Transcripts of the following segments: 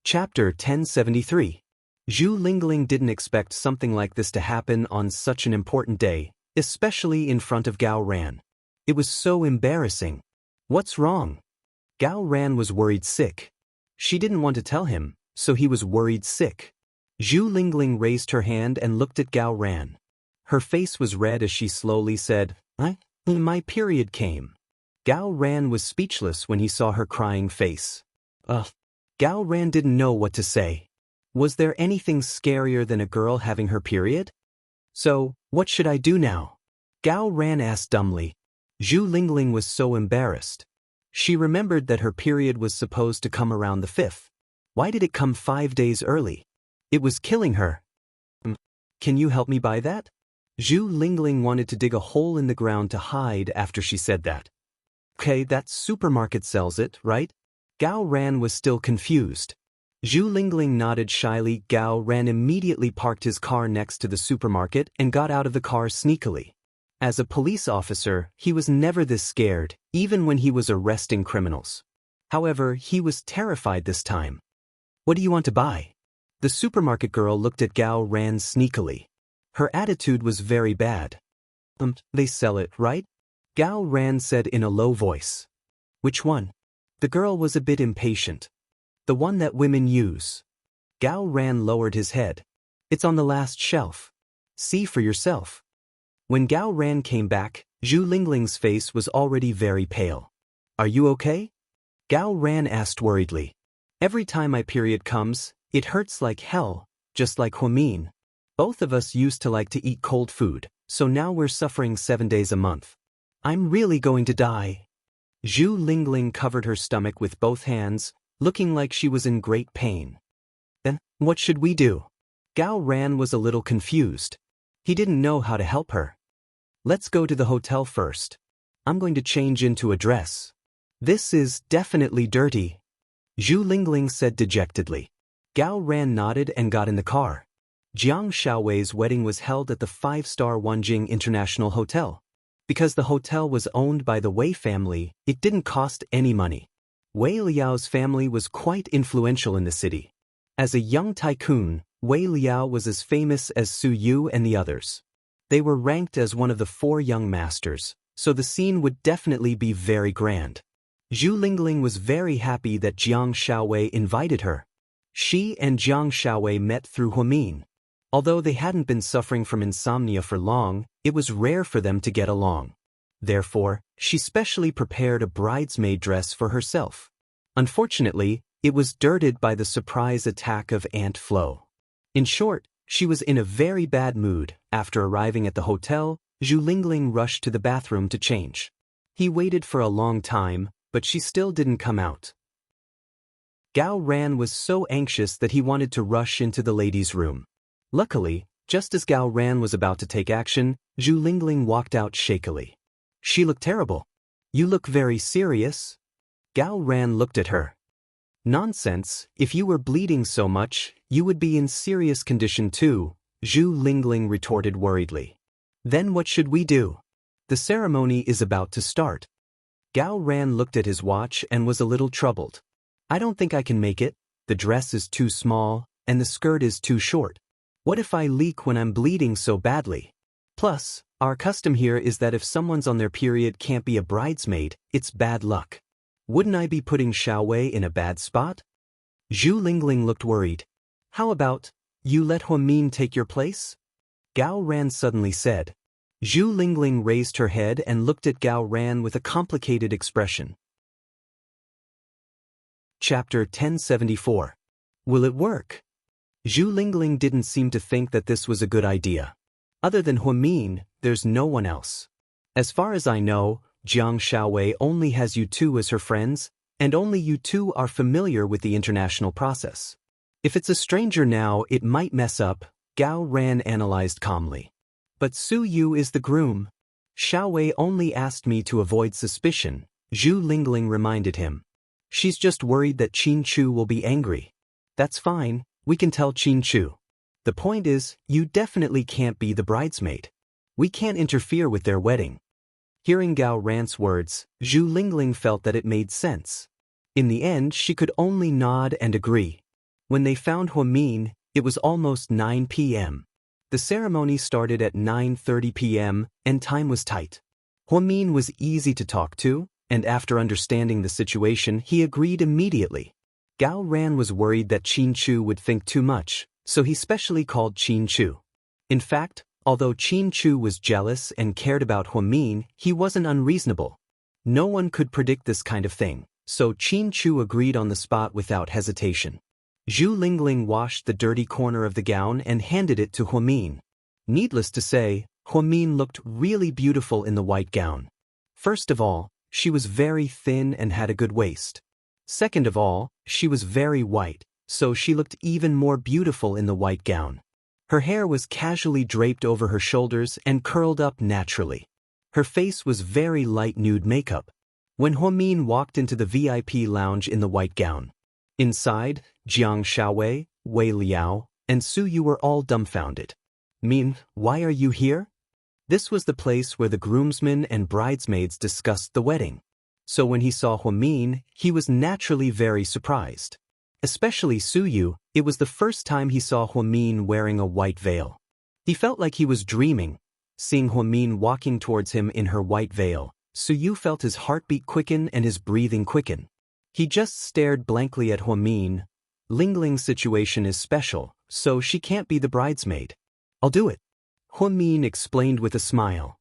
Chapter 1073. Zhu Lingling didn't expect something like this to happen on such an important day, especially in front of Gao Ran. It was so embarrassing. What's wrong? Gao Ran was worried sick. She didn't want to tell him, so he was worried sick. Zhu Lingling raised her hand and looked at Gao Ran. Her face was red as she slowly said, My period came. Gao Ran was speechless when he saw her crying face. Gao Ran didn't know what to say. Was there anything scarier than a girl having her period? So, what should I do now? Gao Ran asked dumbly. Zhu Lingling was so embarrassed. She remembered that her period was supposed to come around the 5th. Why did it come 5 days early? It was killing her. Can you help me buy that? Zhu Lingling wanted to dig a hole in the ground to hide after she said that. Okay, that supermarket sells it, right? Gao Ran was still confused. Zhu Lingling nodded shyly. Gao Ran immediately parked his car next to the supermarket and got out of the car sneakily. As a police officer, he was never this scared, even when he was arresting criminals. However, he was terrified this time. What do you want to buy? The supermarket girl looked at Gao Ran sneakily. Her attitude was very bad. They sell it, right? Gao Ran said in a low voice. Which one? The girl was a bit impatient. The one that women use. Gao Ran lowered his head. It's on the last shelf. See for yourself. When Gao Ran came back, Zhu Lingling's face was already very pale. Are you okay? Gao Ran asked worriedly. Every time my period comes, it hurts like hell, just like Huamin. Both of us used to like to eat cold food, so now we're suffering 7 days a month. I'm really going to die. Zhu Lingling covered her stomach with both hands, looking like she was in great pain. Then, what should we do? Gao Ran was a little confused. He didn't know how to help her. Let's go to the hotel first. I'm going to change into a dress. This is definitely dirty. Zhu Lingling said dejectedly. Gao Ran nodded and got in the car. Jiang Xiaowei's wedding was held at the 5-star Wanjing International Hotel. Because the hotel was owned by the Wei family, it didn't cost any money. Wei Liao's family was quite influential in the city. As a young tycoon, Wei Liao was as famous as Su Yu and the others. They were ranked as one of the 4 young masters, so the scene would definitely be very grand. Zhu Lingling was very happy that Jiang Xiaowei invited her. She and Jiang Xiaowei met through Huamin. Although they hadn't been suffering from insomnia for long, it was rare for them to get along. Therefore, she specially prepared a bridesmaid dress for herself. Unfortunately, it was dirted by the surprise attack of Ant Flo. In short, she was in a very bad mood. After arriving at the hotel, Zhu Lingling rushed to the bathroom to change. He waited for a long time, but she still didn't come out. Gao Ran was so anxious that he wanted to rush into the ladies' room. Luckily, just as Gao Ran was about to take action, Zhu Lingling walked out shakily. She looked terrible. You look very serious. Gao Ran looked at her. Nonsense, if you were bleeding so much, you would be in serious condition too, Zhu Lingling retorted worriedly. Then what should we do? The ceremony is about to start. Gao Ran looked at his watch and was a little troubled. I don't think I can make it. The dress is too small, and the skirt is too short. What if I leak when I'm bleeding so badly? Plus, our custom here is that if someone's on their period can't be a bridesmaid, it's bad luck. Wouldn't I be putting Xiaowei in a bad spot? Zhu Lingling looked worried. How about, you let Huamin take your place? Gao Ran suddenly said. Zhu Lingling raised her head and looked at Gao Ran with a complicated expression. Chapter 1074. Will it work? Zhu Lingling didn't seem to think that this was a good idea. Other than Huamin, there's no one else. As far as I know, Jiang Xiaowei only has you two as her friends, and only you two are familiar with the international process. If it's a stranger now, it might mess up, Gao Ran analyzed calmly. But Su Yu is the groom. Xiaowei only asked me to avoid suspicion, Zhu Lingling reminded him. She's just worried that Qin Chu will be angry. That's fine. We can tell Qin Chu. The point is, you definitely can't be the bridesmaid. We can't interfere with their wedding. Hearing Gao Ran's words, Zhu Lingling felt that it made sense. In the end, she could only nod and agree. When they found Huamin, it was almost 9 p.m. The ceremony started at 9:30 p.m., and time was tight. Huamin was easy to talk to, and after understanding the situation, he agreed immediately. Gao Ran was worried that Qin Chu would think too much, so he specially called Qin Chu. In fact, although Qin Chu was jealous and cared about Huamin, he wasn't unreasonable. No one could predict this kind of thing, so Qin Chu agreed on the spot without hesitation. Zhu Lingling washed the dirty corner of the gown and handed it to Huamin. Needless to say, Huamin looked really beautiful in the white gown. First of all, she was very thin and had a good waist. Second of all, she was very white, so she looked even more beautiful in the white gown. Her hair was casually draped over her shoulders and curled up naturally. Her face was very light nude makeup. When Huamin walked into the VIP lounge in the white gown, inside, Jiang Xiaowei, Wei Liao, and Su Yu were all dumbfounded. "Min, why are you here?" This was the place where the groomsmen and bridesmaids discussed the wedding. So when he saw Huamin, he was naturally very surprised. Especially Su Yu, it was the first time he saw Huamin wearing a white veil. He felt like he was dreaming. Seeing Huamin walking towards him in her white veil, Su Yu felt his heartbeat quicken and his breathing quicken. He just stared blankly at Huamin. Lingling's situation is special, so she can't be the bridesmaid. "I'll do it," Huamin explained with a smile.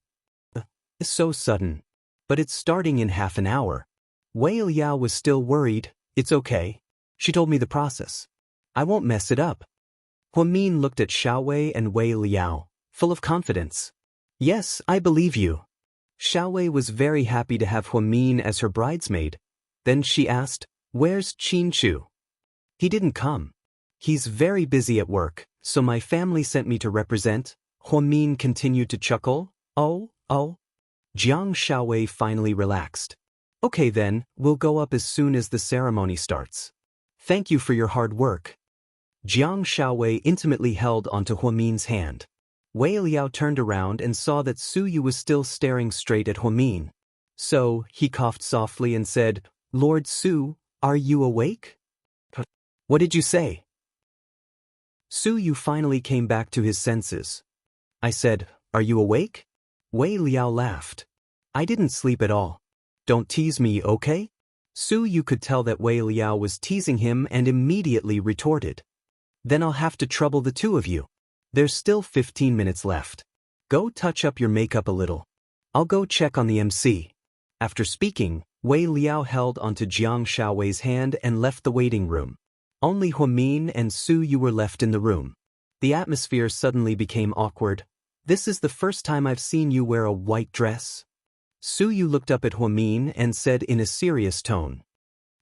It's so sudden. But it's starting in half an hour." Wei Liao was still worried. "It's okay. She told me the process. I won't mess it up." Huamin looked at Xiaowei and Wei Liao, full of confidence. "Yes, I believe you." Xiaowei was very happy to have Huamin as her bridesmaid. Then she asked, "Where's Qin Chu?" "He didn't come. He's very busy at work, so my family sent me to represent." Huamin continued to chuckle. Oh. Jiang Xiaowei finally relaxed. "Okay then, we'll go up as soon as the ceremony starts. Thank you for your hard work." Jiang Xiaowei intimately held onto Huamin's hand. Wei Liao turned around and saw that Su Yu was still staring straight at Huamin. So, he coughed softly and said, "Lord Su, are you awake?" "What did you say?" Su Yu finally came back to his senses. "I said, are you awake?" Wei Liao laughed. "I didn't sleep at all. Don't tease me, okay?" Su Yu could tell that Wei Liao was teasing him and immediately retorted. "Then I'll have to trouble the two of you. There's still 15 minutes left. Go touch up your makeup a little. I'll go check on the MC." After speaking, Wei Liao held onto Jiang Xiaowei's hand and left the waiting room. Only Huamin and Su Yu were left in the room. The atmosphere suddenly became awkward. "This is the first time I've seen you wear a white dress." Su Yu looked up at Huamin and said in a serious tone,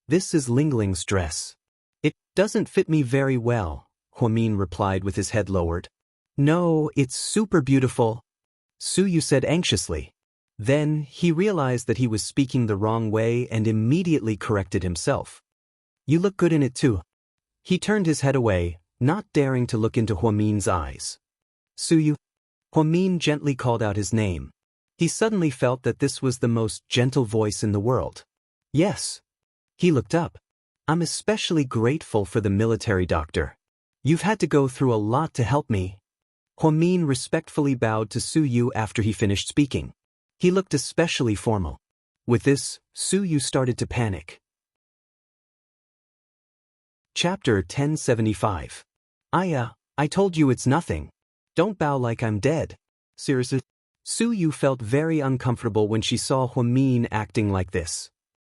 "This is Lingling's dress." "It doesn't fit me very well," Huamin replied with his head lowered. "No, it's super beautiful," Su Yu said anxiously. Then, he realized that he was speaking the wrong way and immediately corrected himself. "You look good in it too." He turned his head away, not daring to look into Huamin's eyes. "Su Yu." Huamin gently called out his name. He suddenly felt that this was the most gentle voice in the world. "Yes." He looked up. "I'm especially grateful for the military doctor. You've had to go through a lot to help me." Huamin respectfully bowed to Su Yu after he finished speaking. He looked especially formal. With this, Su Yu started to panic. Chapter 1075. I told you it's nothing. Don't bow like I'm dead." Seriously? Su Yu felt very uncomfortable when she saw Huamin acting like this.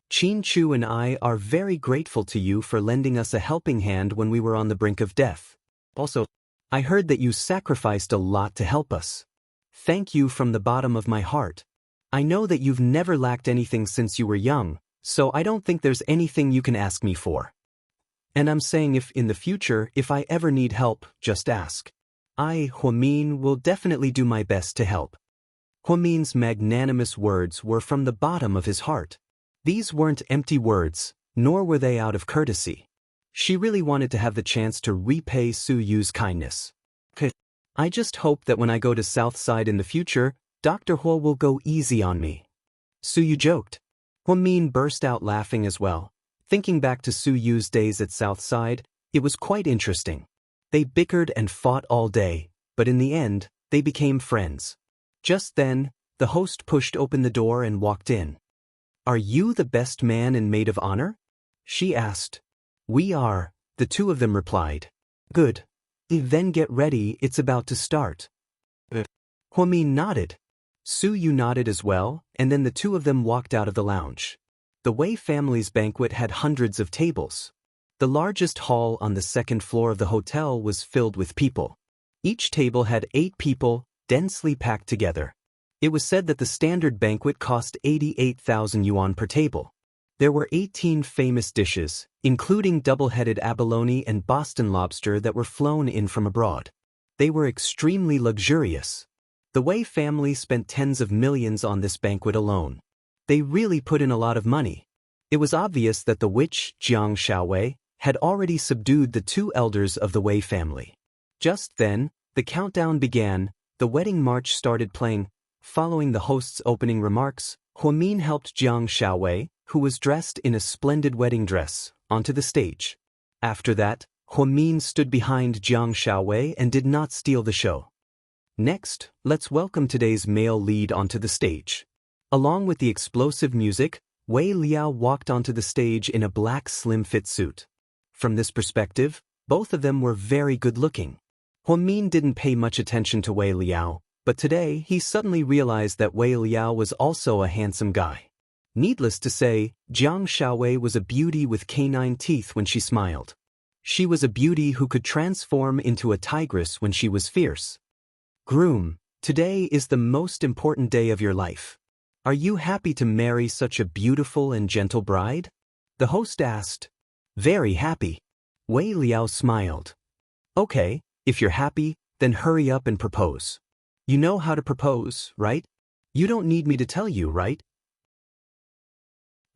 "Qin Chu and I are very grateful to you for lending us a helping hand when we were on the brink of death. Also, I heard that you sacrificed a lot to help us. Thank you from the bottom of my heart. I know that you've never lacked anything since you were young, so I don't think there's anything you can ask me for. And I'm saying if in the future, if I ever need help, just ask. I, Huamin, will definitely do my best to help." Huamin's magnanimous words were from the bottom of his heart. These weren't empty words, nor were they out of courtesy. She really wanted to have the chance to repay Su Yu's kindness. "I just hope that when I go to Southside in the future, Dr. Huo will go easy on me." Su Yu joked. Huamin burst out laughing as well. Thinking back to Su Yu's days at Southside, It was quite interesting. They bickered and fought all day, but in the end, they became friends. Just then, the host pushed open the door and walked in. "Are you the best man and maid of honor?" she asked. "We are," the two of them replied. "Good. Then get ready, it's about to start." Huamin nodded. Su Yu nodded as well, and then the two of them walked out of the lounge. The Wei family's banquet had hundreds of tables. The largest hall on the second floor of the hotel was filled with people. Each table had 8 people, densely packed together. It was said that the standard banquet cost 88,000 yuan per table. There were 18 famous dishes, including double-headed abalone and Boston lobster that were flown in from abroad. They were extremely luxurious. The Wei family spent tens of millions on this banquet alone. They really put in a lot of money. It was obvious that the witch, Jiang Xiaowei, had already subdued the 2 elders of the Wei family. Just then, the countdown began, the wedding march started playing. Following the host's opening remarks, Huamin helped Jiang Xiaowei, who was dressed in a splendid wedding dress, onto the stage. After that, Huamin stood behind Jiang Xiaowei and did not steal the show. Next, let's welcome today's male lead onto the stage. Along with the explosive music, Wei Liao walked onto the stage in a black slim-fit suit. From this perspective, both of them were very good-looking. Huamin didn't pay much attention to Wei Liao, but today he suddenly realized that Wei Liao was also a handsome guy. Needless to say, Jiang Xiaowei was a beauty with canine teeth when she smiled. She was a beauty who could transform into a tigress when she was fierce. "Groom, today is the most important day of your life. Are you happy to marry such a beautiful and gentle bride?" the host asked. "Very happy." Wei Liao smiled. "Okay, if you're happy, then hurry up and propose. You know how to propose, right? You don't need me to tell you, right?"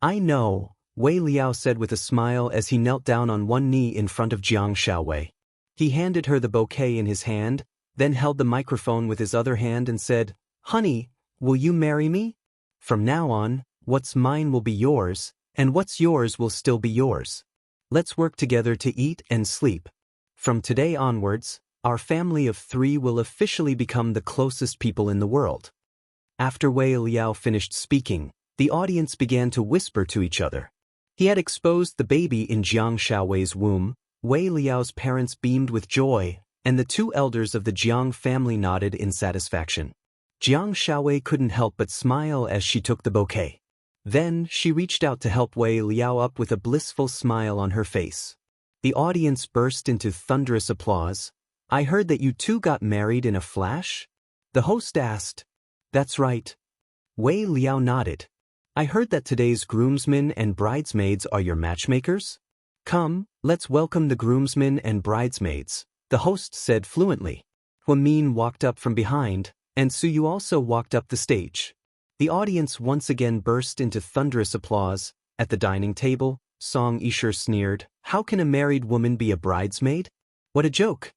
"I know," Wei Liao said with a smile as he knelt down on one knee in front of Jiang Xiaowei. He handed her the bouquet in his hand, then held the microphone with his other hand and said, "Honey, will you marry me? From now on, what's mine will be yours, and what's yours will still be yours. Let's work together to eat and sleep. From today onwards, our family of 3 will officially become the closest people in the world." After Wei Liao finished speaking, the audience began to whisper to each other. He had exposed the baby in Jiang Xiaowei's womb. Wei Liao's parents beamed with joy, and the 2 elders of the Jiang family nodded in satisfaction. Jiang Xiaowei couldn't help but smile as she took the bouquet. Then, she reached out to help Wei Liao up with a blissful smile on her face. The audience burst into thunderous applause. "I heard that you 2 got married in a flash?" the host asked. "That's right." Wei Liao nodded. "I heard that today's groomsmen and bridesmaids are your matchmakers? Come, let's welcome the groomsmen and bridesmaids," the host said fluently. Huamin walked up from behind, and Su Yu also walked up the stage. The audience once again burst into thunderous applause. At the dining table, Song Yisher sneered, "How can a married woman be a bridesmaid? What a joke!"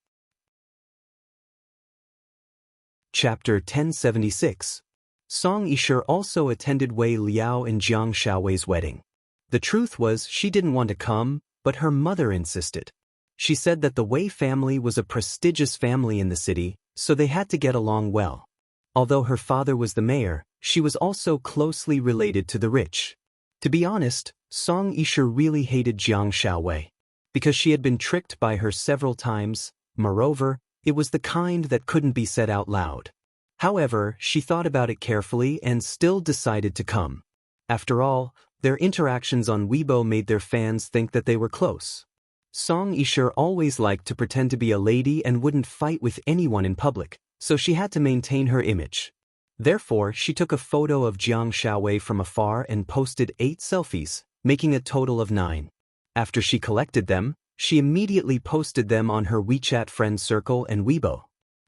Chapter 1076. Song Yisher also attended Wei Liao and Jiang Xiaowei's wedding. The truth was she didn't want to come, but her mother insisted. She said that the Wei family was a prestigious family in the city, so they had to get along well. Although her father was the mayor, she was also closely related to the rich. To be honest, Song Yisher really hated Jiang Xiaowei. Because she had been tricked by her several times, moreover, it was the kind that couldn't be said out loud. However, she thought about it carefully and still decided to come. After all, their interactions on Weibo made their fans think that they were close. Song Yisher always liked to pretend to be a lady and wouldn't fight with anyone in public, so she had to maintain her image. Therefore, she took a photo of Jiang Xiaowei from afar and posted 8 selfies, making a total of 9. After she collected them, she immediately posted them on her WeChat friend circle and Weibo.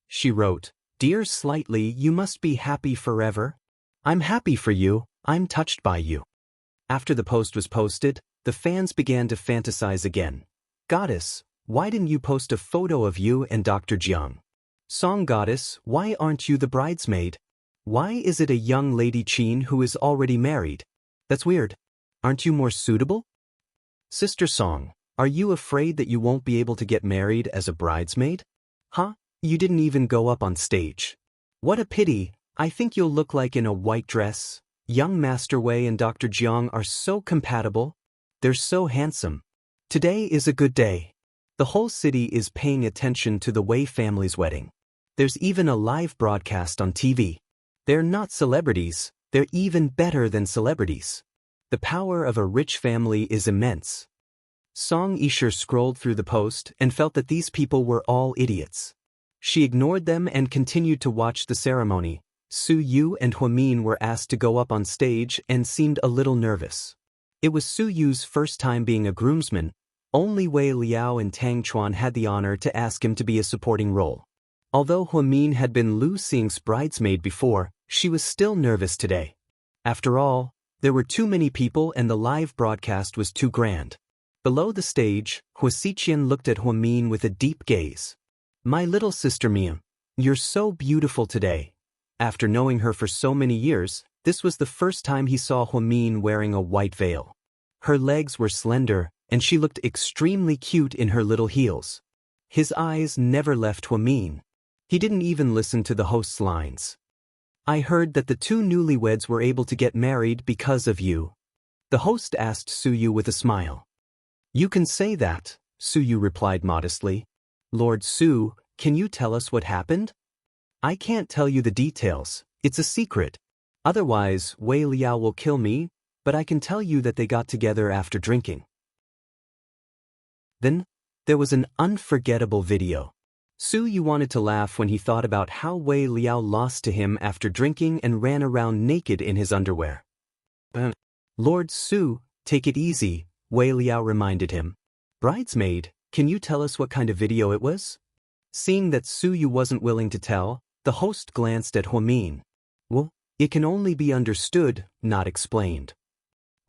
She wrote, "Dear Slightly, you must be happy forever. I'm happy for you, I'm touched by you." After the post was posted, the fans began to fantasize again. "Goddess, why didn't you post a photo of you and Dr. Jiang? Song Goddess, why aren't you the bridesmaid? Why is it a young lady Qin who is already married? That's weird. Aren't you more suitable? Sister Song, Are you afraid that you won't be able to get married as a bridesmaid? Huh? You didn't even go up on stage. What a pity. I think you'll look like in a white dress. Young Master Wei and Dr. Jiang are so compatible. They're so handsome. Today is a good day. The whole city is paying attention to the Wei family's wedding. There's even a live broadcast on TV. They're not celebrities, they're even better than celebrities. The power of a rich family is immense. Song Yisher scrolled through the post and felt that these people were all idiots. She ignored them and continued to watch the ceremony. Su Yu and Huamin were asked to go up on stage and seemed a little nervous. It was Su Yu's first time being a groomsman. Only Wei Liao and Tang Chuan had the honor to ask him to be a supporting role. Although Huamin had been Lu Xing's bridesmaid before, she was still nervous today. After all, there were too many people and the live broadcast was too grand. Below the stage, Huasiqian looked at Huamin with a deep gaze. My little sister Mia, you're so beautiful today. After knowing her for so many years, this was the first time he saw Huamin wearing a white veil. Her legs were slender, and she looked extremely cute in her little heels. His eyes never left Huamin. He didn't even listen to the host's lines. I heard that the two newlyweds were able to get married because of you. The host asked Su Yu with a smile. You can say that, Su Yu replied modestly. Lord Su, can you tell us what happened? I can't tell you the details, it's a secret. Otherwise, Wei Liao will kill me, but I can tell you that they got together after drinking. Then, there was an unforgettable video. Su Yu wanted to laugh when he thought about how Wei Liao lost to him after drinking and ran around naked in his underwear. Lord Su, take it easy, Wei Liao reminded him. Bridesmaid, can you tell us what kind of video it was? Seeing that Su Yu wasn't willing to tell, the host glanced at Huamin. Well, it can only be understood, not explained.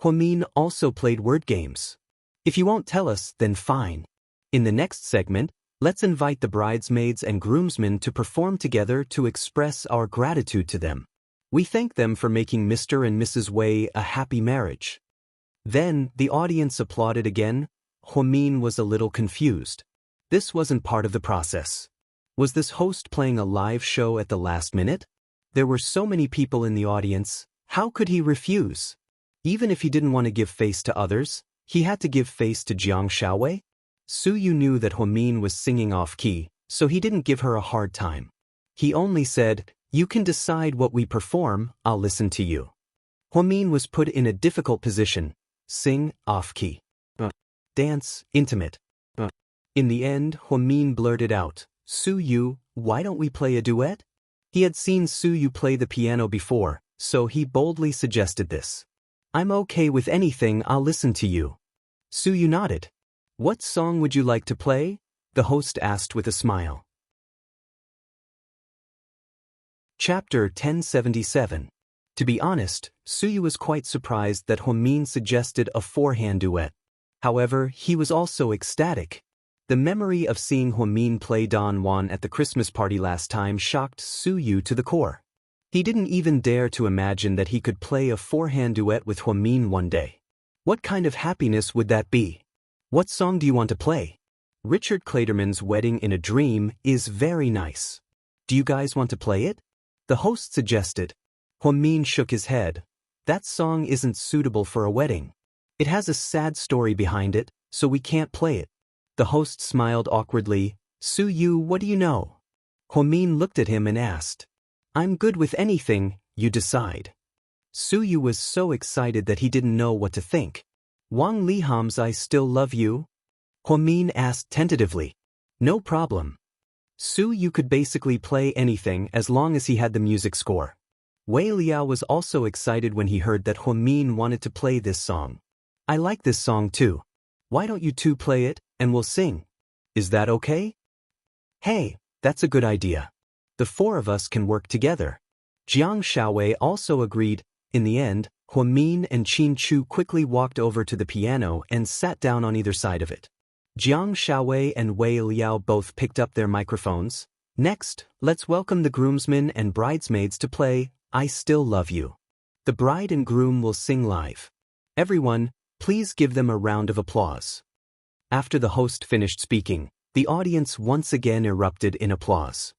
Huamin also played word games. If you won't tell us, then fine. In the next segment, let's invite the bridesmaids and groomsmen to perform together to express our gratitude to them. We thank them for making Mr. and Mrs. Wei a happy marriage. Then, the audience applauded again. Huamin was a little confused. This wasn't part of the process. Was this host playing a live show at the last minute? There were so many people in the audience, how could he refuse? Even if he didn't want to give face to others, he had to give face to Jiang Xiaowei? Su Yu knew that Huamin was singing off-key, so he didn't give her a hard time. He only said, you can decide what we perform, I'll listen to you. Huamin was put in a difficult position. Sing, off-key. Dance, intimate. In the end, Huamin blurted out, Su Yu, why don't we play a duet? He had seen Su Yu play the piano before, so he boldly suggested this. I'm okay with anything, I'll listen to you. Su Yu nodded. What song would you like to play? The host asked with a smile. Chapter 1077. To be honest, Su Yu was quite surprised that Huamin suggested a four-hand duet. However, he was also ecstatic. The memory of seeing Huamin play Don Juan at the Christmas party last time shocked Su Yu to the core. He didn't even dare to imagine that he could play a four-hand duet with Huamin one day. What kind of happiness would that be? What song do you want to play? Richard Clayderman's Wedding in a Dream is very nice. Do you guys want to play it? The host suggested. Huamin shook his head. That song isn't suitable for a wedding. It has a sad story behind it, so we can't play it. The host smiled awkwardly. Su Yu, what do you know? Huamin looked at him and asked. I'm good with anything, you decide. Su Yu was so excited that he didn't know what to think. Wang Liham's I Still Love You? Huamin asked tentatively. No problem. Su Yu could basically play anything as long as he had the music score. Wei Liao was also excited when he heard that Huamin wanted to play this song. I like this song too. Why don't you two play it, and we'll sing? Is that okay? Hey, that's a good idea. The four of us can work together. Jiang Xiaowei also agreed. In the end, Huamin and Qin Chu quickly walked over to the piano and sat down on either side of it. Jiang Xiaowei and Wei Liao both picked up their microphones. Next, let's welcome the groomsmen and bridesmaids to play I Still Love You. The bride and groom will sing live. Everyone, please give them a round of applause. After the host finished speaking, the audience once again erupted in applause.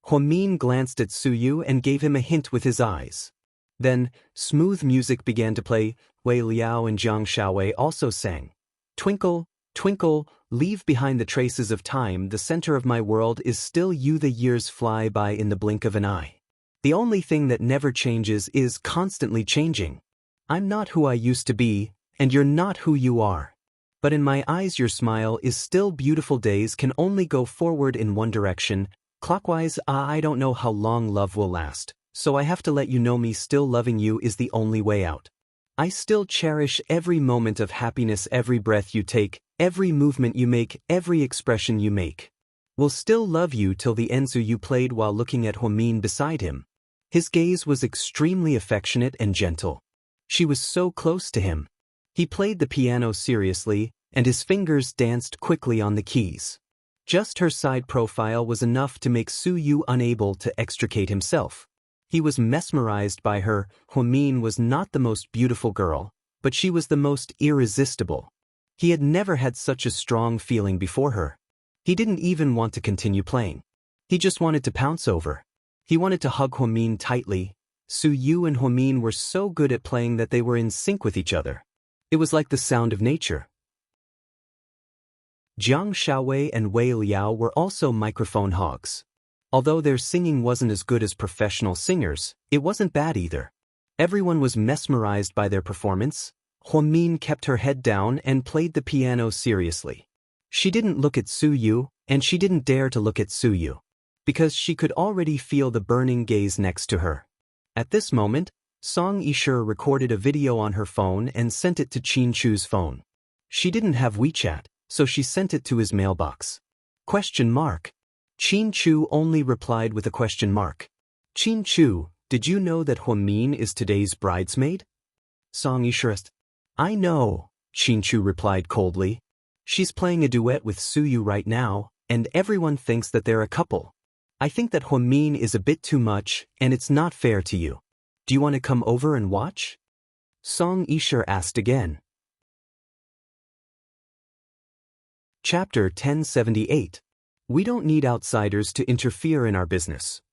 Huamin glanced at Suyu and gave him a hint with his eyes. Then, smooth music began to play. Wei Liao and Jiang Shaowei also sang. Twinkle, twinkle, leave behind the traces of time, the center of my world is still you, the years fly by in the blink of an eye. The only thing that never changes is constantly changing. I'm not who I used to be, and you're not who you are. But in my eyes your smile is still beautiful. Days can only go forward in one direction, clockwise. I don't know how long love will last, so I have to let you know me still loving you is the only way out. I still cherish every moment of happiness, every breath you take, every movement you make, every expression you make. Will still love you till the end. Suyu played while looking at Huamin beside him. His gaze was extremely affectionate and gentle. She was so close to him. He played the piano seriously, and his fingers danced quickly on the keys. Just her side profile was enough to make Suyu unable to extricate himself. He was mesmerized by her. Huamin was not the most beautiful girl, but she was the most irresistible. He had never had such a strong feeling before her. He didn't even want to continue playing. He just wanted to pounce over. He wanted to hug Huamin tightly. Suyu and Huamin were so good at playing that they were in sync with each other. It was like the sound of nature. Jiang Shaowei and Wei Liao were also microphone hogs. Although their singing wasn't as good as professional singers, it wasn't bad either. Everyone was mesmerized by their performance. Huamin kept her head down and played the piano seriously. She didn't look at Suyu, and she didn't dare to look at Suyu, because she could already feel the burning gaze next to her. At this moment, Song Yishur recorded a video on her phone and sent it to Qin Chu's phone. She didn't have WeChat, so she sent it to his mailbox. ? Qin Chu only replied with a question mark. Qin Chu, did you know that Huamin is today's bridesmaid? Song Yishur. I know, Qin Chu replied coldly. She's playing a duet with Suyu right now, and everyone thinks that they're a couple. I think that Huamin is a bit too much, and it's not fair to you. Do you want to come over and watch? Song Yishur asked again. Chapter 1078. We don't need outsiders to interfere in our business.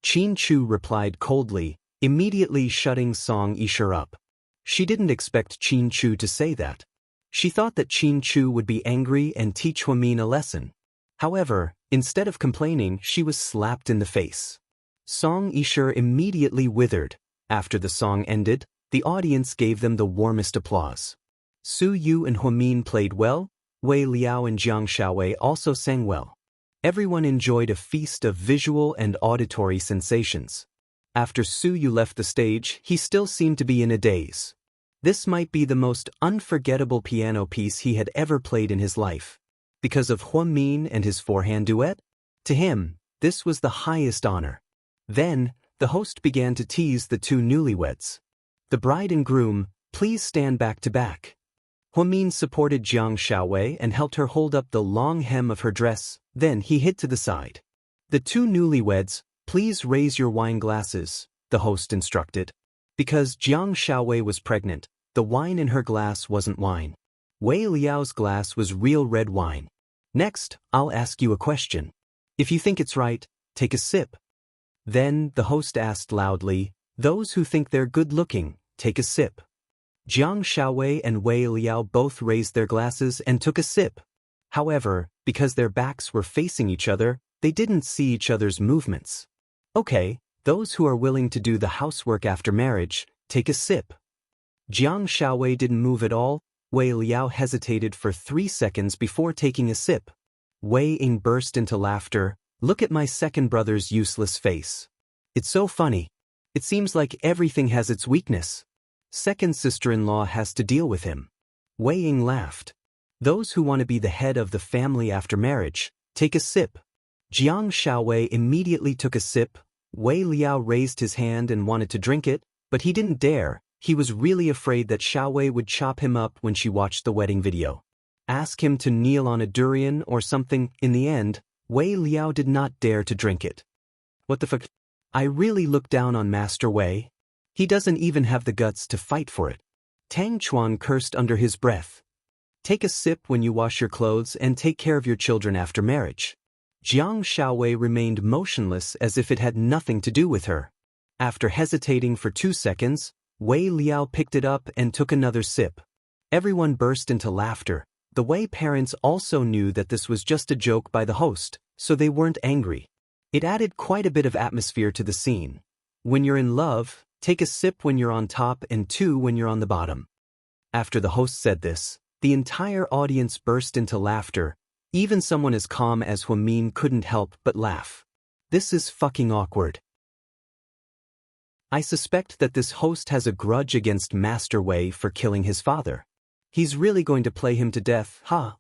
Qin Chu replied coldly, immediately shutting Song Yishur up. She didn't expect Qin Chu to say that. She thought that Qin Chu would be angry and teach Huamin a lesson. However, instead of complaining, she was slapped in the face. Song Yishur immediately withered. After the song ended, the audience gave them the warmest applause. Suyu and Huamin played well. Wei Liao and Jiang Shaowei also sang well. Everyone enjoyed a feast of visual and auditory sensations. After Suyu left the stage, he still seemed to be in a daze. This might be the most unforgettable piano piece he had ever played in his life. Because of Huamin and his four-hand duet? To him, this was the highest honor. Then, the host began to tease the two newlyweds. The bride and groom, please stand back to back. Huamin supported Jiang Shaowei and helped her hold up the long hem of her dress, then he hid to the side. The two newlyweds, please raise your wine glasses, the host instructed. Because Jiang Shaowei was pregnant, the wine in her glass wasn't wine. Wei Liao's glass was real red wine. Next, I'll ask you a question. If you think it's right, take a sip. Then, the host asked loudly, those who think they're good-looking, take a sip. Jiang Shaowei and Wei Liao both raised their glasses and took a sip. However, because their backs were facing each other, they didn't see each other's movements. Okay, those who are willing to do the housework after marriage, take a sip. Jiang Shaowei didn't move at all. Wei Liao hesitated for 3 seconds before taking a sip. Wei Ying burst into laughter. Look at my second brother's useless face. It's so funny. It seems like everything has its weakness. Second sister-in-law has to deal with him. Wei Ying laughed. Those who want to be the head of the family after marriage, take a sip. Jiang Shaowei immediately took a sip. Wei Liao raised his hand and wanted to drink it, but he didn't dare. He was really afraid that Shaowei would chop him up when she watched the wedding video. Ask him to kneel on a durian or something. In the end, Wei Liao did not dare to drink it. What the fuck? I really look down on Master Wei. He doesn't even have the guts to fight for it. Tang Chuan cursed under his breath. Take a sip when you wash your clothes and take care of your children after marriage. Jiang Shaowei remained motionless as if it had nothing to do with her. After hesitating for 2 seconds, Wei Liao picked it up and took another sip. Everyone burst into laughter. The Wei parents also knew that this was just a joke by the host, so they weren't angry. It added quite a bit of atmosphere to the scene. When you're in love, take a sip when you're on top and 2 when you're on the bottom. After the host said this, the entire audience burst into laughter. Even someone as calm as Huamin couldn't help but laugh. This is fucking awkward. I suspect that this host has a grudge against Master Wei for killing his father. He's really going to play him to death, huh?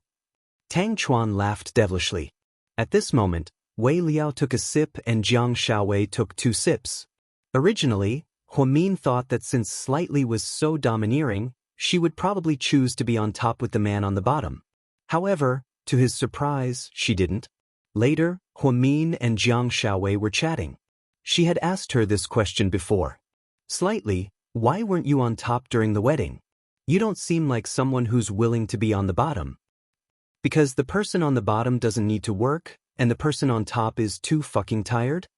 Tang Chuan laughed devilishly. At this moment, Wei Liao took a sip and Jiang Shaowei took 2 sips. Originally, Huamin thought that since Slightly was so domineering, she would probably choose to be on top with the man on the bottom. However, to his surprise, she didn't. Later, Huamin and Jiang Shaowei were chatting. She had asked her this question before. Slightly, why weren't you on top during the wedding? You don't seem like someone who's willing to be on the bottom. Because the person on the bottom doesn't need to work, and the person on top is too fucking tired?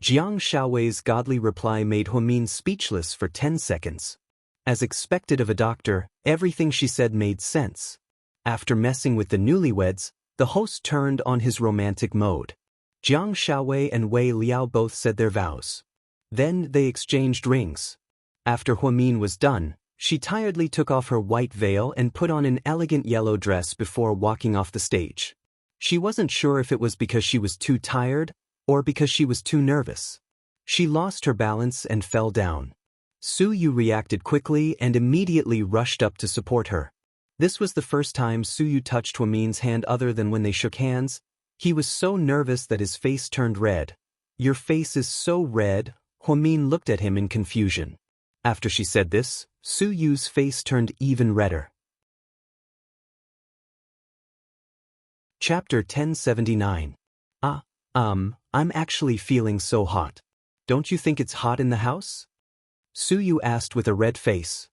Jiang Shaowei's godly reply made Huamin speechless for 10 seconds. As expected of a doctor, everything she said made sense. After messing with the newlyweds, the host turned on his romantic mode. Jiang Shaowei and Wei Liao both said their vows. Then they exchanged rings. After Huamin was done, she tiredly took off her white veil and put on an elegant yellow dress before walking off the stage. She wasn't sure if it was because she was too tired or because she was too nervous. She lost her balance and fell down. Su Yu reacted quickly and immediately rushed up to support her. This was the first time Su Yu touched Huamin's hand other than when they shook hands. He was so nervous that his face turned red. Your face is so red, Huamin looked at him in confusion. After she said this, Su Yu's face turned even redder. Chapter 1079. I'm actually feeling so hot. Don't you think it's hot in the house? Su Yu asked with a red face.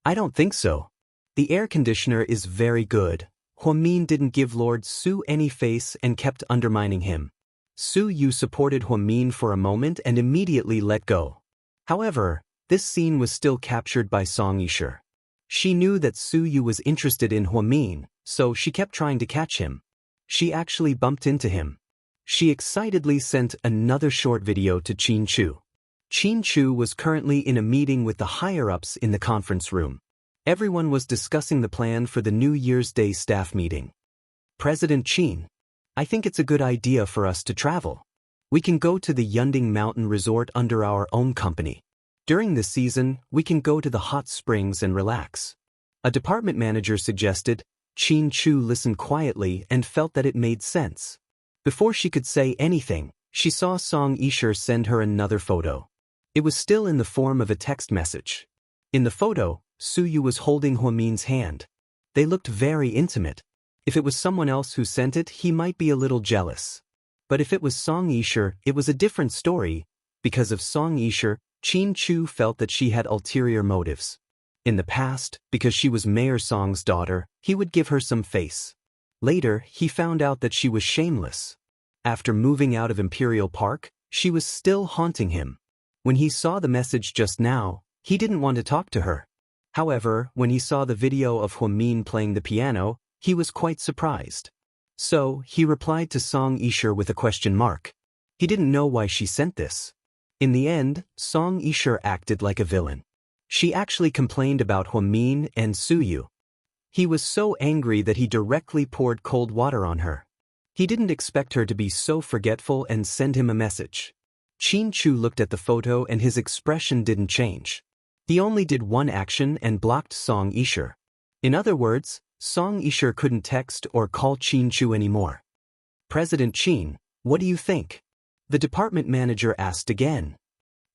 I don't think so. The air conditioner is very good. Huamin didn't give Lord Su any face and kept undermining him. Su Yu supported Huamin for a moment and immediately let go. However, this scene was still captured by Song Yishe. She knew that Su Yu was interested in Huamin, so she kept trying to catch him. She actually bumped into him. She excitedly sent another short video to Qin Chu. Qin Chu was currently in a meeting with the higher-ups in the conference room. Everyone was discussing the plan for the New Year's Day staff meeting. President Qin, I think it's a good idea for us to travel. We can go to the Yunding Mountain Resort under our own company. During this season, we can go to the hot springs and relax. A department manager suggested. Qin Chu listened quietly and felt that it made sense. Before she could say anything, she saw Song Yishe send her another photo. It was still in the form of a text message. In the photo, Su Yu was holding Huamin's hand. They looked very intimate. If it was someone else who sent it, he might be a little jealous. But if it was Song Yishe, it was a different story. Because of Song Yishe, Qin Chu felt that she had ulterior motives. In the past, because she was Mayor Song's daughter, he would give her some face. Later, he found out that she was shameless. After moving out of Imperial Park, she was still haunting him. When he saw the message just now, he didn't want to talk to her. However, when he saw the video of Huamin playing the piano, he was quite surprised. So, he replied to Song Yishe with a question mark. He didn't know why she sent this. In the end, Song Yishe acted like a villain. She actually complained about Huamin and Su Yu. He was so angry that he directly poured cold water on her. He didn't expect her to be so forgetful and send him a message. Qin Chu looked at the photo and his expression didn't change. He only did one action and blocked Song Yishe. In other words, Song Yishe couldn't text or call Qin Chu anymore. President Qin, what do you think? The department manager asked again.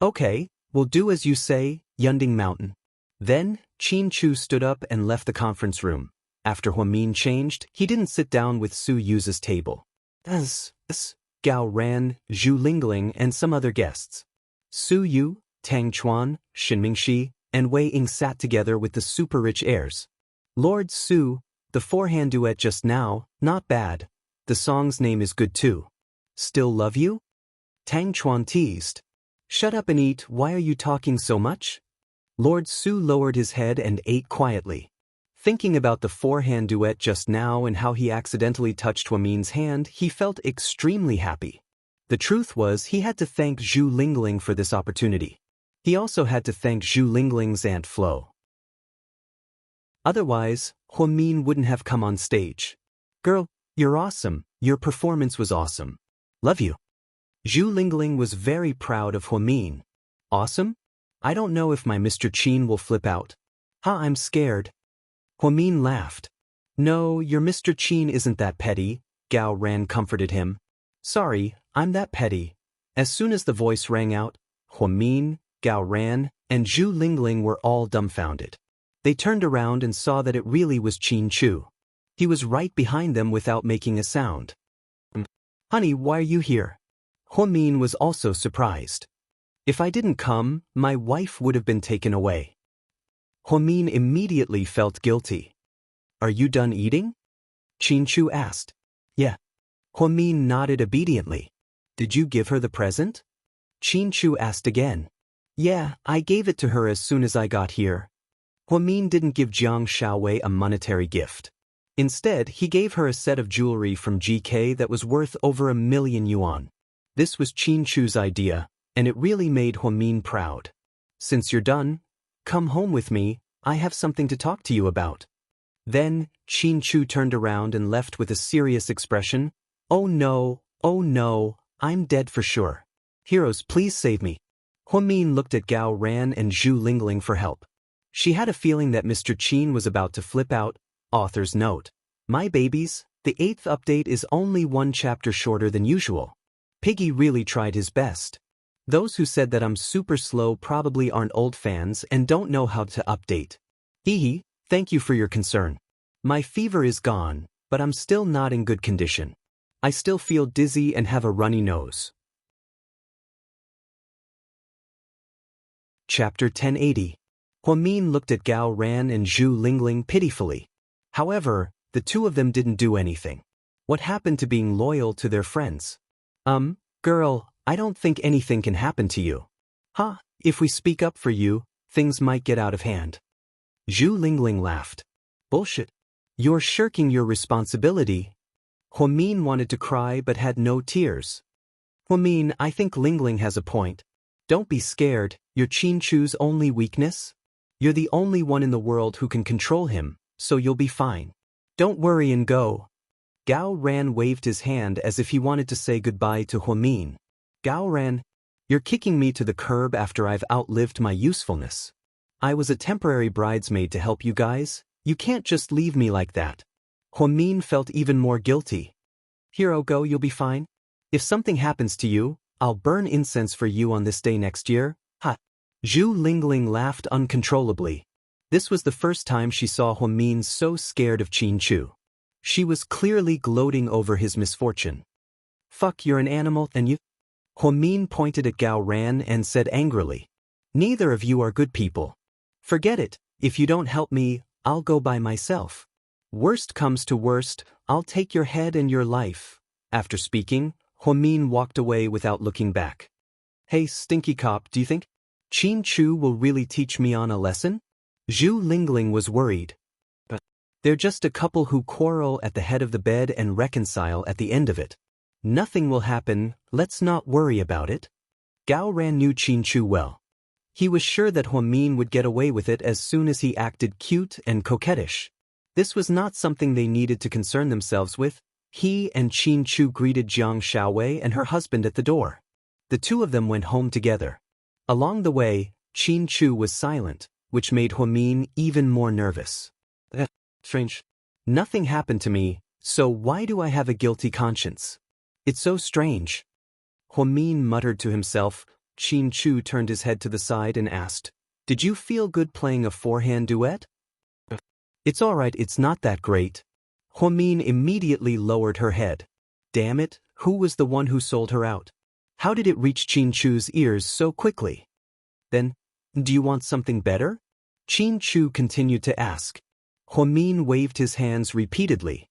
Okay, we'll do as you say, Yunding Mountain. Then, Qin Chu stood up and left the conference room. After Huamin changed, he didn't sit down with Su Yu's table. Gao Ran, Zhu Lingling, and some other guests. Su Yu, Tang Chuan, Shin Mingxi, and Wei Ying sat together with the super-rich heirs. Lord Su, the forehand duet just now, not bad. The song's name is good too. Still love you? Tang Chuan teased. Shut up and eat, why are you talking so much? Lord Su lowered his head and ate quietly. Thinking about the forehand duet just now and how he accidentally touched Huamin's hand, he felt extremely happy. The truth was he had to thank Zhu Lingling for this opportunity. He also had to thank Zhu Lingling's Aunt Flo. Otherwise, Huamin wouldn't have come on stage. Girl, you're awesome, your performance was awesome. Love you. Zhu Lingling was very proud of Huamin. Awesome? I don't know if my Mr. Qin will flip out. I'm scared. Huamin laughed. No, your Mr. Qin isn't that petty, Gao Ran comforted him. Sorry, I'm that petty. As soon as the voice rang out, Huamin, Gao Ran, and Zhu Lingling were all dumbfounded. They turned around and saw that it really was Qin Chu. He was right behind them without making a sound. Honey, why are you here? Huamin was also surprised. If I didn't come, my wife would have been taken away. Huamin immediately felt guilty. Are you done eating? Qin Chu asked. Yeah. Huamin nodded obediently. Did you give her the present? Qin Chu asked again. Yeah, I gave it to her as soon as I got here. Huamin didn't give Jiang Xiaowei a monetary gift. Instead, he gave her a set of jewelry from GK that was worth over 1,000,000 yuan. This was Qin Chu's idea, and it really made Huamin proud. Since you're done, come home with me, I have something to talk to you about. Then, Qin Chu turned around and left with a serious expression. Oh no, I'm dead for sure. Heroes, please save me. Huamin looked at Gao Ran and Zhu Lingling for help. She had a feeling that Mr. Qin was about to flip out. Author's note. My babies, the 8th update is only 1 chapter shorter than usual. Piggy really tried his best. Those who said that I'm super slow probably aren't old fans and don't know how to update. Hehe, thank you for your concern. My fever is gone, but I'm still not in good condition. I still feel dizzy and have a runny nose. Chapter 1080. Huamin looked at Gao Ran and Zhu Lingling pitifully. However, the two of them didn't do anything. What happened to being loyal to their friends? Girl, I don't think anything can happen to you. If we speak up for you, things might get out of hand. Zhu Lingling laughed. Bullshit. You're shirking your responsibility. Huamin wanted to cry but had no tears. Huamin, I think Lingling has a point. Don't be scared, you're Qin Chu's only weakness. You're the only one in the world who can control him, so you'll be fine. Don't worry and go. Gao Ran waved his hand as if he wanted to say goodbye to Huamin. Gao Ran, you're kicking me to the curb after I've outlived my usefulness. I was a temporary bridesmaid to help you guys. You can't just leave me like that. Huamin felt even more guilty. Hero, go, you'll be fine. If something happens to you, I'll burn incense for you on this day next year. Zhu Lingling laughed uncontrollably. This was the first time she saw Huamin so scared of Qin Chu. She was clearly gloating over his misfortune. Fuck, you're an animal, and you? Huamin pointed at Gao Ran and said angrily. Neither of you are good people. Forget it, if you don't help me, I'll go by myself. Worst comes to worst, I'll take your head and your life. After speaking, Huamin walked away without looking back. Hey, stinky cop, do you think Qin Chu will really teach me on a lesson? Zhu Lingling was worried. But they're just a couple who quarrel at the head of the bed and reconcile at the end of it. Nothing will happen, let's not worry about it. Gao Ran knew Qin Chu well. He was sure that Huamin would get away with it as soon as he acted cute and coquettish. This was not something they needed to concern themselves with. He and Qin Chu greeted Jiang Xiaowei and her husband at the door. The two of them went home together. Along the way, Qin Chu was silent, which made Huamin even more nervous. Strange. Nothing happened to me, so why do I have a guilty conscience? It's so strange. Huamin muttered to himself. Qin Chu turned his head to the side and asked, Did you feel good playing a forehand duet? It's alright, it's not that great. Huamin immediately lowered her head. Damn it, who was the one who sold her out? How did it reach Qin Chu's ears so quickly? Then, do you want something better? Qin Chu continued to ask. Huamin waved his hands repeatedly.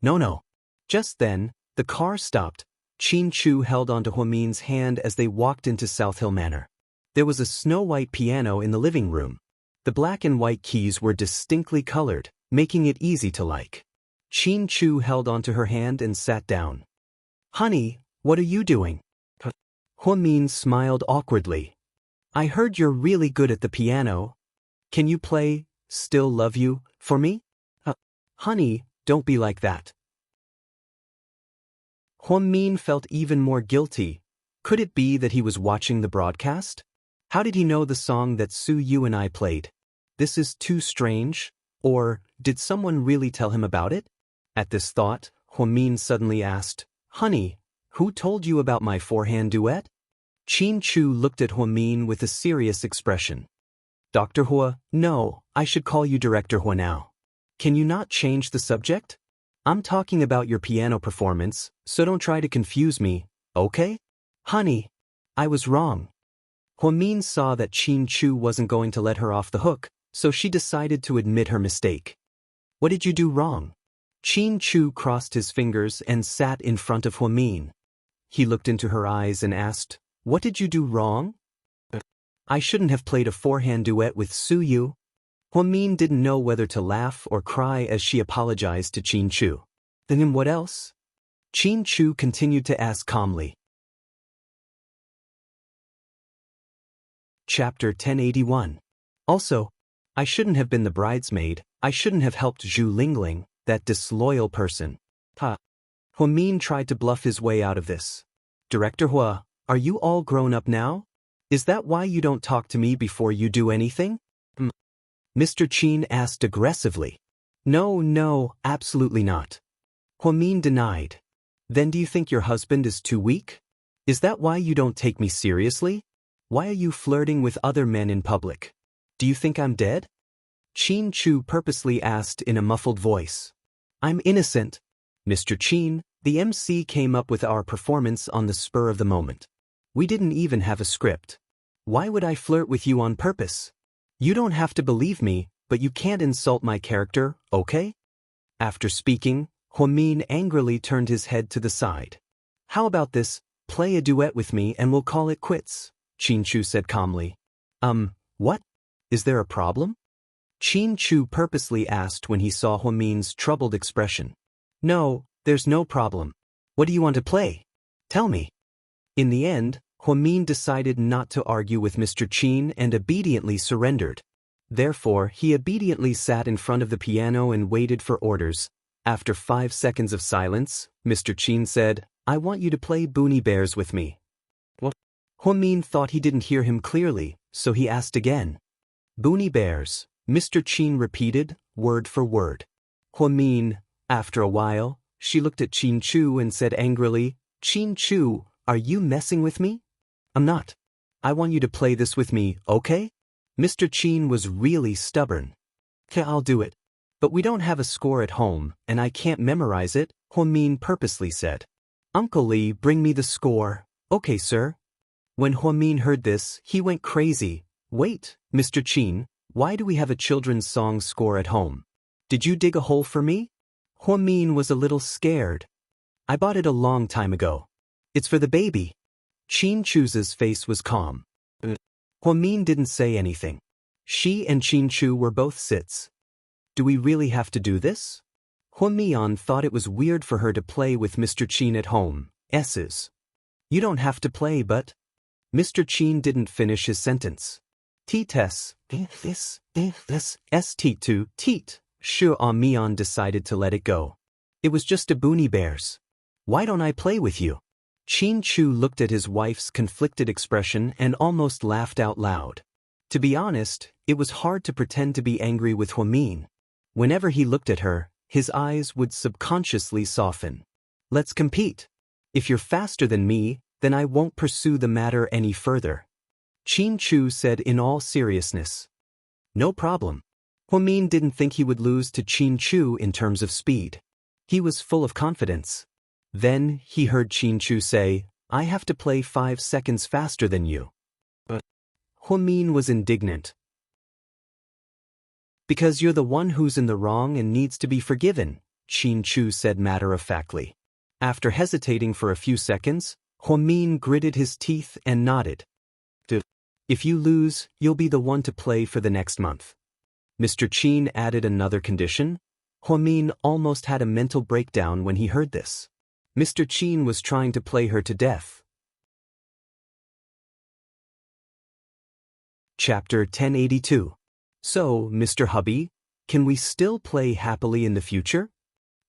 No, no. Just then, the car stopped. Qin Chu held onto Huamin's hand as they walked into South Hill Manor. There was a snow-white piano in the living room. The black and white keys were distinctly colored, making it easy to like. Qin Chu held onto her hand and sat down. Honey, what are you doing? Huamin smiled awkwardly. I heard you're really good at the piano. Can you play Still Love You for me? Honey, don't be like that. Huamin felt even more guilty. Could it be that he was watching the broadcast? How did he know the song that Su Yu and I played? This is too strange. Or, did someone really tell him about it? At this thought, Huamin suddenly asked, Honey, who told you about my four-hand duet? Qin Chu looked at Huamin with a serious expression. Dr. Hua, no, I should call you Director Hua now. Can you not change the subject? I'm talking about your piano performance, so don't try to confuse me, okay? Honey, I was wrong. Huamin saw that Qin Chu wasn't going to let her off the hook, so she decided to admit her mistake. What did you do wrong? Qin Chu crossed his fingers and sat in front of Huamin. He looked into her eyes and asked, What did you do wrong? I shouldn't have played a four-hand duet with Su Yu. Huamin didn't know whether to laugh or cry as she apologized to Qin Chu. Then what else? Qin Chu continued to ask calmly. Chapter 1081. Also, I shouldn't have been the bridesmaid. I shouldn't have helped Zhu Lingling, that disloyal person. Huamin tried to bluff his way out of this. Director Hua, are you all grown up now? Is that why you don't talk to me before you do anything? Mr. Qin asked aggressively. No, absolutely not. Huamin denied. Then do you think your husband is too weak? Is that why you don't take me seriously? Why are you flirting with other men in public? Do you think I'm dead? Qin Chu purposely asked in a muffled voice. I'm innocent. Mr. Qin, the MC came up with our performance on the spur of the moment. We didn't even have a script. Why would I flirt with you on purpose? You don't have to believe me, but you can't insult my character, okay? After speaking, Huamin angrily turned his head to the side. How about this, play a duet with me and we'll call it quits, Qin Chu said calmly. What? Is there a problem? Qin Chu purposely asked when he saw Huamin's troubled expression. No, there's no problem. What do you want to play? Tell me. In the end, Huamin decided not to argue with Mr. Qin and obediently surrendered. Therefore, he obediently sat in front of the piano and waited for orders. After 5 seconds of silence, Mr. Qin said, I want you to play Boonie Bears with me. What? Huamin thought he didn't hear him clearly, so he asked again. Boonie Bears, Mr. Qin repeated, word for word. Huamin, after a while, she looked at Qin Chu and said angrily, Qin Chu, are you messing with me? I'm not. I want you to play this with me, okay? Mr. Qin was really stubborn. Okay, I'll do it. But we don't have a score at home, and I can't memorize it, Huamin purposely said. Uncle Li, bring me the score. Okay, sir. When Huamin heard this, he went crazy. Wait, Mr. Qin, why do we have a children's song score at home? Did you dig a hole for me? Huamin was a little scared. I bought it a long time ago. It's for the baby. Qin Chu's face was calm. Huamin didn't say anything. She and Qin Chu were both sits. Do we really have to do this? Huamian thought it was weird for her to play with Mr. Qin at home. S's. You don't have to play, but... Mr. Qin didn't finish his sentence. T-tes, this, st2, teat. Huamian decided to let it go. It was just a Boonie Bears. Why don't I play with you? Qin Chu looked at his wife's conflicted expression and almost laughed out loud. To be honest, it was hard to pretend to be angry with Huamin. Whenever he looked at her, his eyes would subconsciously soften. Let's compete. If you're faster than me, then I won't pursue the matter any further. Qin Chu said in all seriousness. No problem. Huamin didn't think he would lose to Qin Chu in terms of speed. He was full of confidence. Then he heard Qin Chu say, I have to play 5 seconds faster than you. But Huamin was indignant. Because you're the one who's in the wrong and needs to be forgiven, Xianxia said matter-of-factly. After hesitating for a few seconds, Huamin gritted his teeth and nodded. If you lose, you'll be the one to play for the next month. Mr. Qin added another condition. Huamin almost had a mental breakdown when he heard this. Mr. Qin was trying to play her to death. Chapter 1082. So, Mr. Hubby, can we still play happily in the future?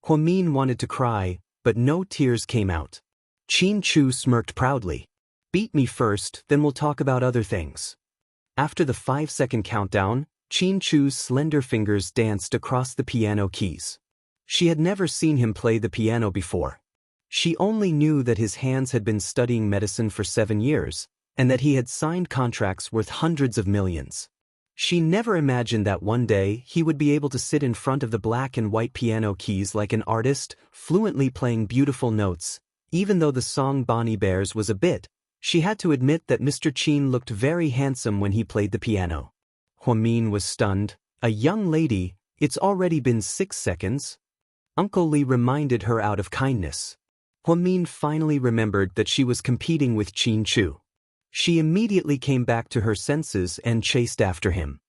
Huamin wanted to cry, but no tears came out. Xianxia smirked proudly. Beat me first, then we'll talk about other things. After the 5-second countdown, Xianxia's slender fingers danced across the piano keys. She had never seen him play the piano before. She only knew that his hands had been studying medicine for 7 years, and that he had signed contracts worth hundreds of millions. She never imagined that one day he would be able to sit in front of the black and white piano keys like an artist, fluently playing beautiful notes. Even though the song Bonnie Bears was a bit, she had to admit that Mr. Qin looked very handsome when he played the piano. Huamin was stunned. A young lady, it's already been 6 seconds. Uncle Li reminded her out of kindness. Huamin finally remembered that she was competing with Xianxia. She immediately came back to her senses and chased after him.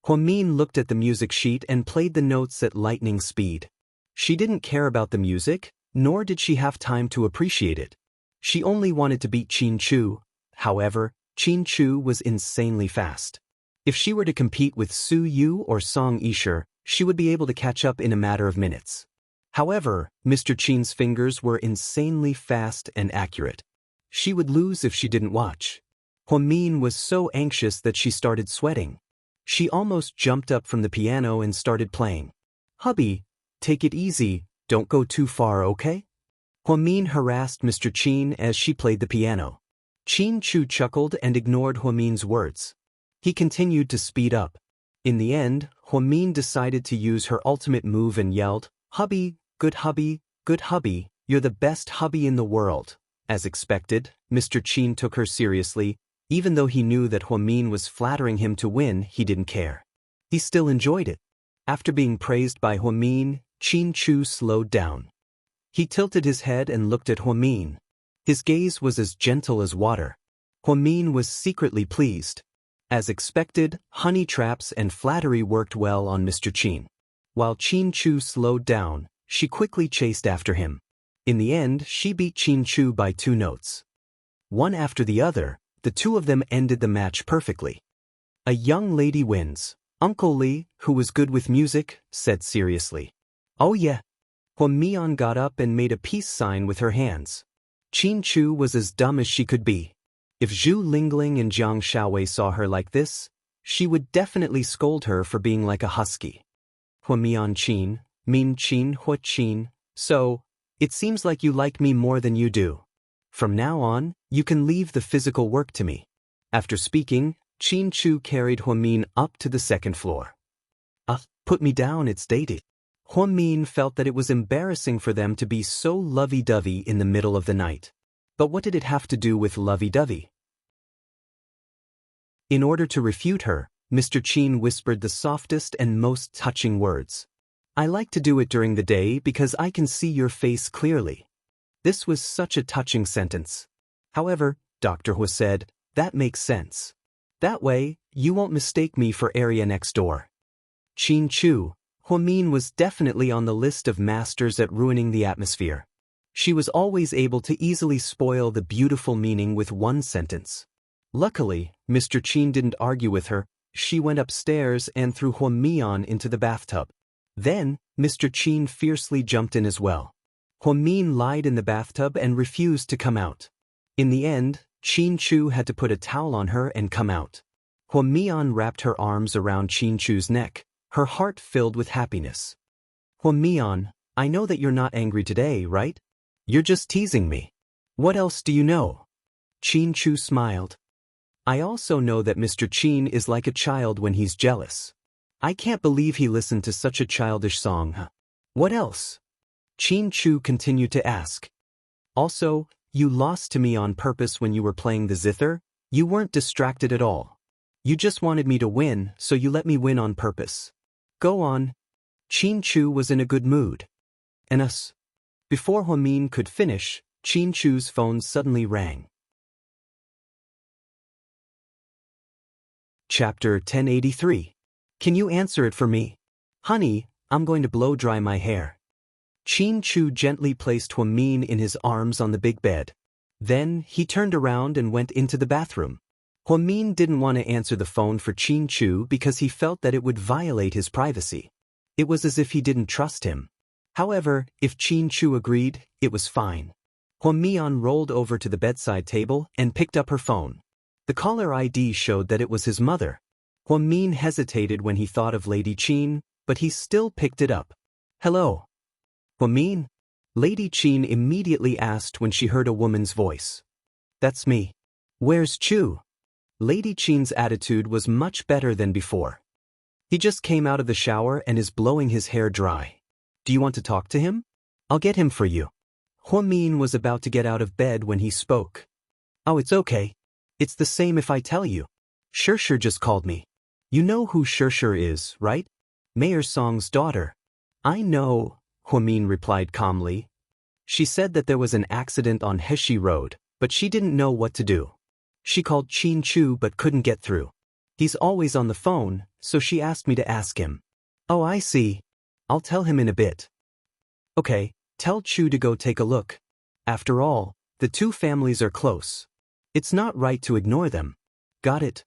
Huamin looked at the music sheet and played the notes at lightning speed. She didn't care about the music, nor did she have time to appreciate it. She only wanted to beat Xianxia. However, Xianxia was insanely fast. If she were to compete with Su Yu or Song Yisher, she would be able to catch up in a matter of minutes. However, Mr. Qin's fingers were insanely fast and accurate. She would lose if she didn't watch. Huamin was so anxious that she started sweating. She almost jumped up from the piano and started playing. Hubby, take it easy, don't go too far, okay? Huamin harassed Mr. Qin as she played the piano. Xianxia chuckled and ignored Huamin's words. He continued to speed up. In the end, Huamin decided to use her ultimate move and yelled, "Hubby, good hubby, good hubby, you're the best hubby in the world." As expected, Mr. Qin took her seriously. Even though he knew that Huamin was flattering him to win, he didn't care. He still enjoyed it. After being praised by Huamin, Xianxia slowed down. He tilted his head and looked at Huamin. His gaze was as gentle as water. Huamin was secretly pleased. As expected, honey traps and flattery worked well on Mr. Qin. While Xianxia slowed down, she quickly chased after him. In the end, she beat Xianxia by 2 notes. One after the other, the two of them ended the match perfectly. A young lady wins. Uncle Li, who was good with music, said seriously. Oh yeah. Huamian got up and made a peace sign with her hands. Xianxia was as dumb as she could be. If Zhu Lingling and Jiang Shaowei saw her like this, she would definitely scold her for being like a husky. Huamian Qin, Min Qin Hua Qin, so, it seems like you like me more than you do. From now on, you can leave the physical work to me. After speaking, Xianxia carried Huamin up to the 2nd floor. Put me down, it's dated. Huamin felt that it was embarrassing for them to be so lovey-dovey in the middle of the night. But what did it have to do with lovey-dovey? In order to refute her, Mr. Qin whispered the softest and most touching words. I like to do it during the day because I can see your face clearly. This was such a touching sentence. However, Dr. Hua said, that makes sense. That way, you won't mistake me for area next door. Xianxia, Huamin was definitely on the list of masters at ruining the atmosphere. She was always able to easily spoil the beautiful meaning with one sentence. Luckily, Mr. Qin didn't argue with her. She went upstairs and threw Huamian into the bathtub. Then, Mr. Qin fiercely jumped in as well. Huamin lied in the bathtub and refused to come out. In the end, Xianxia had to put a towel on her and come out. Huamian wrapped her arms around Xianxia's neck, her heart filled with happiness. Huamian, I know that you're not angry today, right? You're just teasing me. What else do you know? Xianxia smiled. I also know that Mr. Qin is like a child when he's jealous. I can't believe he listened to such a childish song, huh? What else? Xianxia continued to ask. Also, you lost to me on purpose when you were playing the zither. You weren't distracted at all. You just wanted me to win, so you let me win on purpose. Go on. Qin Chu was in a good mood. And us. Before Huamin could finish, Qin Chu's phone suddenly rang. Chapter 1083. Can you answer it for me? Honey, I'm going to blow dry my hair. Qin Chu gently placed Huamin in his arms on the big bed. Then, he turned around and went into the bathroom. Huamin didn't want to answer the phone for Qin Chu because he felt that it would violate his privacy. It was as if he didn't trust him. However, if Qin Chu agreed, it was fine. Huamian rolled over to the bedside table and picked up her phone. The caller ID showed that it was his mother. Huamin hesitated when he thought of Lady Qin, but he still picked it up. Hello. Huamin? Lady Qin immediately asked when she heard a woman's voice. That's me. Where's Chu? Lady Qin's attitude was much better than before. He just came out of the shower and is blowing his hair dry. Do you want to talk to him? I'll get him for you. Huamin was about to get out of bed when he spoke. Oh, it's okay. It's the same if I tell you. Xianxia just called me. You know who Xianxia is, right? Mayor Song's daughter. I know, Huamin replied calmly. She said that there was an accident on Heshi Road, but she didn't know what to do. She called Qin Chu but couldn't get through. He's always on the phone, so she asked me to ask him. Oh, I see. I'll tell him in a bit. Okay, tell Chu to go take a look. After all, the two families are close. It's not right to ignore them. Got it?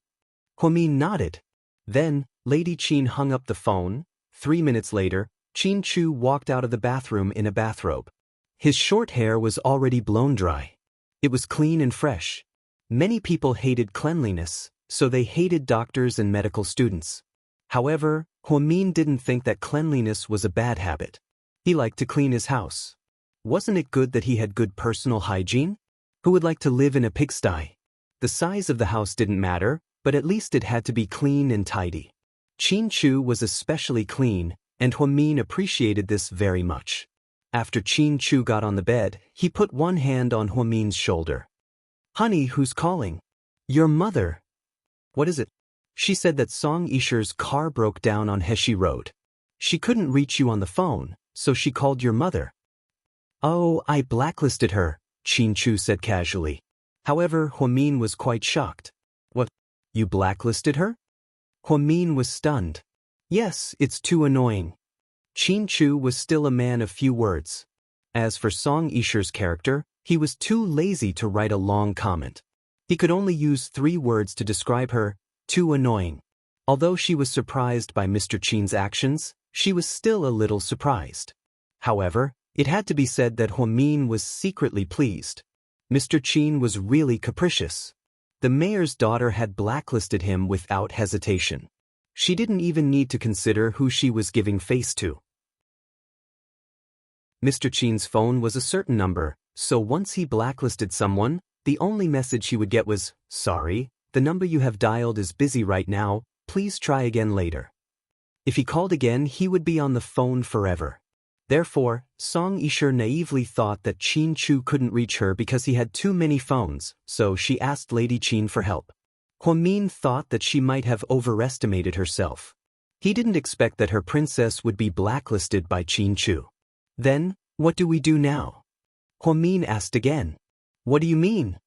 Huamin nodded. Then, Lady Qin hung up the phone. 3 minutes later, Qin Chu walked out of the bathroom in a bathrobe. His short hair was already blown dry. It was clean and fresh. Many people hated cleanliness, so they hated doctors and medical students. However, Huamin didn't think that cleanliness was a bad habit. He liked to clean his house. Wasn't it good that he had good personal hygiene? Who would like to live in a pigsty? The size of the house didn't matter, but at least it had to be clean and tidy. Qin Chu was especially clean, and Huamin appreciated this very much. After Qin Chu got on the bed, he put one hand on Huamin's shoulder. Honey, who's calling? Your mother. What is it? She said that Song Yisher's car broke down on Heshi Road. She couldn't reach you on the phone, so she called your mother. Oh, I blacklisted her, Qin Chu said casually. However, Huamin was quite shocked. What? You blacklisted her? Huamin was stunned. Yes, it's too annoying. Qin Chu was still a man of few words. As for Song Yisher's character, he was too lazy to write a long comment. He could only use 3 words to describe her: too annoying. Although she was surprised by Mr. Qin's actions, she was still a little surprised. However, it had to be said that Huamin was secretly pleased. Mr. Qin was really capricious. The mayor's daughter had blacklisted him without hesitation. She didn't even need to consider who she was giving face to. Mr. Qin's phone was a certain number, so once he blacklisted someone, the only message he would get was, "Sorry, the number you have dialed is busy right now, please try again later." If he called again, he would be on the phone forever. Therefore, Song Yisher naively thought that Qin Chu couldn't reach her because he had too many phones, so she asked Lady Qin for help. Huamin thought that she might have overestimated herself. He didn't expect that her princess would be blacklisted by Qin Chu. Then, what do we do now? Huamin asked again. What do you mean?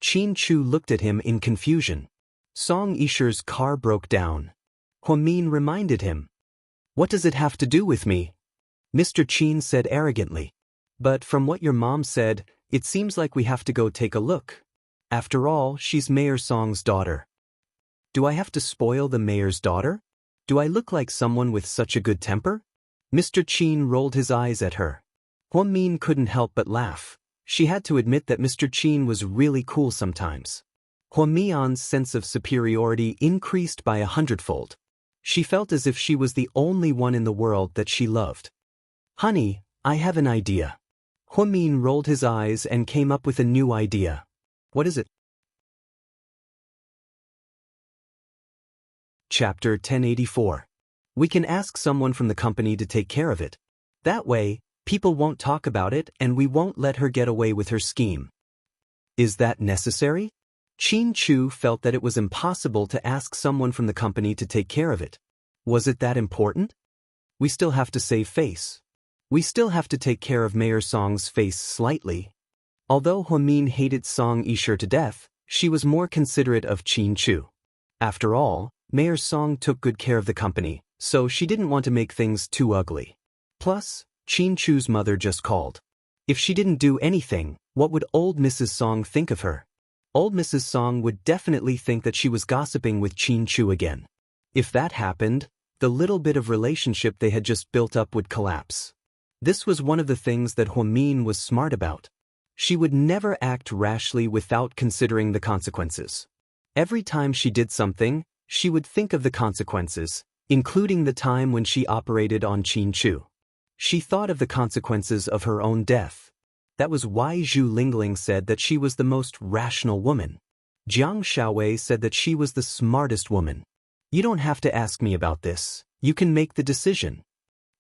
Qin Chu looked at him in confusion. Song Yisher's car broke down. Huamin reminded him. What does it have to do with me? Mr. Qin said arrogantly. But from what your mom said, it seems like we have to go take a look. After all, she's Mayor Song's daughter. Do I have to spoil the mayor's daughter? Do I look like someone with such a good temper? Mr. Qin rolled his eyes at her. Huamin couldn't help but laugh. She had to admit that Mr. Qin was really cool sometimes. Huamian's sense of superiority increased by 100-fold. She felt as if she was the only one in the world that she loved. Honey, I have an idea. Huamin rolled his eyes and came up with a new idea. What is it? Chapter 1084. We can ask someone from the company to take care of it. That way, people won't talk about it and we won't let her get away with her scheme. Is that necessary? Qin Chu felt that it was impossible to ask someone from the company to take care of it. Was it that important? We still have to save face. We still have to take care of Mayor Song's face slightly. Although Huamin hated Song Yisher to death, she was more considerate of Qin Chu. After all, Mayor Song took good care of the company, so she didn't want to make things too ugly. Plus, Qin Chu's mother just called. If she didn't do anything, what would old Mrs. Song think of her? Old Mrs. Song would definitely think that she was gossiping with Qin Chu again. If that happened, the little bit of relationship they had just built up would collapse. This was one of the things that Huamin was smart about. She would never act rashly without considering the consequences. Every time she did something, she would think of the consequences, including the time when she operated on Qin Chu. She thought of the consequences of her own death. That was why Zhu Lingling said that she was the most rational woman. Jiang Xiaowei said that she was the smartest woman. You don't have to ask me about this. You can make the decision.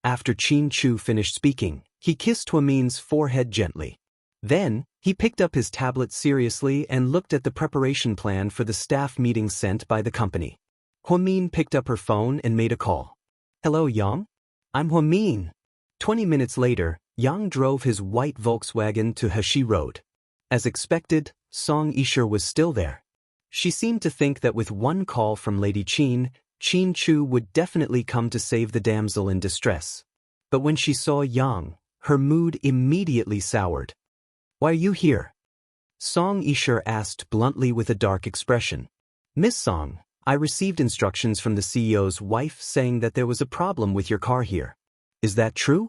After Qin Chu finished speaking, he kissed Huamin's forehead gently. Then, he picked up his tablet seriously and looked at the preparation plan for the staff meeting sent by the company. Huamin picked up her phone and made a call. Hello, Yang? I'm Huamin. 20 minutes later, Yang drove his white Volkswagen to Heshi Road. As expected, Song Yisher was still there. She seemed to think that with one call from Lady Qin Chu would definitely come to save the damsel in distress. But when she saw Yang, her mood immediately soured. Why are you here? Song Yisher asked bluntly with a dark expression. Miss Song, I received instructions from the CEO's wife saying that there was a problem with your car here. Is that true?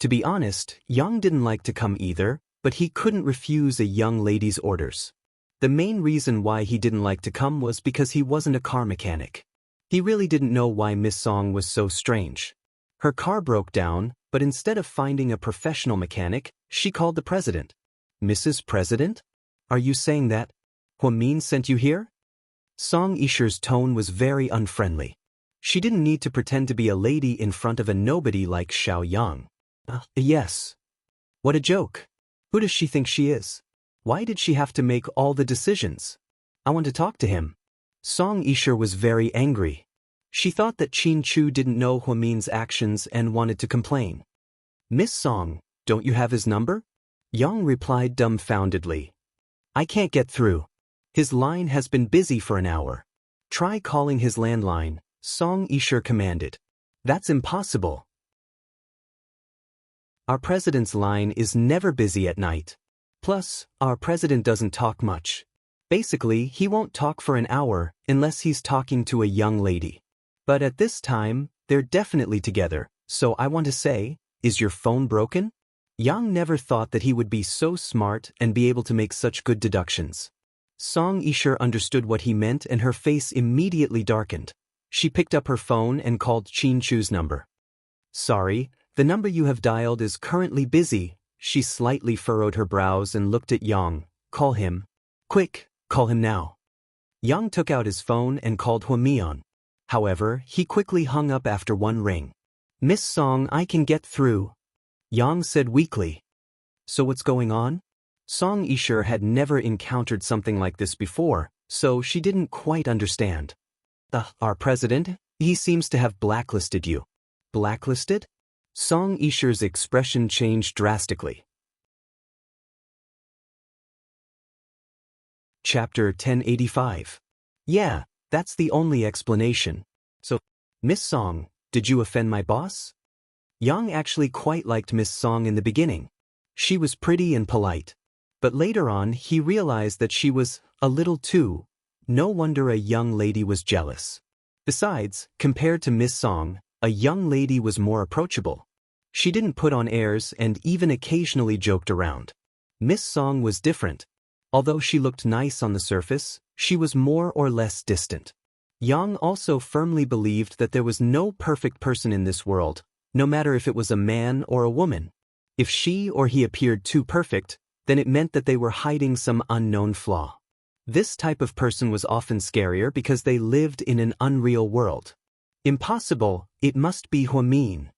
To be honest, Yang didn't like to come either, but he couldn't refuse a young lady's orders. The main reason why he didn't like to come was because he wasn't a car mechanic. He really didn't know why Miss Song was so strange. Her car broke down, but instead of finding a professional mechanic, she called the president. Mrs. President? Are you saying that Huamin sent you here? Song Yisher's tone was very unfriendly. She didn't need to pretend to be a lady in front of a nobody like Xiao Yang. Yes. What a joke. Who does she think she is? Why did she have to make all the decisions? I want to talk to him. Song Yisher was very angry. She thought that Qin Chu didn't know Huamin's actions and wanted to complain. Miss Song, don't you have his number? Yang replied dumbfoundedly. I can't get through. His line has been busy for an hour. Try calling his landline, Song Yisher commanded. That's impossible. Our president's line is never busy at night. Plus, our president doesn't talk much. Basically, he won't talk for an hour unless he's talking to a young lady. But at this time, they're definitely together, so I want to say, is your phone broken? Yang never thought that he would be so smart and be able to make such good deductions. Song Yisher understood what he meant and her face immediately darkened. She picked up her phone and called Qin Chu's number. Sorry, the number you have dialed is currently busy. She slightly furrowed her brows and looked at Yang. Call him. Quick, call him now. Yang took out his phone and called Huamian. However, he quickly hung up after one ring. Miss Song, I can get through. Yang said weakly. So what's going on? Song Yisher had never encountered something like this before, so she didn't quite understand. Our president? He seems to have blacklisted you. Blacklisted? Song Yisher's expression changed drastically. Chapter 1085. Yeah, that's the only explanation. So, Miss Song, did you offend my boss? Yang actually quite liked Miss Song in the beginning. She was pretty and polite. But later on, he realized that she was a little too. No wonder a young lady was jealous. Besides, compared to Miss Song, a young lady was more approachable. She didn't put on airs and even occasionally joked around. Miss Song was different. Although she looked nice on the surface, she was more or less distant. Yang also firmly believed that there was no perfect person in this world, no matter if it was a man or a woman. If she or he appeared too perfect, then it meant that they were hiding some unknown flaw. This type of person was often scarier because they lived in an unreal world. Impossible, it must be Huamin.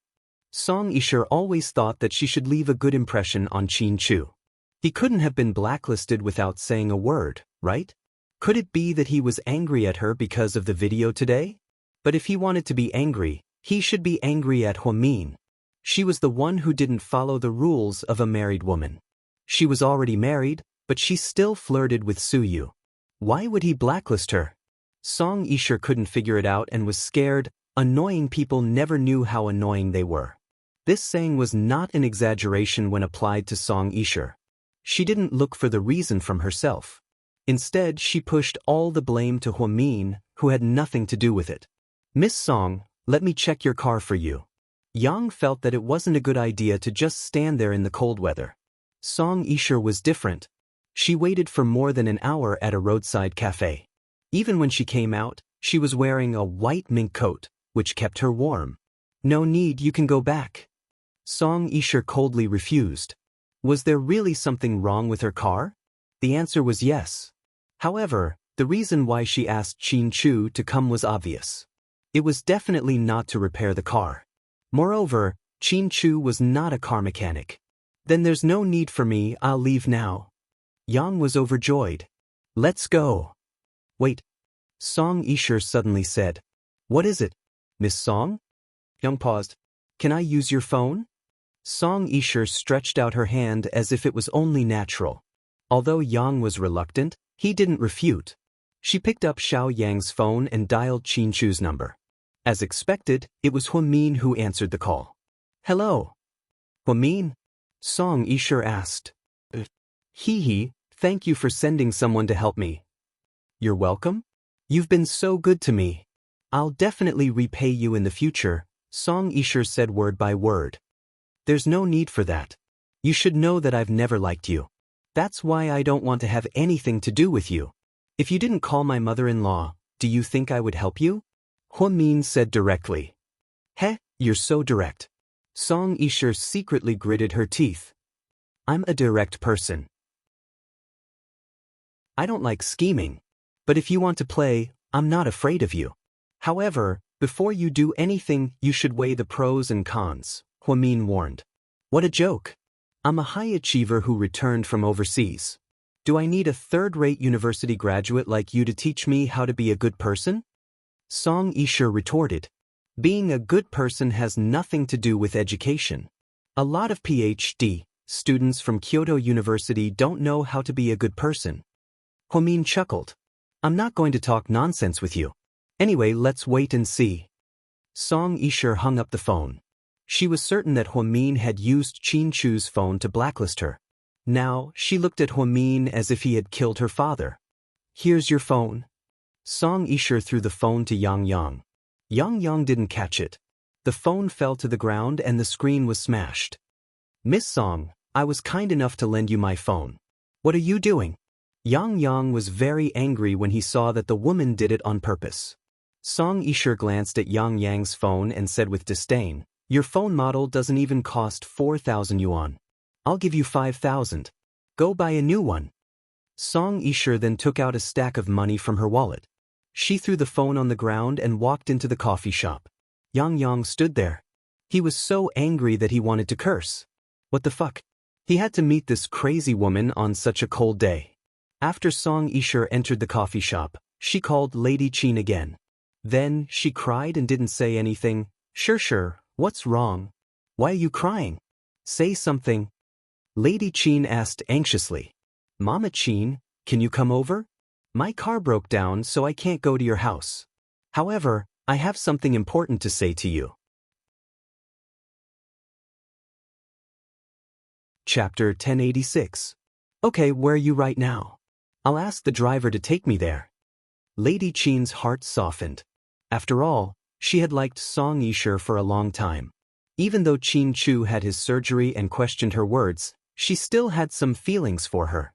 Song Yisher always thought that she should leave a good impression on Qin Chu. He couldn't have been blacklisted without saying a word, right? Could it be that he was angry at her because of the video today? But if he wanted to be angry, He should be angry at Huamin. She was the one who didn't follow the rules of a married woman. She was already married, but she still flirted with Suyu. Why would he blacklist her? Song Yisha couldn't figure it out and was scared. Annoying people never knew how annoying they were. This saying was not an exaggeration when applied to Song Yisha. She didn't look for the reason from herself. Instead, she pushed all the blame to Huamin, who had nothing to do with it. Miss Song, let me check your car for you. Yang felt that it wasn't a good idea to just stand there in the cold weather. Song Yisha was different. She waited for more than an hour at a roadside cafe. Even when she came out, she was wearing a white mink coat, which kept her warm. No need, you can go back. Song Yisha coldly refused. Was there really something wrong with her car? The answer was yes. However, the reason why she asked Qin Chu to come was obvious. It was definitely not to repair the car. Moreover, Qin Chu was not a car mechanic. Then there's no need for me, I'll leave now. Yang was overjoyed. Let's go. Wait. Song Yisha suddenly said. What is it? Miss Song? Yang paused. Can I use your phone? Song Yisha stretched out her hand as if it was only natural. Although Yang was reluctant, he didn't refute. She picked up Xiao Yang's phone and dialed Qin Chu's number. As expected, it was Huamin who answered the call. Hello. Huamin? Song Yisha asked. Hee, thank you for sending someone to help me. You're welcome? You've been so good to me. I'll definitely repay you in the future, Song Yisha said word by word. There's no need for that. You should know that I've never liked you. That's why I don't want to have anything to do with you. If you didn't call my mother-in-law, do you think I would help you? Huamin said directly. Heh, you're so direct. Song Yisha secretly gritted her teeth. I'm a direct person. I don't like scheming. But if you want to play, I'm not afraid of you. However, before you do anything, you should weigh the pros and cons, Huamin warned. What a joke. I'm a high achiever who returned from overseas. Do I need a third-rate university graduate like you to teach me how to be a good person? Song Yisha retorted. Being a good person has nothing to do with education. A lot of PhD students from Kyoto University don't know how to be a good person. Huamin chuckled. I'm not going to talk nonsense with you. Anyway, let's wait and see. Song Yisha hung up the phone. She was certain that Huamin had used Qin Chu's phone to blacklist her. Now, she looked at Huamin as if he had killed her father. Here's your phone. Song Yisha threw the phone to Yang Yang. Yang Yang didn't catch it. The phone fell to the ground and the screen was smashed. Miss Song, I was kind enough to lend you my phone. What are you doing? Yang Yang was very angry when he saw that the woman did it on purpose. Song Yisha glanced at Yang Yang's phone and said with disdain, Your phone model doesn't even cost 4,000 yuan. I'll give you 5,000. Go buy a new one. Song Yisha then took out a stack of money from her wallet. She threw the phone on the ground and walked into the coffee shop. Yang Yang stood there. He was so angry that he wanted to curse. What the fuck? He had to meet this crazy woman on such a cold day. After Song Yisha entered the coffee shop, she called Lady Qin again. Then, she cried and didn't say anything. Sure, what's wrong? Why are you crying? Say something. Lady Qin asked anxiously. Mama Qin, can you come over? My car broke down so I can't go to your house. However, I have something important to say to you. Chapter 1086. Okay, where are you right now? I'll ask the driver to take me there. Lady Qin's heart softened. After all, she had liked Song Yisha for a long time. Even though Qin Chu had his surgery and questioned her words, she still had some feelings for her.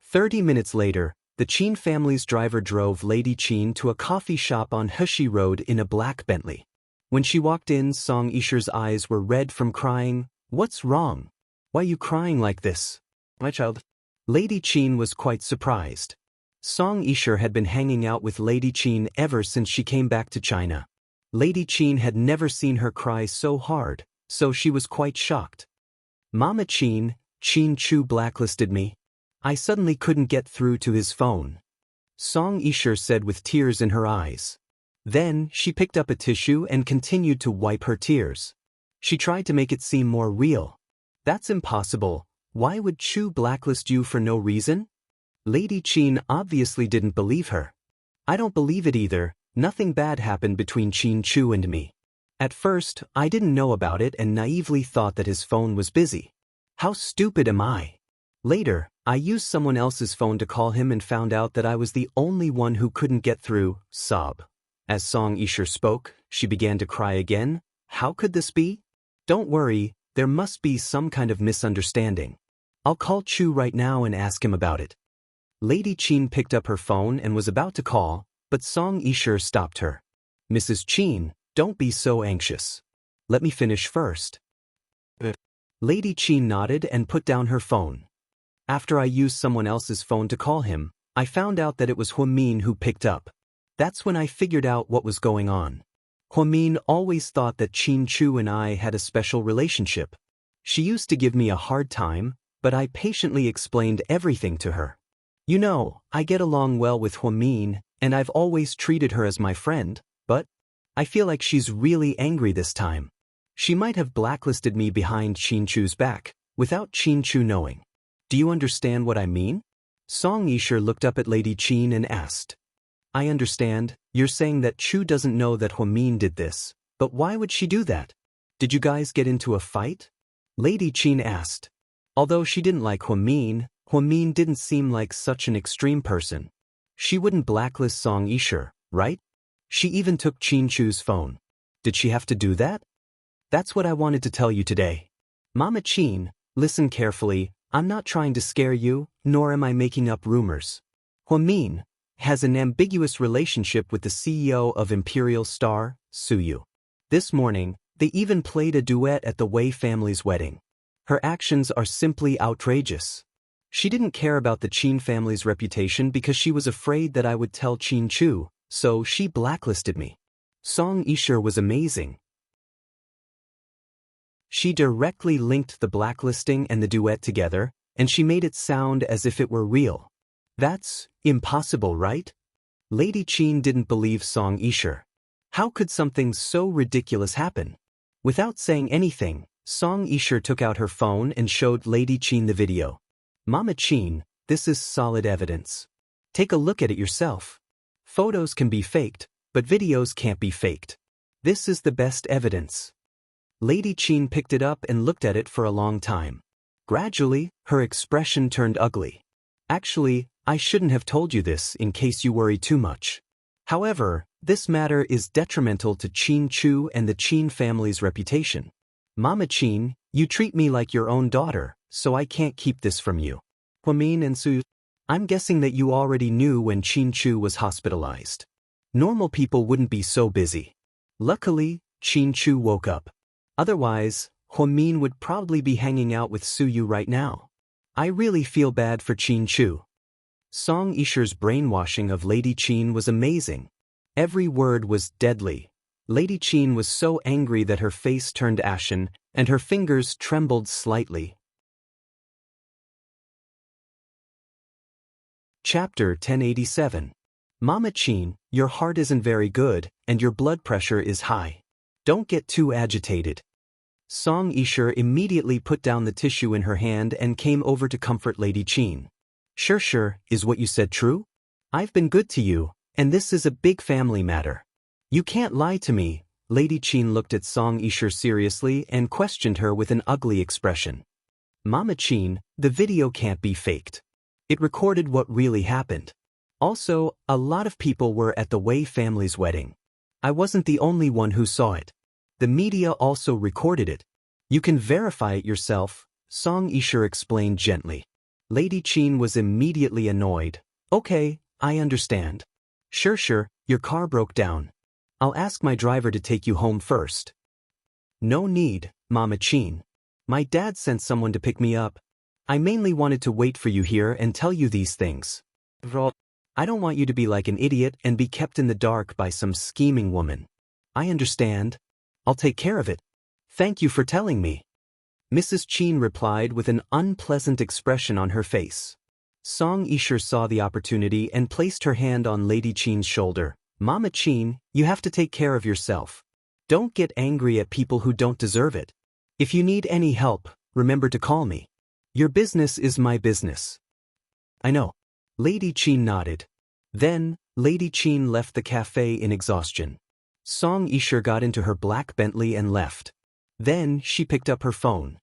30 minutes later, the Qin family's driver drove Lady Qin to a coffee shop on Heshi Road in a black Bentley. When she walked in, Song Yisha's eyes were red from crying. What's wrong? Why are you crying like this? My child. Lady Qin was quite surprised. Song Yisha had been hanging out with Lady Qin ever since she came back to China. Lady Qin had never seen her cry so hard, so she was quite shocked. Mama Qin, Qin Chu blacklisted me. I suddenly couldn't get through to his phone. Song Yisha said with tears in her eyes. Then, she picked up a tissue and continued to wipe her tears. She tried to make it seem more real. That's impossible. Why would Chu blacklist you for no reason? Lady Qin obviously didn't believe her. I don't believe it either. Nothing bad happened between Qin Chu and me. At first, I didn't know about it and naively thought that his phone was busy. How stupid am I? Later, I used someone else's phone to call him and found out that I was the only one who couldn't get through. Sob. As Song Yisher spoke, she began to cry again. How could this be? Don't worry, there must be some kind of misunderstanding. I'll call Chu right now and ask him about it. Lady Qin picked up her phone and was about to call, but Song Yisher stopped her. Mrs. Qin, don't be so anxious. Let me finish first. Lady Qin nodded and put down her phone. After I used someone else's phone to call him, I found out that it was Huamin who picked up. That's when I figured out what was going on. Huamin always thought that Qin Chu and I had a special relationship. She used to give me a hard time, but I patiently explained everything to her. You know, I get along well with Huamin, and I've always treated her as my friend, but I feel like she's really angry this time. She might have blacklisted me behind Qin Chu's back, without Qin Chu knowing. Do you understand what I mean? Song Yisher looked up at Lady Qin and asked. I understand, you're saying that Chu doesn't know that Huamin did this, but why would she do that? Did you guys get into a fight? Lady Qin asked. Although she didn't like Huamin didn't seem like such an extreme person. She wouldn't blacklist Song Yisher, right? She even took Qin Chu's phone. Did she have to do that? That's what I wanted to tell you today. Mama Qin, listen carefully, I'm not trying to scare you, nor am I making up rumors. Huamin has an ambiguous relationship with the CEO of Imperial Star, Suyu. This morning, they even played a duet at the Wei family's wedding. Her actions are simply outrageous. She didn't care about the Qin family's reputation because she was afraid that I would tell Qin Chu, so she blacklisted me. Song Yisher was amazing. She directly linked the blacklisting and the duet together, and she made it sound as if it were real. That's impossible, right? Lady Qin didn't believe Song Yisher. How could something so ridiculous happen? Without saying anything, Song Yisher took out her phone and showed Lady Qin the video. Mama Qin, this is solid evidence. Take a look at it yourself. Photos can be faked, but videos can't be faked. This is the best evidence. Lady Qin picked it up and looked at it for a long time. Gradually, her expression turned ugly. Actually, I shouldn't have told you this in case you worry too much. However, this matter is detrimental to Qin Chu and the Qin family's reputation. Mama Qin, you treat me like your own daughter, so I can't keep this from you. Huamin and Su, I'm guessing that you already knew when Qin Chu was hospitalized. Normal people wouldn't be so busy. Luckily, Qin Chu woke up. Otherwise, Huamin would probably be hanging out with Suyu right now. I really feel bad for Qin Chu. Song Yisher's brainwashing of Lady Qin was amazing. Every word was deadly. Lady Qin was so angry that her face turned ashen, and her fingers trembled slightly. Chapter 1087. Mama Qin, your heart isn't very good, and your blood pressure is high. Don't get too agitated. Song Yisher immediately put down the tissue in her hand and came over to comfort Lady Qin. Sure, is what you said true? I've been good to you, and this is a big family matter. You can't lie to me. Lady Qin looked at Song Yisher seriously and questioned her with an ugly expression. Mama Qin, the video can't be faked. It recorded what really happened. Also, a lot of people were at the Wei family's wedding. I wasn't the only one who saw it. The media also recorded it. You can verify it yourself, Song Yisher explained gently. Lady Qin was immediately annoyed. Okay, I understand. Sure, your car broke down. I'll ask my driver to take you home first. No need, Mama Qin. My dad sent someone to pick me up. I mainly wanted to wait for you here and tell you these things. I don't want you to be like an idiot and be kept in the dark by some scheming woman. I understand. I'll take care of it. Thank you for telling me. Mrs. Qin replied with an unpleasant expression on her face. Song Yisher saw the opportunity and placed her hand on Lady Qin's shoulder. Mama Qin, you have to take care of yourself. Don't get angry at people who don't deserve it. If you need any help, remember to call me. Your business is my business. I know. Lady Qin nodded. Then, Lady Qin left the cafe in exhaustion. Song Yisher got into her black Bentley and left. Then, she picked up her phone.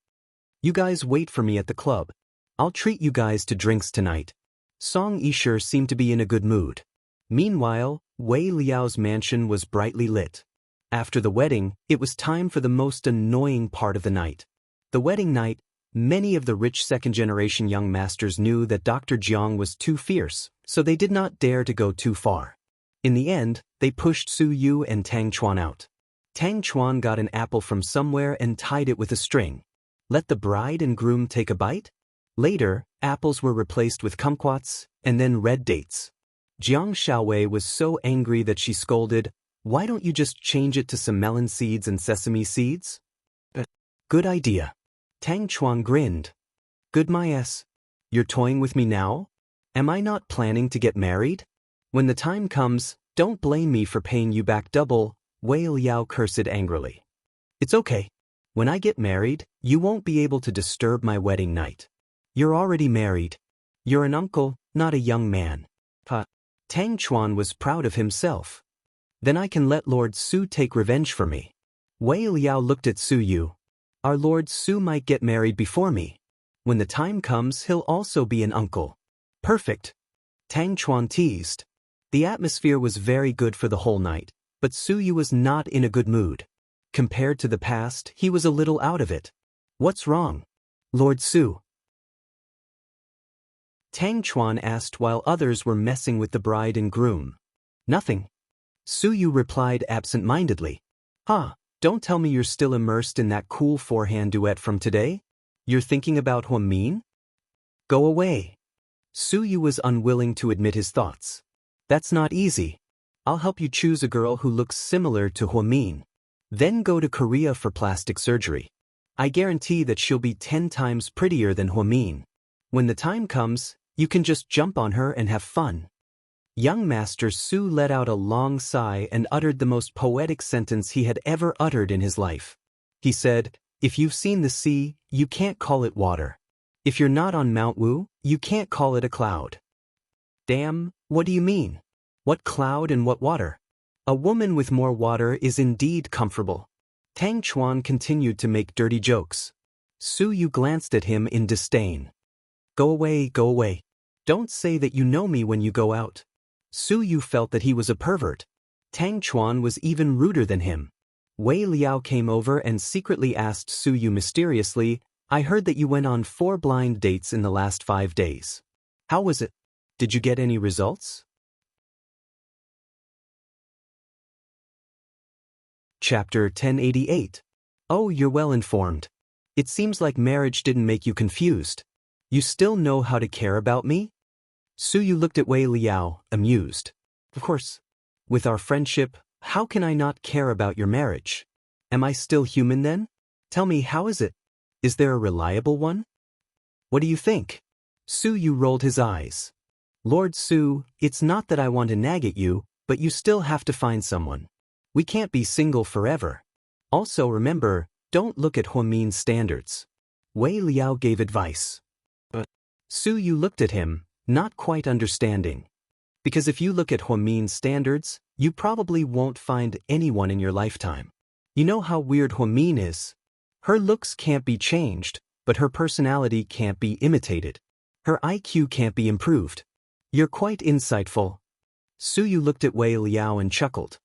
You guys wait for me at the club. I'll treat you guys to drinks tonight. Song Yisher seemed to be in a good mood. Meanwhile, Wei Liao's mansion was brightly lit. After the wedding, it was time for the most annoying part of the night. The wedding night, many of the rich second-generation young masters knew that Dr. Jiang was too fierce, so they did not dare to go too far. In the end, they pushed Su Yu and Tang Chuan out. Tang Chuan got an apple from somewhere and tied it with a string. Let the bride and groom take a bite? Later, apples were replaced with kumquats, and then red dates. Jiang Xiaowei was so angry that she scolded, "Why don't you just change it to some melon seeds and sesame seeds?" Good idea. Tang Chuan grinned. Good my ass. You're toying with me now? Am I not planning to get married? When the time comes, don't blame me for paying you back double, Wei Liao cursed angrily. It's okay. When I get married, you won't be able to disturb my wedding night. You're already married. You're an uncle, not a young man. Tang Chuan was proud of himself. Then I can let Lord Su take revenge for me. Wei Liao looked at Su Yu. Our Lord Su might get married before me. When the time comes, he'll also be an uncle. Perfect. Tang Chuan teased. The atmosphere was very good for the whole night, but Su Yu was not in a good mood. Compared to the past, he was a little out of it. What's wrong? Lord Su? Tang Chuan asked while others were messing with the bride and groom. Nothing. Su Yu replied absent-mindedly. Don't tell me you're still immersed in that cool forehand duet from today? You're thinking about Huamin? Go away. Su Yu was unwilling to admit his thoughts. That's not easy. I'll help you choose a girl who looks similar to Huamin. Then go to Korea for plastic surgery. I guarantee that she'll be 10 times prettier than Huamin. When the time comes, you can just jump on her and have fun. Young Master Su let out a long sigh and uttered the most poetic sentence he had ever uttered in his life. He said, if you've seen the sea, you can't call it water. If you're not on Mount Wu, you can't call it a cloud. Damn, what do you mean? What cloud and what water? A woman with more water is indeed comfortable. Tang Chuan continued to make dirty jokes. Su Yu glanced at him in disdain. Go away, go away. Don't say that you know me when you go out. Su Yu felt that he was a pervert. Tang Chuan was even ruder than him. Wei Liao came over and secretly asked Su Yu mysteriously, I heard that you went on 4 blind dates in the last 5 days. How was it? Did you get any results? Chapter 1088. Oh, you're well informed. It seems like marriage didn't make you confused. You still know how to care about me? Su Yu looked at Wei Liao, amused. Of course. With our friendship, how can I not care about your marriage? Am I still human then? Tell me, how is it? Is there a reliable one? What do you think? Su Yu rolled his eyes. Lord Su, it's not that I want to nag at you, but you still have to find someone. We can't be single forever. Also remember, don't look at Huamin's standards. Wei Liao gave advice. But Su Yu looked at him, not quite understanding. Because if you look at Huamin's standards, you probably won't find anyone in your lifetime. You know how weird Huamin is. Her looks can't be changed, but her personality can't be imitated. Her IQ can't be improved. You're quite insightful. Su Yu looked at Wei Liao and chuckled.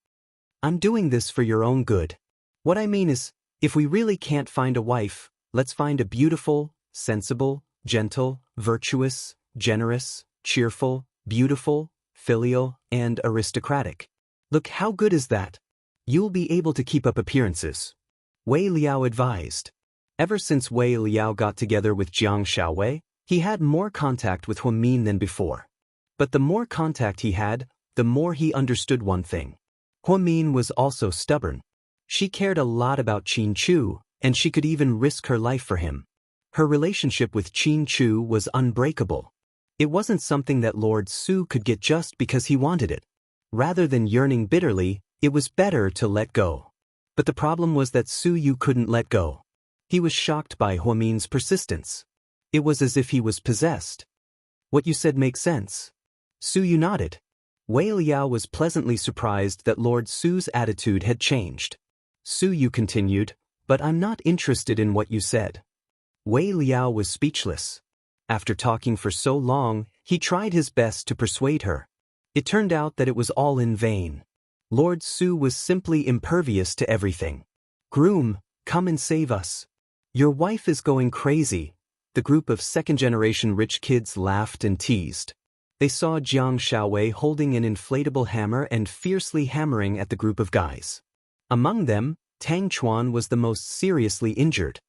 I'm doing this for your own good. What I mean is, if we really can't find a wife, let's find a beautiful, sensible, gentle, virtuous, generous, cheerful, beautiful, filial, and aristocratic. Look, how good is that? You'll be able to keep up appearances. Wei Liao advised. Ever since Wei Liao got together with Jiang Xiaowei, he had more contact with Huamin than before. But the more contact he had, the more he understood one thing. Huamin was also stubborn. She cared a lot about Qin Chu, and she could even risk her life for him. Her relationship with Qin Chu was unbreakable. It wasn't something that Lord Su could get just because he wanted it. Rather than yearning bitterly, it was better to let go. But the problem was that Su Yu couldn't let go. He was shocked by Huamin's persistence. It was as if he was possessed. What you said makes sense. Su Yu nodded. Wei Liao was pleasantly surprised that Lord Su's attitude had changed. Su Yu continued, but I'm not interested in what you said. Wei Liao was speechless. After talking for so long, he tried his best to persuade her. It turned out that it was all in vain. Lord Su was simply impervious to everything. Groom, come and save us. Your wife is going crazy. The group of second-generation rich kids laughed and teased. They saw Jiang Xiaowei holding an inflatable hammer and fiercely hammering at the group of guys. Among them, Tang Chuan was the most seriously injured.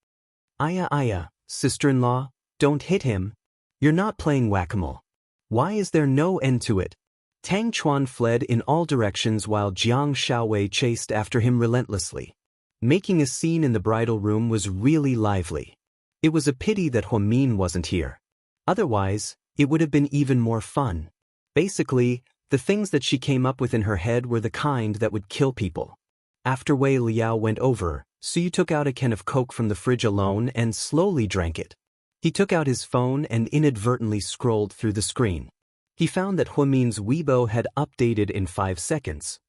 Aya, sister-in-law, don't hit him. You're not playing whack-a-mole. Why is there no end to it? Tang Chuan fled in all directions while Jiang Xiaowei chased after him relentlessly. Making a scene in the bridal room was really lively. It was a pity that Huamin wasn't here. Otherwise, it would have been even more fun. Basically, the things that she came up with in her head were the kind that would kill people. After Wei Liao went over, Su Yu took out a can of Coke from the fridge alone and slowly drank it. He took out his phone and inadvertently scrolled through the screen. He found that Huamin's Weibo had updated in 5 seconds.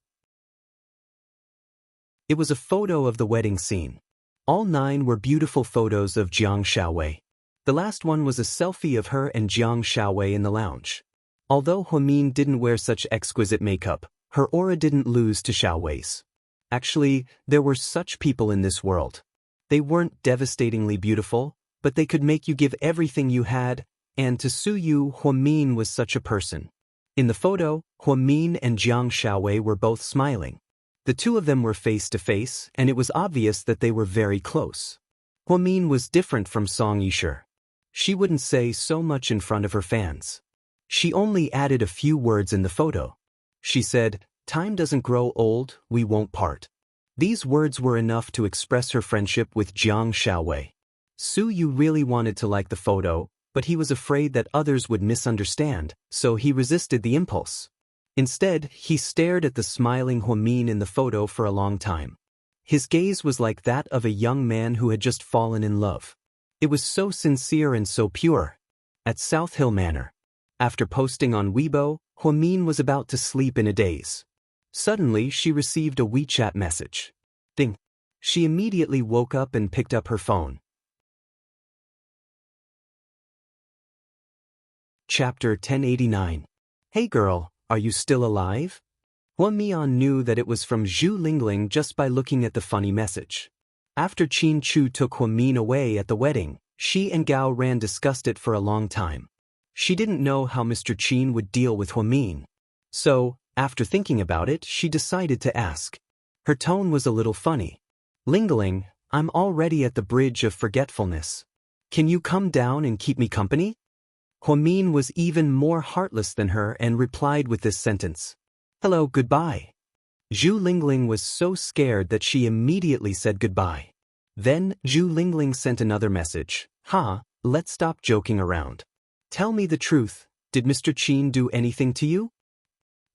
It was a photo of the wedding scene. All 9 were beautiful photos of Jiang Xiaowei. The last one was a selfie of her and Jiang Xiaowei in the lounge. Although Huamin didn't wear such exquisite makeup, her aura didn't lose to Xiaowei's. Actually, there were such people in this world. They weren't devastatingly beautiful, but they could make you give everything you had, and to Su Yu, Huamin was such a person. In the photo, Huamin and Jiang Xiaowei were both smiling. The two of them were face to face, and it was obvious that they were very close. Huamin was different from Song Yishe. She wouldn't say so much in front of her fans. She only added a few words in the photo. She said, "Time doesn't grow old, we won't part." These words were enough to express her friendship with Jiang Xiaowei. Su Yu really wanted to like the photo, but he was afraid that others would misunderstand, so he resisted the impulse. Instead, he stared at the smiling Huamin in the photo for a long time. His gaze was like that of a young man who had just fallen in love. It was so sincere and so pure. At South Hill Manor. After posting on Weibo, Huamin was about to sleep in a daze. Suddenly, she received a WeChat message. Ding. She immediately woke up and picked up her phone. Chapter 1089. Hey girl, are you still alive? Huamian knew that it was from Zhu Lingling just by looking at the funny message. After Qin Chu took Huamin away at the wedding, she and Gao Ran discussed it for a long time. She didn't know how Mr. Qin would deal with Huamin. So, after thinking about it, she decided to ask. Her tone was a little funny. Lingling, I'm already at the bridge of forgetfulness. Can you come down and keep me company? Huamin was even more heartless than her and replied with this sentence. Hello, goodbye. Zhu Lingling was so scared that she immediately said goodbye. Then, Zhu Lingling sent another message. Let's stop joking around. Tell me the truth, did Mr. Qin do anything to you?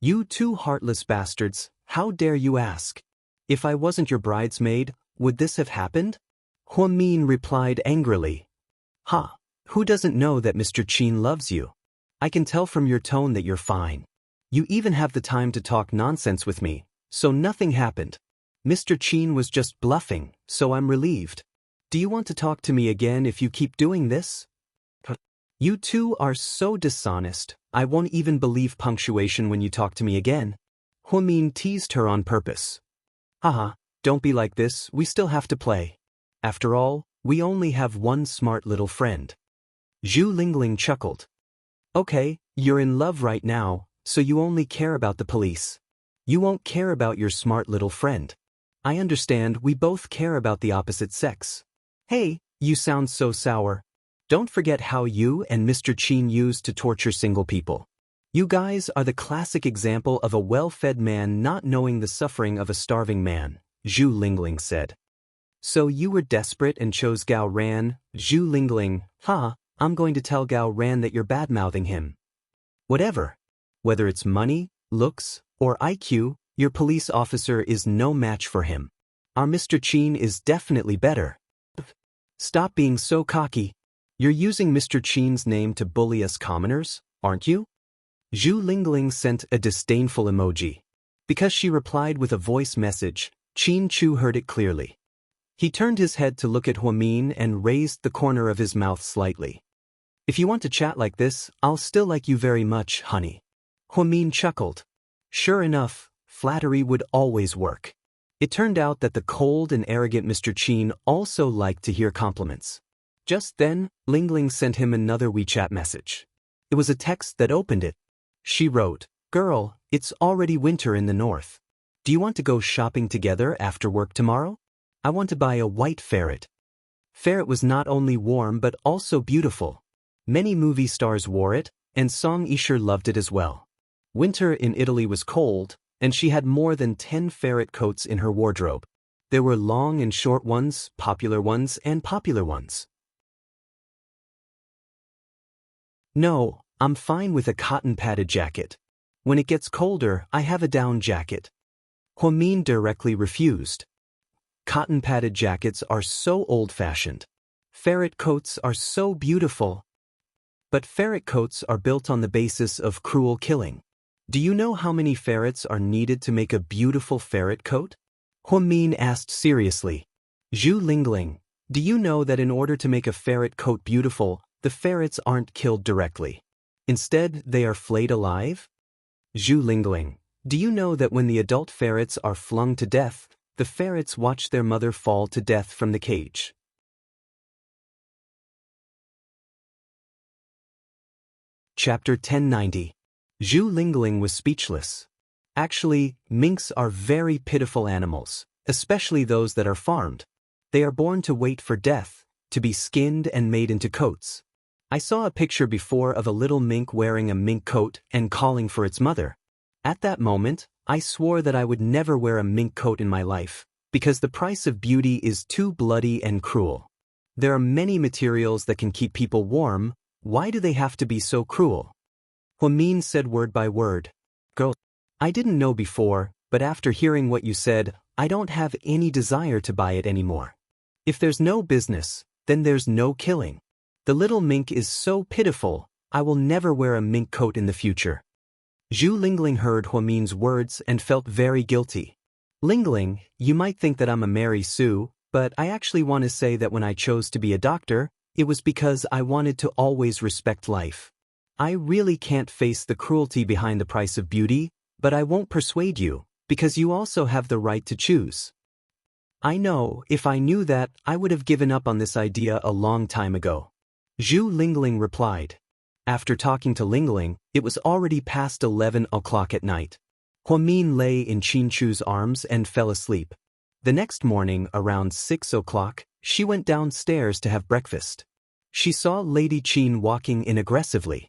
You two heartless bastards, how dare you ask? If I wasn't your bridesmaid, would this have happened? Huamin replied angrily. Who doesn't know that Mr. Qin loves you? I can tell from your tone that you're fine. You even have the time to talk nonsense with me, so nothing happened. Mr. Qin was just bluffing, so I'm relieved. Do you want to talk to me again if you keep doing this? You two are so dishonest, I won't even believe punctuation when you talk to me again. Huamin teased her on purpose. Don't be like this, we still have to play. After all, we only have one smart little friend. Zhu Lingling chuckled. Okay, you're in love right now, so you only care about the police. You won't care about your smart little friend. I understand we both care about the opposite sex. Hey, you sound so sour. Don't forget how you and Mr. Qin used to torture single people. You guys are the classic example of a well-fed man not knowing the suffering of a starving man, Zhu Lingling said. So you were desperate and chose Gao Ran, Zhu Lingling. I'm going to tell Gao Ran that you're bad-mouthing him. Whatever. Whether it's money, looks, or IQ, your police officer is no match for him. Our Mr. Qin is definitely better. Stop being so cocky. You're using Mr. Qin's name to bully us commoners, aren't you? Zhu Lingling sent a disdainful emoji. Because she replied with a voice message, Qin Chu heard it clearly. He turned his head to look at Huamin and raised the corner of his mouth slightly. If you want to chat like this, I'll still like you very much, honey. Huamin chuckled. Sure enough, flattery would always work. It turned out that the cold and arrogant Mr. Qin also liked to hear compliments. Just then, Lingling sent him another WeChat message. It was a text that opened it. She wrote, Girl, it's already winter in the north. Do you want to go shopping together after work tomorrow? I want to buy a white ferret. Ferret was not only warm but also beautiful. Many movie stars wore it, and Song Yisher loved it as well. Winter in Italy was cold, and she had more than 10 ferret coats in her wardrobe. There were long and short ones, popular ones, and popular ones. No, I'm fine with a cotton-padded jacket. When it gets colder, I have a down jacket. Huamin directly refused. Cotton-padded jackets are so old-fashioned. Ferret coats are so beautiful. But ferret coats are built on the basis of cruel killing. Do you know how many ferrets are needed to make a beautiful ferret coat? Huamin asked seriously. Zhu Lingling, do you know that in order to make a ferret coat beautiful, the ferrets aren't killed directly? Instead, they are flayed alive? Zhu Lingling, do you know that when the adult ferrets are flung to death, the ferrets watch their mother fall to death from the cage? Chapter 1090. Zhu Lingling was speechless. Actually, minks are very pitiful animals, especially those that are farmed. They are born to wait for death, to be skinned and made into coats. I saw a picture before of a little mink wearing a mink coat and calling for its mother. At that moment, I swore that I would never wear a mink coat in my life, because the price of beauty is too bloody and cruel. There are many materials that can keep people warm. Why do they have to be so cruel? Huamin said word by word. Girl, I didn't know before, but after hearing what you said, I don't have any desire to buy it anymore. If there's no business, then there's no killing. The little mink is so pitiful, I will never wear a mink coat in the future. Zhu Lingling heard Huamin's words and felt very guilty. Lingling, you might think that I'm a Mary Sue, but I actually want to say that when I chose to be a doctor, it was because I wanted to always respect life. I really can't face the cruelty behind the price of beauty, but I won't persuade you, because you also have the right to choose. I know, if I knew that, I would have given up on this idea a long time ago. Zhu Lingling replied. After talking to Lingling, it was already past 11 o'clock at night. Huamin lay in Qin Chu's arms and fell asleep. The next morning, around 6 o'clock, she went downstairs to have breakfast. She saw Lady Qin walking in aggressively.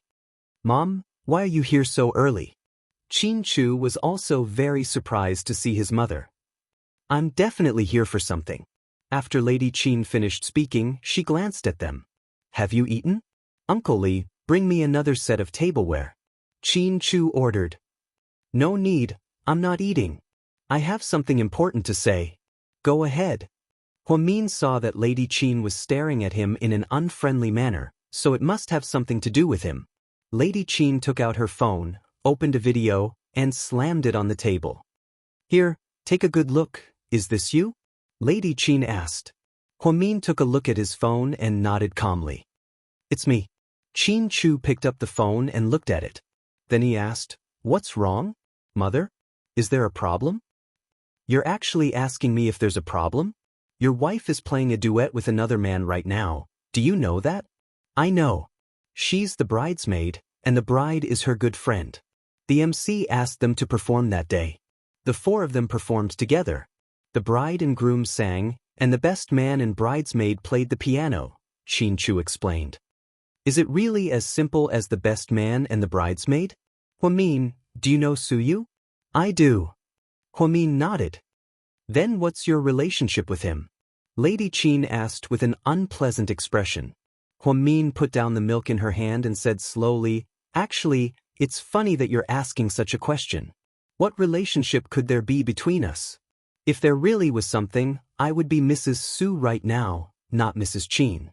Mom, why are you here so early? Qin Chu was also very surprised to see his mother. I'm definitely here for something. After Lady Qin finished speaking, she glanced at them. Have you eaten? Uncle Li, bring me another set of tableware. Qin Chu ordered. No need, I'm not eating. I have something important to say. Go ahead. Huamin saw that Lady Qin was staring at him in an unfriendly manner, so it must have something to do with him. Lady Qin took out her phone, opened a video, and slammed it on the table. Here, take a good look. Is this you? Lady Qin asked. Huamin took a look at his phone and nodded calmly. It's me. Qin Chu picked up the phone and looked at it. Then he asked, What's wrong? Mother? Is there a problem? You're actually asking me if there's a problem? Your wife is playing a duet with another man right now. Do you know that? I know. She's the bridesmaid, and the bride is her good friend. The MC asked them to perform that day. The four of them performed together. The bride and groom sang, and the best man and bridesmaid played the piano, Qin Chu explained. Is it really as simple as the best man and the bridesmaid? Huamin, do you know Suyu? I do. Huamin nodded. Then what's your relationship with him? Lady Qin asked with an unpleasant expression. Huamin put down the milk in her hand and said slowly, Actually, it's funny that you're asking such a question. What relationship could there be between us? If there really was something, I would be Mrs. Su right now, not Mrs. Qin.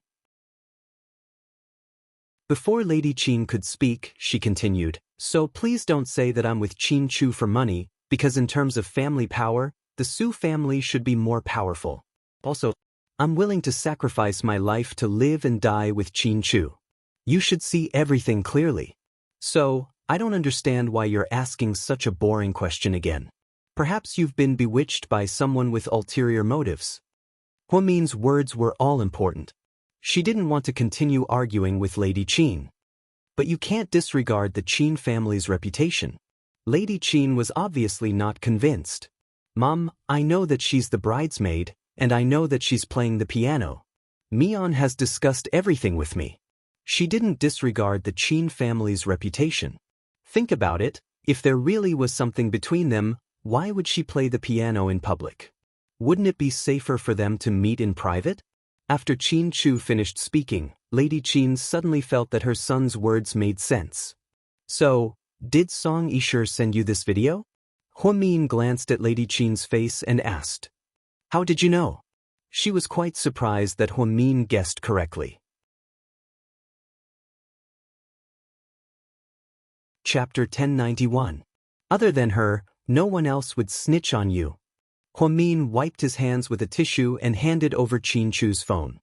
Before Lady Qin could speak, she continued, so please don't say that I'm with Qin Chu for money, because in terms of family power, the Su family should be more powerful. Also, I'm willing to sacrifice my life to live and die with Qin Chu. You should see everything clearly. So, I don't understand why you're asking such a boring question again. Perhaps you've been bewitched by someone with ulterior motives. Huomin's words were all important. She didn't want to continue arguing with Lady Qin. But you can't disregard the Qin family's reputation. Lady Qin was obviously not convinced. Mom, I know that she's the bridesmaid, and I know that she's playing the piano. Mian has discussed everything with me. She didn't disregard the Qin family's reputation. Think about it, if there really was something between them, why would she play the piano in public? Wouldn't it be safer for them to meet in private? After Qin Chu finished speaking, Lady Qin suddenly felt that her son's words made sense. So, did Song Yishe send you this video? Huomin glanced at Lady Qin's face and asked, how did you know? She was quite surprised that Huomin guessed correctly. Chapter 1091. Other than her, no one else would snitch on you. Huomin wiped his hands with a tissue and handed over Qin Chu's phone.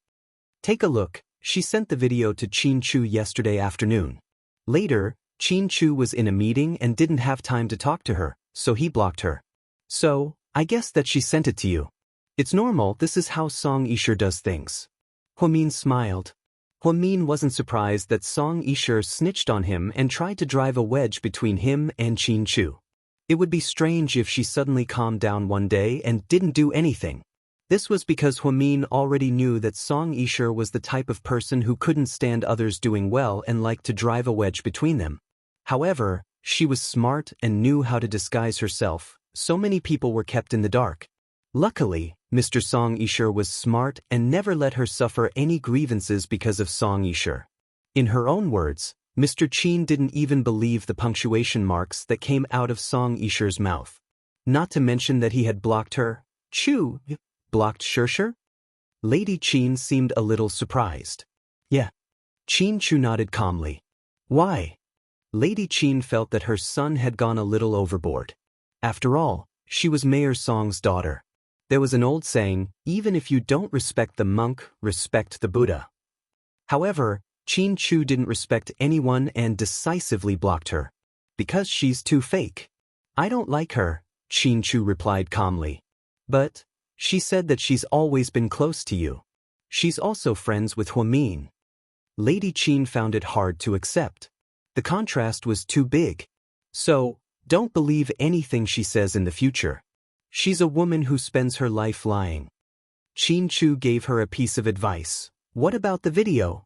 Take a look, she sent the video to Qin Chu yesterday afternoon. Later, Qin Chu was in a meeting and didn't have time to talk to her, so he blocked her. So, I guess that she sent it to you. It's normal, this is how Song Yishe does things. Huomin smiled. Huomin wasn't surprised that Song Yishe snitched on him and tried to drive a wedge between him and Qin Chu. It would be strange if she suddenly calmed down one day and didn't do anything. This was because Huomin already knew that Song Yishe was the type of person who couldn't stand others doing well and liked to drive a wedge between them. However, she was smart and knew how to disguise herself, so many people were kept in the dark. Luckily, Mr. Song Yishe was smart and never let her suffer any grievances because of Song Yishe. In her own words, Mr. Qin didn't even believe the punctuation marks that came out of Song Yishe's mouth. Not to mention that he had blocked her. Chu, blocked Xianxia? Lady Qin seemed a little surprised. Yeah. Qin Chu nodded calmly. Why? Lady Qin felt that her son had gone a little overboard. After all, she was Mayor Song's daughter. There was an old saying, even if you don't respect the monk, respect the Buddha. However, Qin Chu didn't respect anyone and decisively blocked her. Because she's too fake. I don't like her, Qin Chu replied calmly. But, she said that she's always been close to you. She's also friends with Huomin. Lady Qin found it hard to accept. The contrast was too big. So, don't believe anything she says in the future. She's a woman who spends her life lying. Qin Chu gave her a piece of advice. What about the video?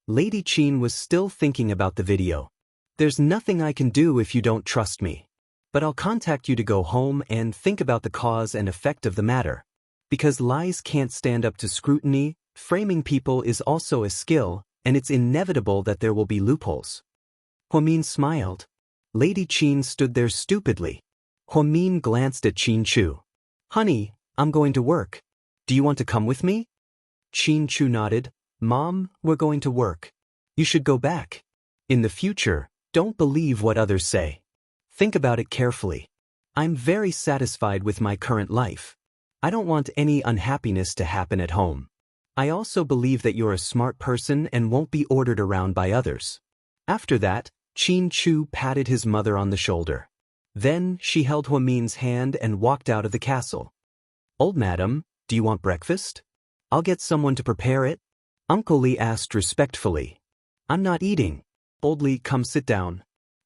Lady Qin was still thinking about the video. There's nothing I can do if you don't trust me. But I'll contact you to go home and think about the cause and effect of the matter. Because lies can't stand up to scrutiny, framing people is also a skill, and it's inevitable that there will be loopholes. Huomin smiled. Lady Qin stood there stupidly. Huomin glanced at Qin Chu. Honey, I'm going to work. Do you want to come with me? Qin Chu nodded. Mom, we're going to work. You should go back. In the future, don't believe what others say. Think about it carefully. I'm very satisfied with my current life. I don't want any unhappiness to happen at home. I also believe that you're a smart person and won't be ordered around by others. After that, Qin Chu patted his mother on the shoulder. Then she held Huomin's hand and walked out of the castle. Old madam, do you want breakfast? I'll get someone to prepare it. Uncle Li asked respectfully. I'm not eating. Old Li, come sit down.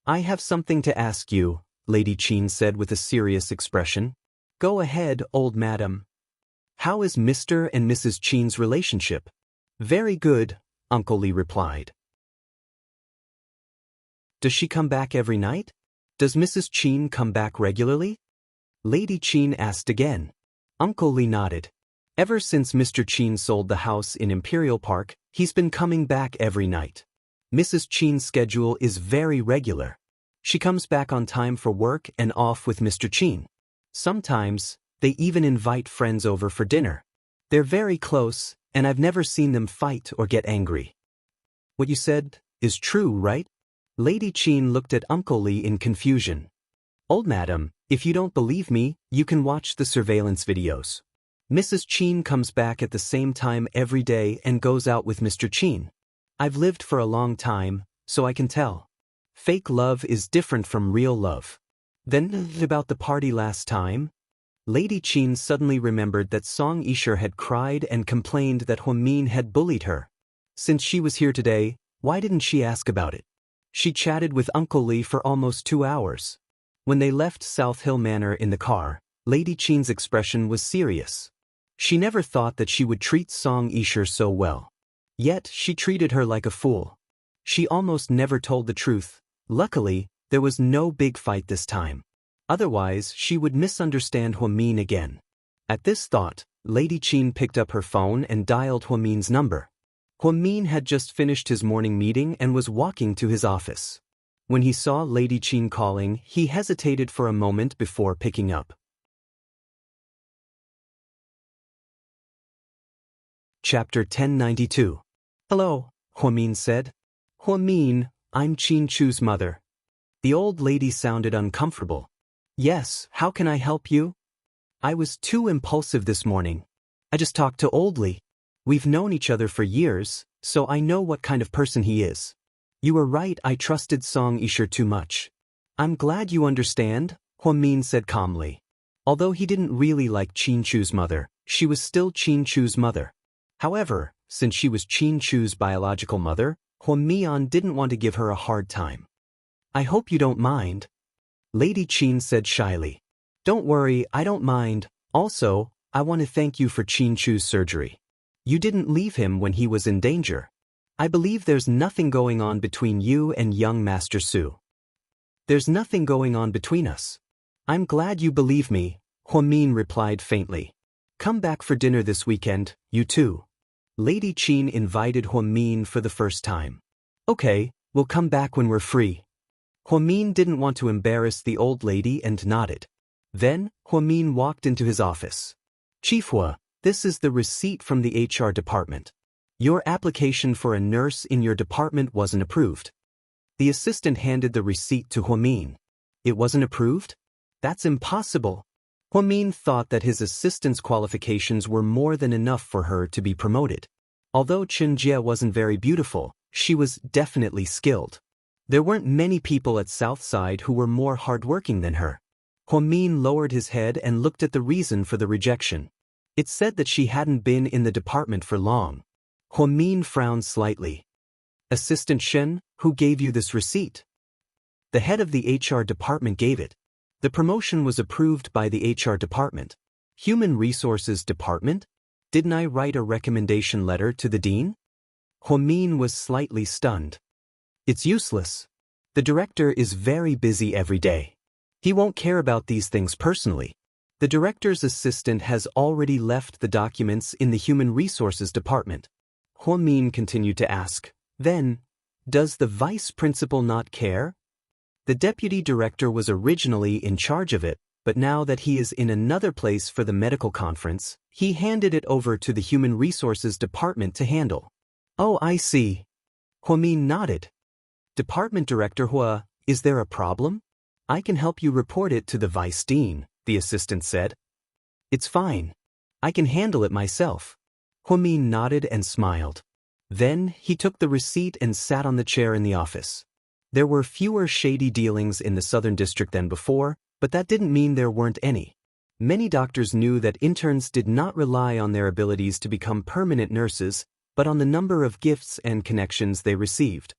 I have something to ask you, Lady Qin said with a serious expression. Go ahead, old madam. How is Mr. and Mrs. Qin's relationship? Very good, Uncle Li replied. Does she come back every night? Does Mrs. Qin come back regularly? Lady Qin asked again. Uncle Li nodded. Ever since Mr. Qin sold the house in Imperial Park, he's been coming back every night. Mrs. Qin's schedule is very regular. She comes back on time for work and off with Mr. Qin. Sometimes, they even invite friends over for dinner. They're very close, and I've never seen them fight or get angry. What you said is true, right? Lady Qin looked at Uncle Li in confusion. Old madam, if you don't believe me, you can watch the surveillance videos. Mrs. Qin comes back at the same time every day and goes out with Mr. Qin. I've lived for a long time, so I can tell. Fake love is different from real love. Then, about the party last time? Lady Qin suddenly remembered that Song Yisher had cried and complained that Huamin had bullied her. Since she was here today, why didn't she ask about it? She chatted with Uncle Li for almost 2 hours. When they left South Hill Manor in the car, Lady Qin's expression was serious. She never thought that she would treat Song Yisher so well. Yet, she treated her like a fool. She almost never told the truth. Luckily, there was no big fight this time. Otherwise, she would misunderstand Huamin again. At this thought, Lady Qin picked up her phone and dialed Huamin's number. Huamin had just finished his morning meeting and was walking to his office. When he saw Lady Qin calling, he hesitated for a moment before picking up. Chapter 1092. Hello, Huamin said. Huamin, I'm Qin Chu's mother. The old lady sounded uncomfortable. Yes, how can I help you? I was too impulsive this morning. I just talked to Old Li. We've known each other for years, so I know what kind of person he is. You were right, I trusted Song Yisher too much. I'm glad you understand, Huamin said calmly. Although he didn't really like Qin Chu's mother, she was still Qin Chu's mother. However, since she was Qin Chu's biological mother, Huamian didn't want to give her a hard time. I hope you don't mind, Lady Qin said shyly. Don't worry, I don't mind. Also, I want to thank you for Qin Chu's surgery. You didn't leave him when he was in danger. I believe there's nothing going on between you and young Master Su. There's nothing going on between us. I'm glad you believe me, Huamin replied faintly. Come back for dinner this weekend, you two. Lady Qin invited Huamin for the first time. Okay, we'll come back when we're free. Huamin didn't want to embarrass the old lady and nodded. Then, Huamin walked into his office. Chief Hua, this is the receipt from the HR department. Your application for a nurse in your department wasn't approved. The assistant handed the receipt to Huamin. It wasn't approved? That's impossible. Huamin thought that his assistant's qualifications were more than enough for her to be promoted. Although Xianxia wasn't very beautiful, she was definitely skilled. There weren't many people at Southside who were more hardworking than her. Huamin lowered his head and looked at the reason for the rejection. It said that she hadn't been in the department for long. Huamin frowned slightly. Assistant Shen, who gave you this receipt? The head of the HR department gave it. The promotion was approved by the HR department. Human Resources Department? Didn't I write a recommendation letter to the dean? Huamin was slightly stunned. It's useless. The director is very busy every day. He won't care about these things personally. The director's assistant has already left the documents in the Human Resources Department. Huamin continued to ask, then, does the vice principal not care? The deputy director was originally in charge of it, but now that he is in another place for the medical conference, he handed it over to the Human Resources Department to handle. Oh, I see. Huamin nodded. Department Director Hua, is there a problem? I can help you report it to the vice dean, the assistant said. It's fine. I can handle it myself. Huamin nodded and smiled. Then, he took the receipt and sat on the chair in the office. There were fewer shady dealings in the Southern District than before, but that didn't mean there weren't any. Many doctors knew that interns did not rely on their abilities to become permanent nurses, but on the number of gifts and connections they received.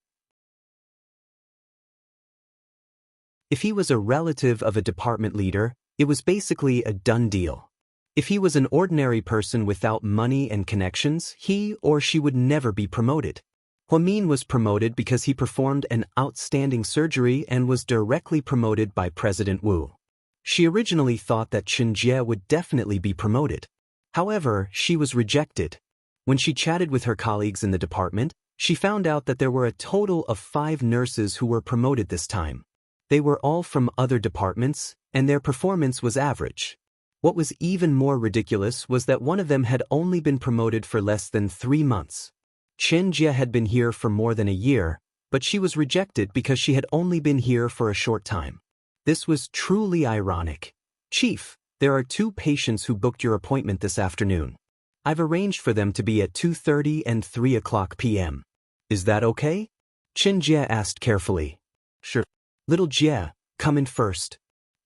If he was a relative of a department leader, it was basically a done deal. If he was an ordinary person without money and connections, he or she would never be promoted. Huamin was promoted because he performed an outstanding surgery and was directly promoted by President Wu. She originally thought that Xianxia would definitely be promoted. However, she was rejected. When she chatted with her colleagues in the department, she found out that there were a total of 5 nurses who were promoted this time. They were all from other departments, and their performance was average. What was even more ridiculous was that one of them had only been promoted for less than 3 months. Xianxia had been here for more than a year, but she was rejected because she had only been here for a short time. This was truly ironic. Chief, there are 2 patients who booked your appointment this afternoon. I've arranged for them to be at 2:30 and 3 o'clock p.m. Is that okay? Xianxia asked carefully. Sure. Little Jie, come in first.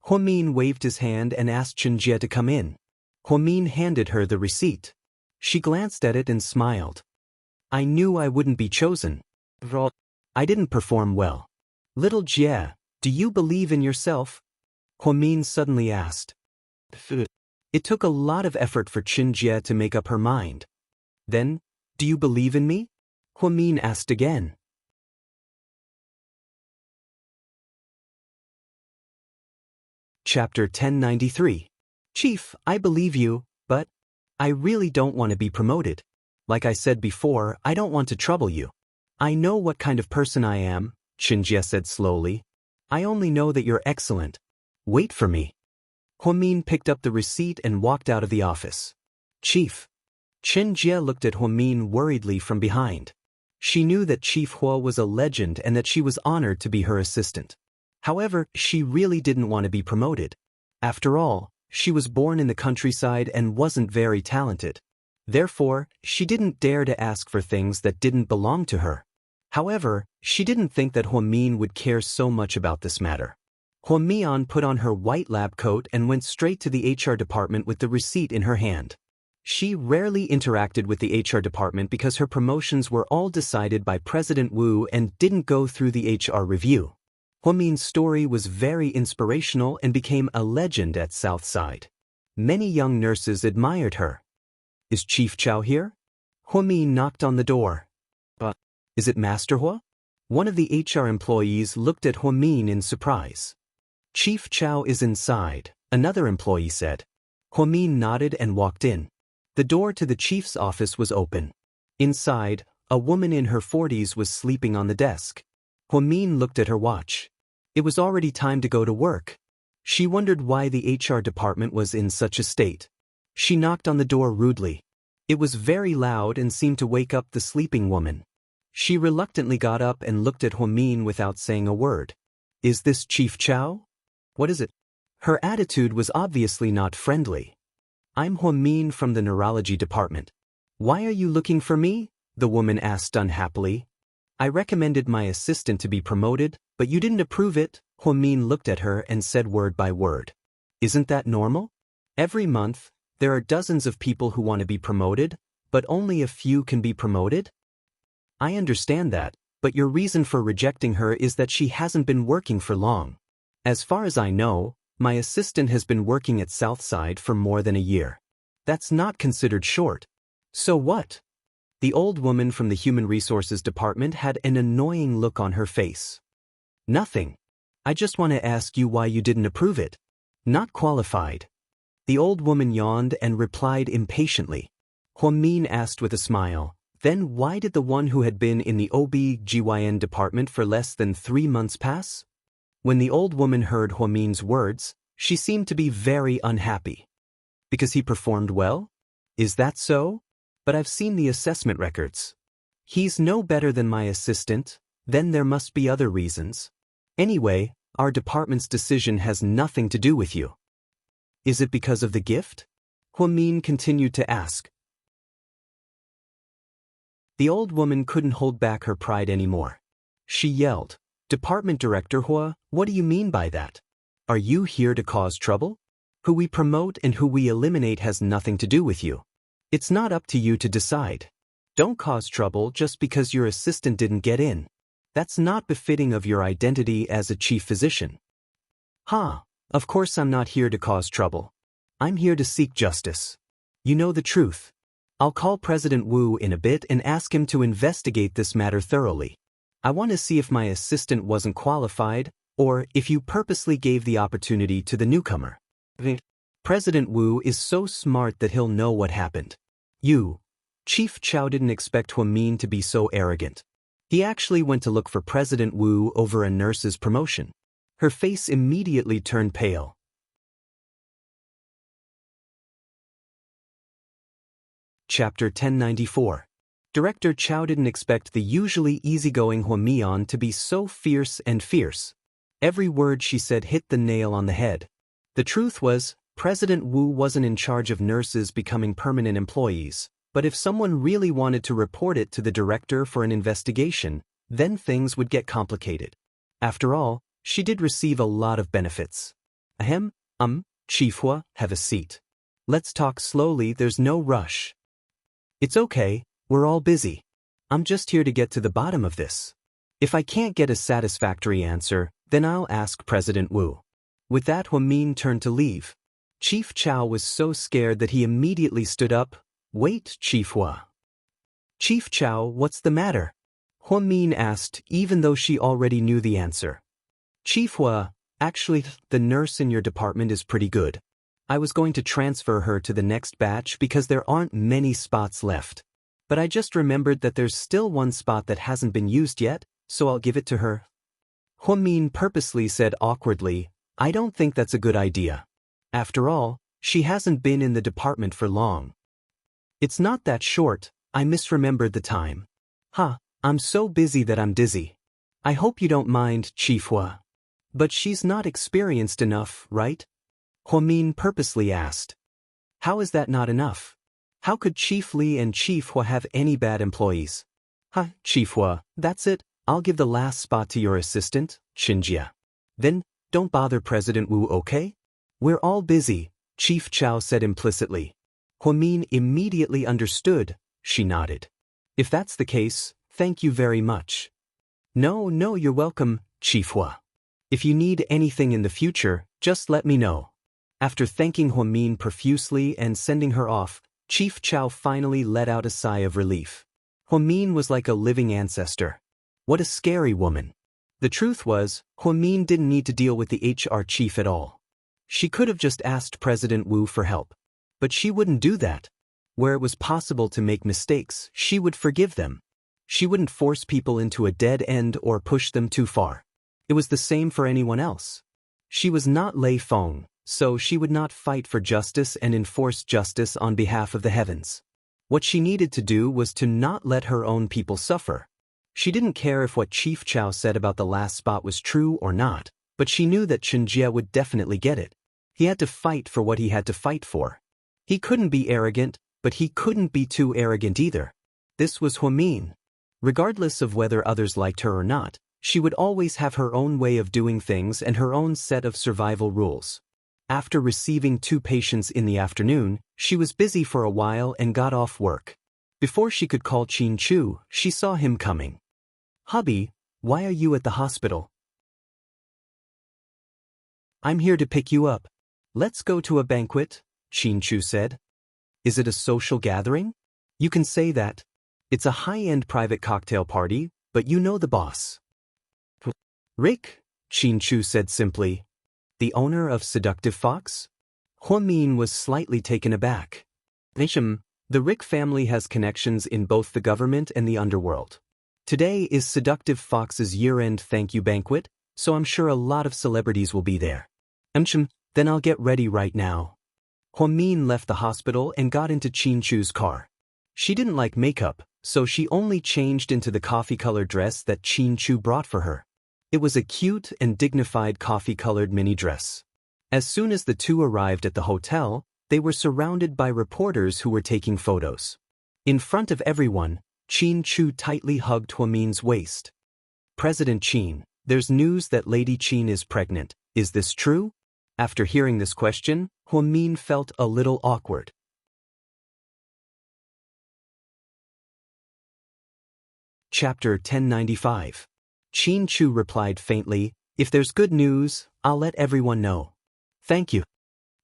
Huamin waved his hand and asked Xianxia to come in. Huamin handed her the receipt. She glanced at it and smiled. I knew I wouldn't be chosen. I didn't perform well. Little Jie, do you believe in yourself? Huamin suddenly asked. It took a lot of effort for Xianxia to make up her mind. Then, do you believe in me? Huamin asked again. Chapter 1093. Chief, I believe you, but I really don't want to be promoted. Like I said before, I don't want to trouble you. I know what kind of person I am, Xianxia said slowly. I only know that you're excellent. Wait for me. Huamin picked up the receipt and walked out of the office. Chief. Xianxia looked at Huamin worriedly from behind. She knew that Chief Hua was a legend and that she was honored to be her assistant. However, she really didn't want to be promoted. After all, she was born in the countryside and wasn't very talented. Therefore, she didn't dare to ask for things that didn't belong to her. However, she didn't think that Huamin would care so much about this matter. Huamian put on her white lab coat and went straight to the HR department with the receipt in her hand. She rarely interacted with the HR department because her promotions were all decided by President Wu and didn't go through the HR review. Huamin's story was very inspirational and became a legend at Southside. Many young nurses admired her. Is Chief Chow here? Huamin knocked on the door. Is it Master Hua? One of the HR employees looked at Huamin in surprise. Chief Chow is inside, another employee said. Huamin nodded and walked in. The door to the chief's office was open. Inside, a woman in her 40s was sleeping on the desk. Huamin looked at her watch. It was already time to go to work. She wondered why the HR department was in such a state. She knocked on the door rudely. It was very loud and seemed to wake up the sleeping woman. She reluctantly got up and looked at Huamin without saying a word. Is this Chief Chow? What is it? Her attitude was obviously not friendly. I'm Huamin from the neurology department. Why are you looking for me? The woman asked unhappily. I recommended my assistant to be promoted, but you didn't approve it. Huamin looked at her and said word by word. Isn't that normal? Every month, there are dozens of people who want to be promoted, but only a few can be promoted? I understand that, but your reason for rejecting her is that she hasn't been working for long. As far as I know, my assistant has been working at Southside for more than a year. That's not considered short. So what? The old woman from the Human Resources Department had an annoying look on her face. Nothing. I just want to ask you why you didn't approve it. Not qualified. The old woman yawned and replied impatiently. Huamin asked with a smile, then why did the one who had been in the OB/GYN department for less than 3 months pass? When the old woman heard Huamin's words, she seemed to be very unhappy. Because he performed well? Is that so? But I've seen the assessment records. He's no better than my assistant, then there must be other reasons. Anyway, our department's decision has nothing to do with you. Is it because of the gift? Huamin continued to ask. The old woman couldn't hold back her pride anymore. She yelled, Department Director Hua, what do you mean by that? Are you here to cause trouble? Who we promote and who we eliminate has nothing to do with you. It's not up to you to decide. Don't cause trouble just because your assistant didn't get in. That's not befitting of your identity as a chief physician. Of course I'm not here to cause trouble. I'm here to seek justice. You know the truth. I'll call President Wu in a bit and ask him to investigate this matter thoroughly. I want to see if my assistant wasn't qualified, or if you purposely gave the opportunity to the newcomer. President Wu is so smart that he'll know what happened. Chief Chow didn't expect Huamin to be so arrogant. He actually went to look for President Wu over a nurse's promotion. Her face immediately turned pale. Chapter 1094. Director Chow didn't expect the usually easygoing Hua Mian to be so fierce and fierce. Every word she said hit the nail on the head. The truth was, President Wu wasn't in charge of nurses becoming permanent employees, but if someone really wanted to report it to the director for an investigation, then things would get complicated. After all, she did receive a lot of benefits. Ahem, Chief Hua, have a seat. Let's talk slowly, there's no rush. It's okay, we're all busy. I'm just here to get to the bottom of this. If I can't get a satisfactory answer, then I'll ask President Wu. With that, Hua Min turned to leave. Chief Chow was so scared that he immediately stood up. Wait, Chief Hua. Chief Chow, what's the matter? Hua Min asked, even though she already knew the answer. Chief Hua, actually, the nurse in your department is pretty good. I was going to transfer her to the next batch because there aren't many spots left. But I just remembered that there's still one spot that hasn't been used yet, so I'll give it to her. Hua Min purposely said awkwardly, I don't think that's a good idea. After all, she hasn't been in the department for long. It's not that short, I misremembered the time. I'm so busy that I'm dizzy. I hope you don't mind, Chief Hua. But she's not experienced enough, right? Hua Min purposely asked. How is that not enough? How could Chief Li and Chief Hua have any bad employees? Chief Hua, that's it, I'll give the last spot to your assistant, Xianxia. Then, don't bother President Wu, okay? We're all busy, Chief Chow said implicitly. Hua Min immediately understood, she nodded. If that's the case, thank you very much. No, you're welcome, Chief Hua. If you need anything in the future, just let me know. After thanking Hua Min profusely and sending her off, Chief Chow finally let out a sigh of relief. Hua Min was like a living ancestor. What a scary woman. The truth was, Hua Min didn't need to deal with the HR chief at all. She could have just asked President Wu for help. But she wouldn't do that. Where it was possible to make mistakes, she would forgive them. She wouldn't force people into a dead end or push them too far. It was the same for anyone else. She was not Lei Feng, so she would not fight for justice and enforce justice on behalf of the heavens. What she needed to do was to not let her own people suffer. She didn't care if what Chief Chow said about the last spot was true or not, but she knew that Xianxia would definitely get it. He had to fight for what he had to fight for. He couldn't be arrogant, but he couldn't be too arrogant either. This was Hua Min. Regardless of whether others liked her or not, she would always have her own way of doing things and her own set of survival rules. After receiving 2 patients in the afternoon, she was busy for a while and got off work. Before she could call Qin Chu, she saw him coming. Hubby, why are you at the hospital? I'm here to pick you up. Let's go to a banquet, Qin Chu said. Is it a social gathering? You can say that. It's a high-end private cocktail party, but you know the boss. Rick, Qin Chu said simply. The owner of Seductive Fox? Hua Min was slightly taken aback. The Rick family has connections in both the government and the underworld. Today is Seductive Fox's year-end thank you banquet, so I'm sure a lot of celebrities will be there. Then I'll get ready right now. Hua Min left the hospital and got into Qin Chu's car. She didn't like makeup, so she only changed into the coffee-colored dress that Qin Chu brought for her. It was a cute and dignified coffee-colored mini dress. As soon as the two arrived at the hotel, they were surrounded by reporters who were taking photos. In front of everyone, Qin Chu tightly hugged Hua Min's waist. President Qin, there's news that Lady Qin is pregnant. Is this true? After hearing this question, Hua Min felt a little awkward. Chapter 1095. Qin Chu replied faintly, If there's good news, I'll let everyone know. Thank you.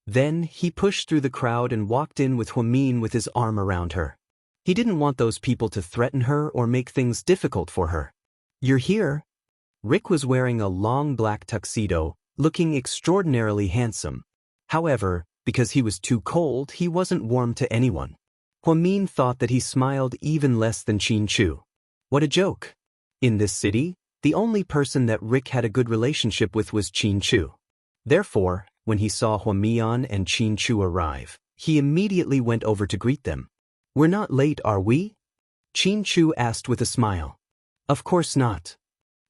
Then he pushed through the crowd and walked in with Hua Min with his arm around her. He didn't want those people to threaten her or make things difficult for her. You're here? Rick was wearing a long black tuxedo, looking extraordinarily handsome. However, because he was too cold, he wasn't warm to anyone. Hua Min thought that he smiled even less than Qin Chu. What a joke. In this city, The only person that Rick had a good relationship with was Qin Chu. Therefore, when he saw Huamian and Qin Chu arrive, he immediately went over to greet them. "We're not late, are we?" Qin Chu asked with a smile. "Of course not."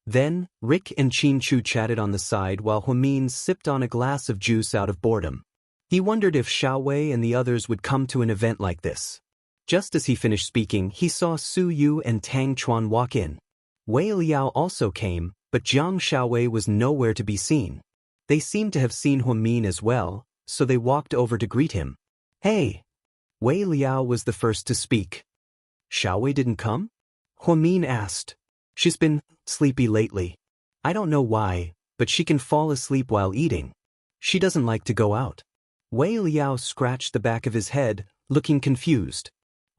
Then, Rick and Qin Chu chatted on the side while Huamin sipped on a glass of juice out of boredom. He wondered if Xiaowei and the others would come to an event like this. Just as he finished speaking, he saw Su Yu and Tang Chuan walk in. Wei Liao also came, but Jiang Xiaowei was nowhere to be seen. They seemed to have seen Huamin as well, so they walked over to greet him. "Hey!" Wei Liao was the first to speak. "Xiaowei didn't come?" Huamin asked. "She's been sleepy lately. I don't know why, but she can fall asleep while eating. She doesn't like to go out." Wei Liao scratched the back of his head, looking confused.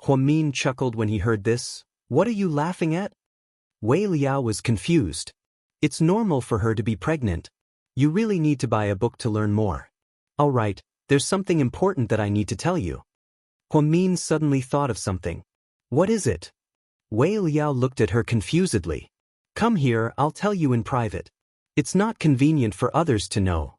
Huamin chuckled when he heard this. "What are you laughing at?" Wei Liao was confused. "It's normal for her to be pregnant. You really need to buy a book to learn more." "All right, there's something important that I need to tell you." Huamin suddenly thought of something. "What is it?" Wei Liao looked at her confusedly. "Come here, I'll tell you in private. It's not convenient for others to know."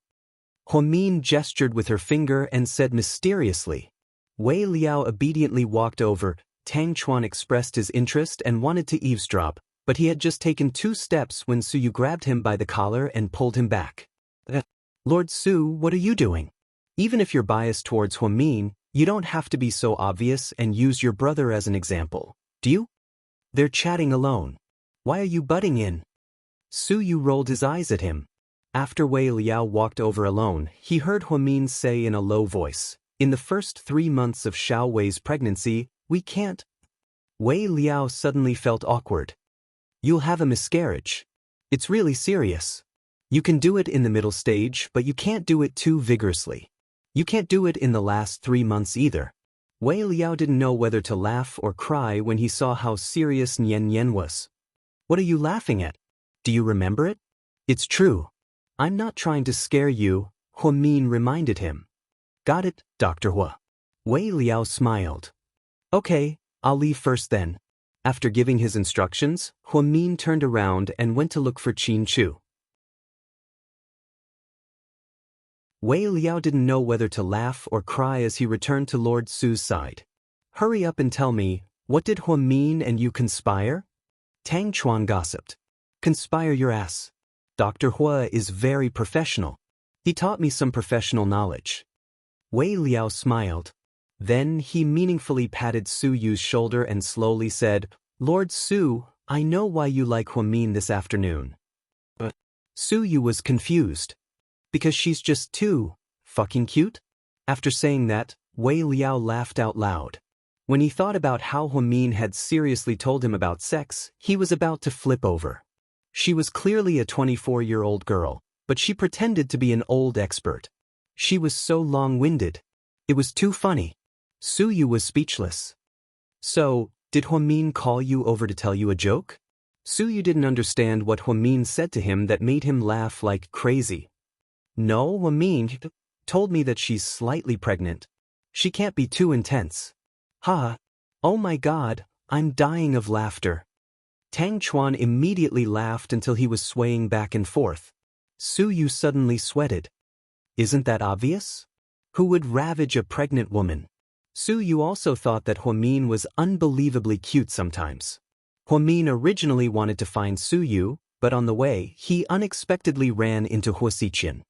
Huamin gestured with her finger and said mysteriously. Wei Liao obediently walked over. Tang Chuan expressed his interest and wanted to eavesdrop, but he had just taken 2 steps when Su Yu grabbed him by the collar and pulled him back. "Lord Su, what are you doing? Even if you're biased towards Huamin, you don't have to be so obvious and use your brother as an example, do you? They're chatting alone. Why are you butting in?" Su Yu rolled his eyes at him. After Wei Liao walked over alone, he heard Huamin say in a low voice, "In the first 3 months of Xiaowei's pregnancy, we can't." Wei Liao suddenly felt awkward. "You'll have a miscarriage. It's really serious. You can do it in the middle stage, but you can't do it too vigorously. You can't do it in the last 3 months either." Wei Liao didn't know whether to laugh or cry when he saw how serious Nian Nian was. "What are you laughing at? Do you remember it?" "It's true. I'm not trying to scare you," Huamin reminded him. "Got it, Dr. Hua." Wei Liao smiled. "Okay, I'll leave first then." After giving his instructions, Huamin turned around and went to look for Qin Chu. Wei Liao didn't know whether to laugh or cry as he returned to Lord Su's side. "Hurry up and tell me, what did Huamin and you conspire?" Tang Chuan gossiped. "Conspire your ass. Dr. Hua is very professional. He taught me some professional knowledge." Wei Liao smiled. Then he meaningfully patted Su Yu's shoulder and slowly said, "Lord Su, I know why you like Huamin this afternoon." But Su Yu was confused. "Because she's just too fucking cute?" After saying that, Wei Liao laughed out loud. When he thought about how Huamin had seriously told him about sex, he was about to flip over. She was clearly a 24-year-old girl, but she pretended to be an old expert. She was so long-winded. It was too funny. Su Yu was speechless. "So, did Huamin call you over to tell you a joke?" Su Yu didn't understand what Huamin said to him that made him laugh like crazy. "No, Huamin told me that she's slightly pregnant. She can't be too intense." "Ha! Oh my God, I'm dying of laughter." Tang Chuan immediately laughed until he was swaying back and forth. Su Yu suddenly sweated. "Isn't that obvious? Who would ravage a pregnant woman?" Su Yu also thought that Huamin was unbelievably cute sometimes. Huamin originally wanted to find Su Yu, but on the way, he unexpectedly ran into Hua Xiqian.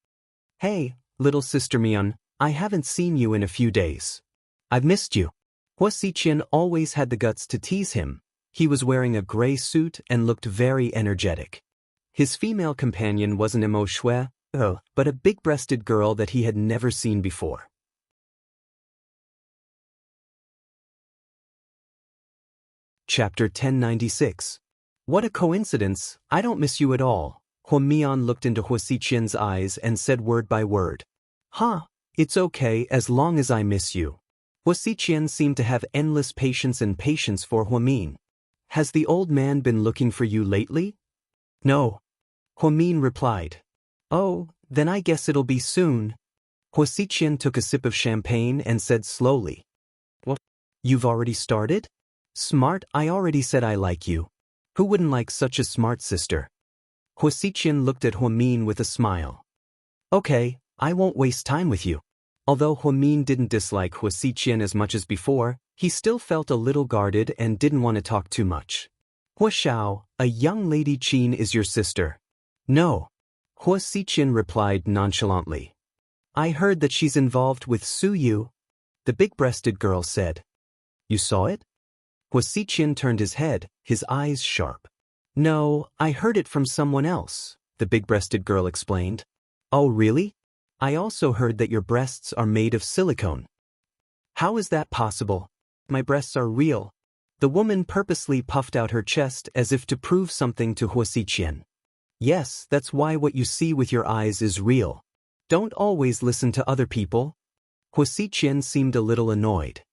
"Hey, little sister Mian, I haven't seen you in a few days. I've missed you." Hua Xiqian always had the guts to tease him. He was wearing a gray suit and looked very energetic. His female companion wasn't Mo Shui, but a big-breasted girl that he had never seen before. Chapter 1096. What a coincidence, I don't miss you at all. Huamian looked into Hua Xiqian's eyes and said word by word. "Huh, it's okay as long as I miss you." Hua Xiqian seemed to have endless patience for Huamin. "Has the old man been looking for you lately?" "No." Huamin replied. "Oh, then I guess it'll be soon." Hua Xiqian took a sip of champagne and said slowly. "What? You've already started? Smart, I already said I like you. Who wouldn't like such a smart sister?" Hua Xiqian looked at Hua Min with a smile. Okay, I won't waste time with you. Although Hua Min didn't dislike Hua Xiqian as much as before, he still felt a little guarded and didn't want to talk too much. Hua Xiao, a young lady Qin is your sister. No. Hua Xiqian replied nonchalantly. I heard that she's involved with Su Yu. The big-breasted girl said. You saw it? Hua Xiqian turned his head, his eyes sharp. No, I heard it from someone else, the big-breasted girl explained. Oh really? I also heard that your breasts are made of silicone. How is that possible? My breasts are real. The woman purposely puffed out her chest as if to prove something to Hua Xiqian. Yes, that's why what you see with your eyes is real. Don't always listen to other people. Hua Xiqian seemed a little annoyed.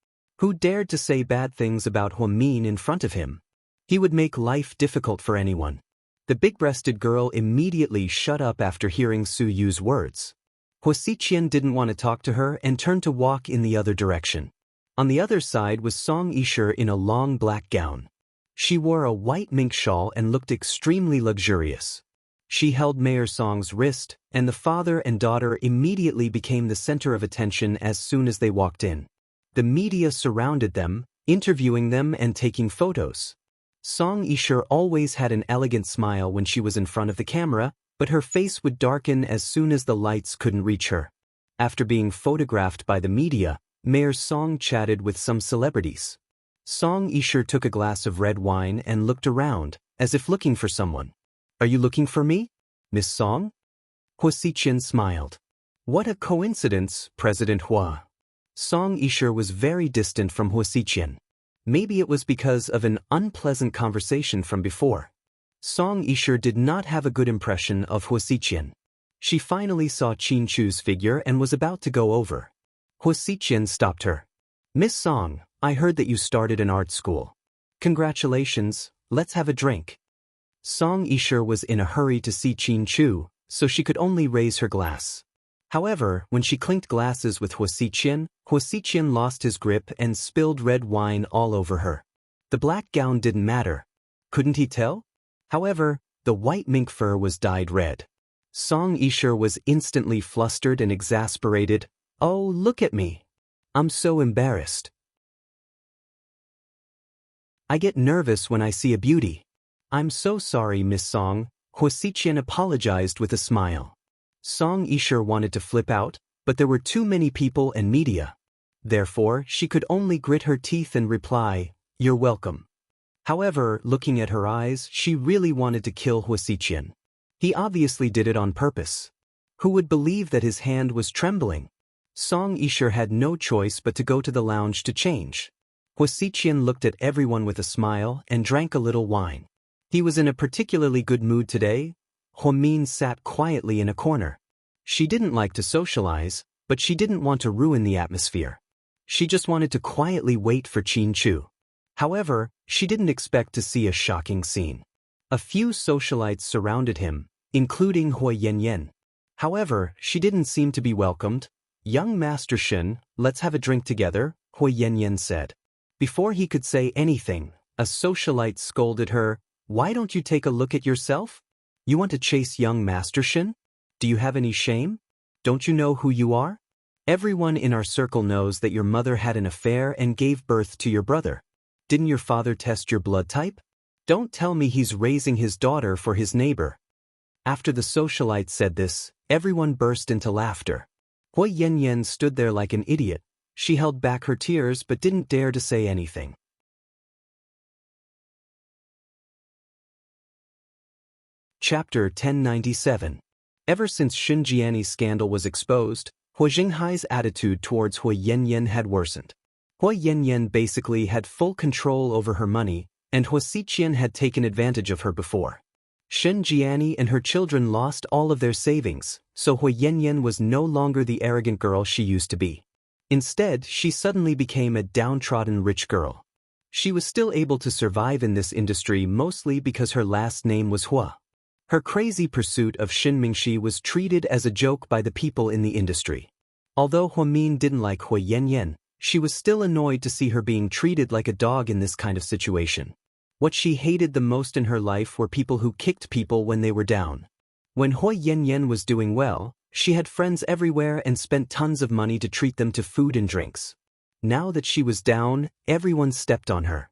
Who dared to say bad things about Hua Min in front of him? He would make life difficult for anyone. The big-breasted girl immediately shut up after hearing Su Yu's words. Hua Xiqian didn't want to talk to her and turned to walk in the other direction. On the other side was Song Yisha in a long black gown. She wore a white mink shawl and looked extremely luxurious. She held Mayor Song's wrist, and the father and daughter immediately became the center of attention as soon as they walked in. The media surrounded them, interviewing them and taking photos. Song Yisha always had an elegant smile when she was in front of the camera, but her face would darken as soon as the lights couldn't reach her. After being photographed by the media, Mayor Song chatted with some celebrities. Song Yisha took a glass of red wine and looked around, as if looking for someone. Are you looking for me, Miss Song? Hua Xiqian smiled. What a coincidence, President Hua. Song Yisha was very distant from Hua Xiqian. Maybe it was because of an unpleasant conversation from before. Song Yisha did not have a good impression of Hua Xiqian. She finally saw Qin Chu's figure and was about to go over. Hua Xiqian stopped her. Miss Song, I heard that you started an art school. Congratulations, let's have a drink. Song Yisha was in a hurry to see Qin Chu, so she could only raise her glass. However, when she clinked glasses with Hua Xiqian lost his grip and spilled red wine all over her. The black gown didn't matter. Couldn't he tell? However, the white mink fur was dyed red. Song Yisha was instantly flustered and exasperated. Oh, look at me. I'm so embarrassed. I get nervous when I see a beauty. I'm so sorry, Miss Song, Hua Xiqian apologized with a smile. Song Yisha wanted to flip out, but there were too many people and media. Therefore, she could only grit her teeth and reply, You're welcome. However, looking at her eyes, she really wanted to kill Hua Xiqian. He obviously did it on purpose. Who would believe that his hand was trembling? Song Yisha had no choice but to go to the lounge to change. Hua Xiqian looked at everyone with a smile and drank a little wine. He was in a particularly good mood today. Hua Min sat quietly in a corner. She didn't like to socialize, but she didn't want to ruin the atmosphere. She just wanted to quietly wait for Qin Chu. However, she didn't expect to see a shocking scene. A few socialites surrounded him, including Hua Yanyan. However, she didn't seem to be welcomed. Young Master Shen, let's have a drink together, Hua Yanyan said. Before he could say anything, a socialite scolded her, Why don't you take a look at yourself? You want to chase young Master Shen? Do you have any shame? Don't you know who you are? Everyone in our circle knows that your mother had an affair and gave birth to your brother. Didn't your father test your blood type? Don't tell me he's raising his daughter for his neighbor. After the socialite said this, everyone burst into laughter. Hua Yanyan stood there like an idiot. She held back her tears but didn't dare to say anything. Chapter 1097. Ever since Xinjiani's scandal was exposed, Hua Xinghai's attitude towards Hua Yanyan had worsened. Hua Yanyan basically had full control over her money, and Hua Xiqian had taken advantage of her before. Xinjiani and her children lost all of their savings, so Hua Yanyan was no longer the arrogant girl she used to be. Instead, she suddenly became a downtrodden rich girl. She was still able to survive in this industry mostly because her last name was Hua. Her crazy pursuit of Xin Mingxi was treated as a joke by the people in the industry. Although Hua Min didn't like Hua Yanyan, she was still annoyed to see her being treated like a dog in this kind of situation. What she hated the most in her life were people who kicked people when they were down. When Hui Yanyan was doing well, she had friends everywhere and spent tons of money to treat them to food and drinks. Now that she was down, everyone stepped on her.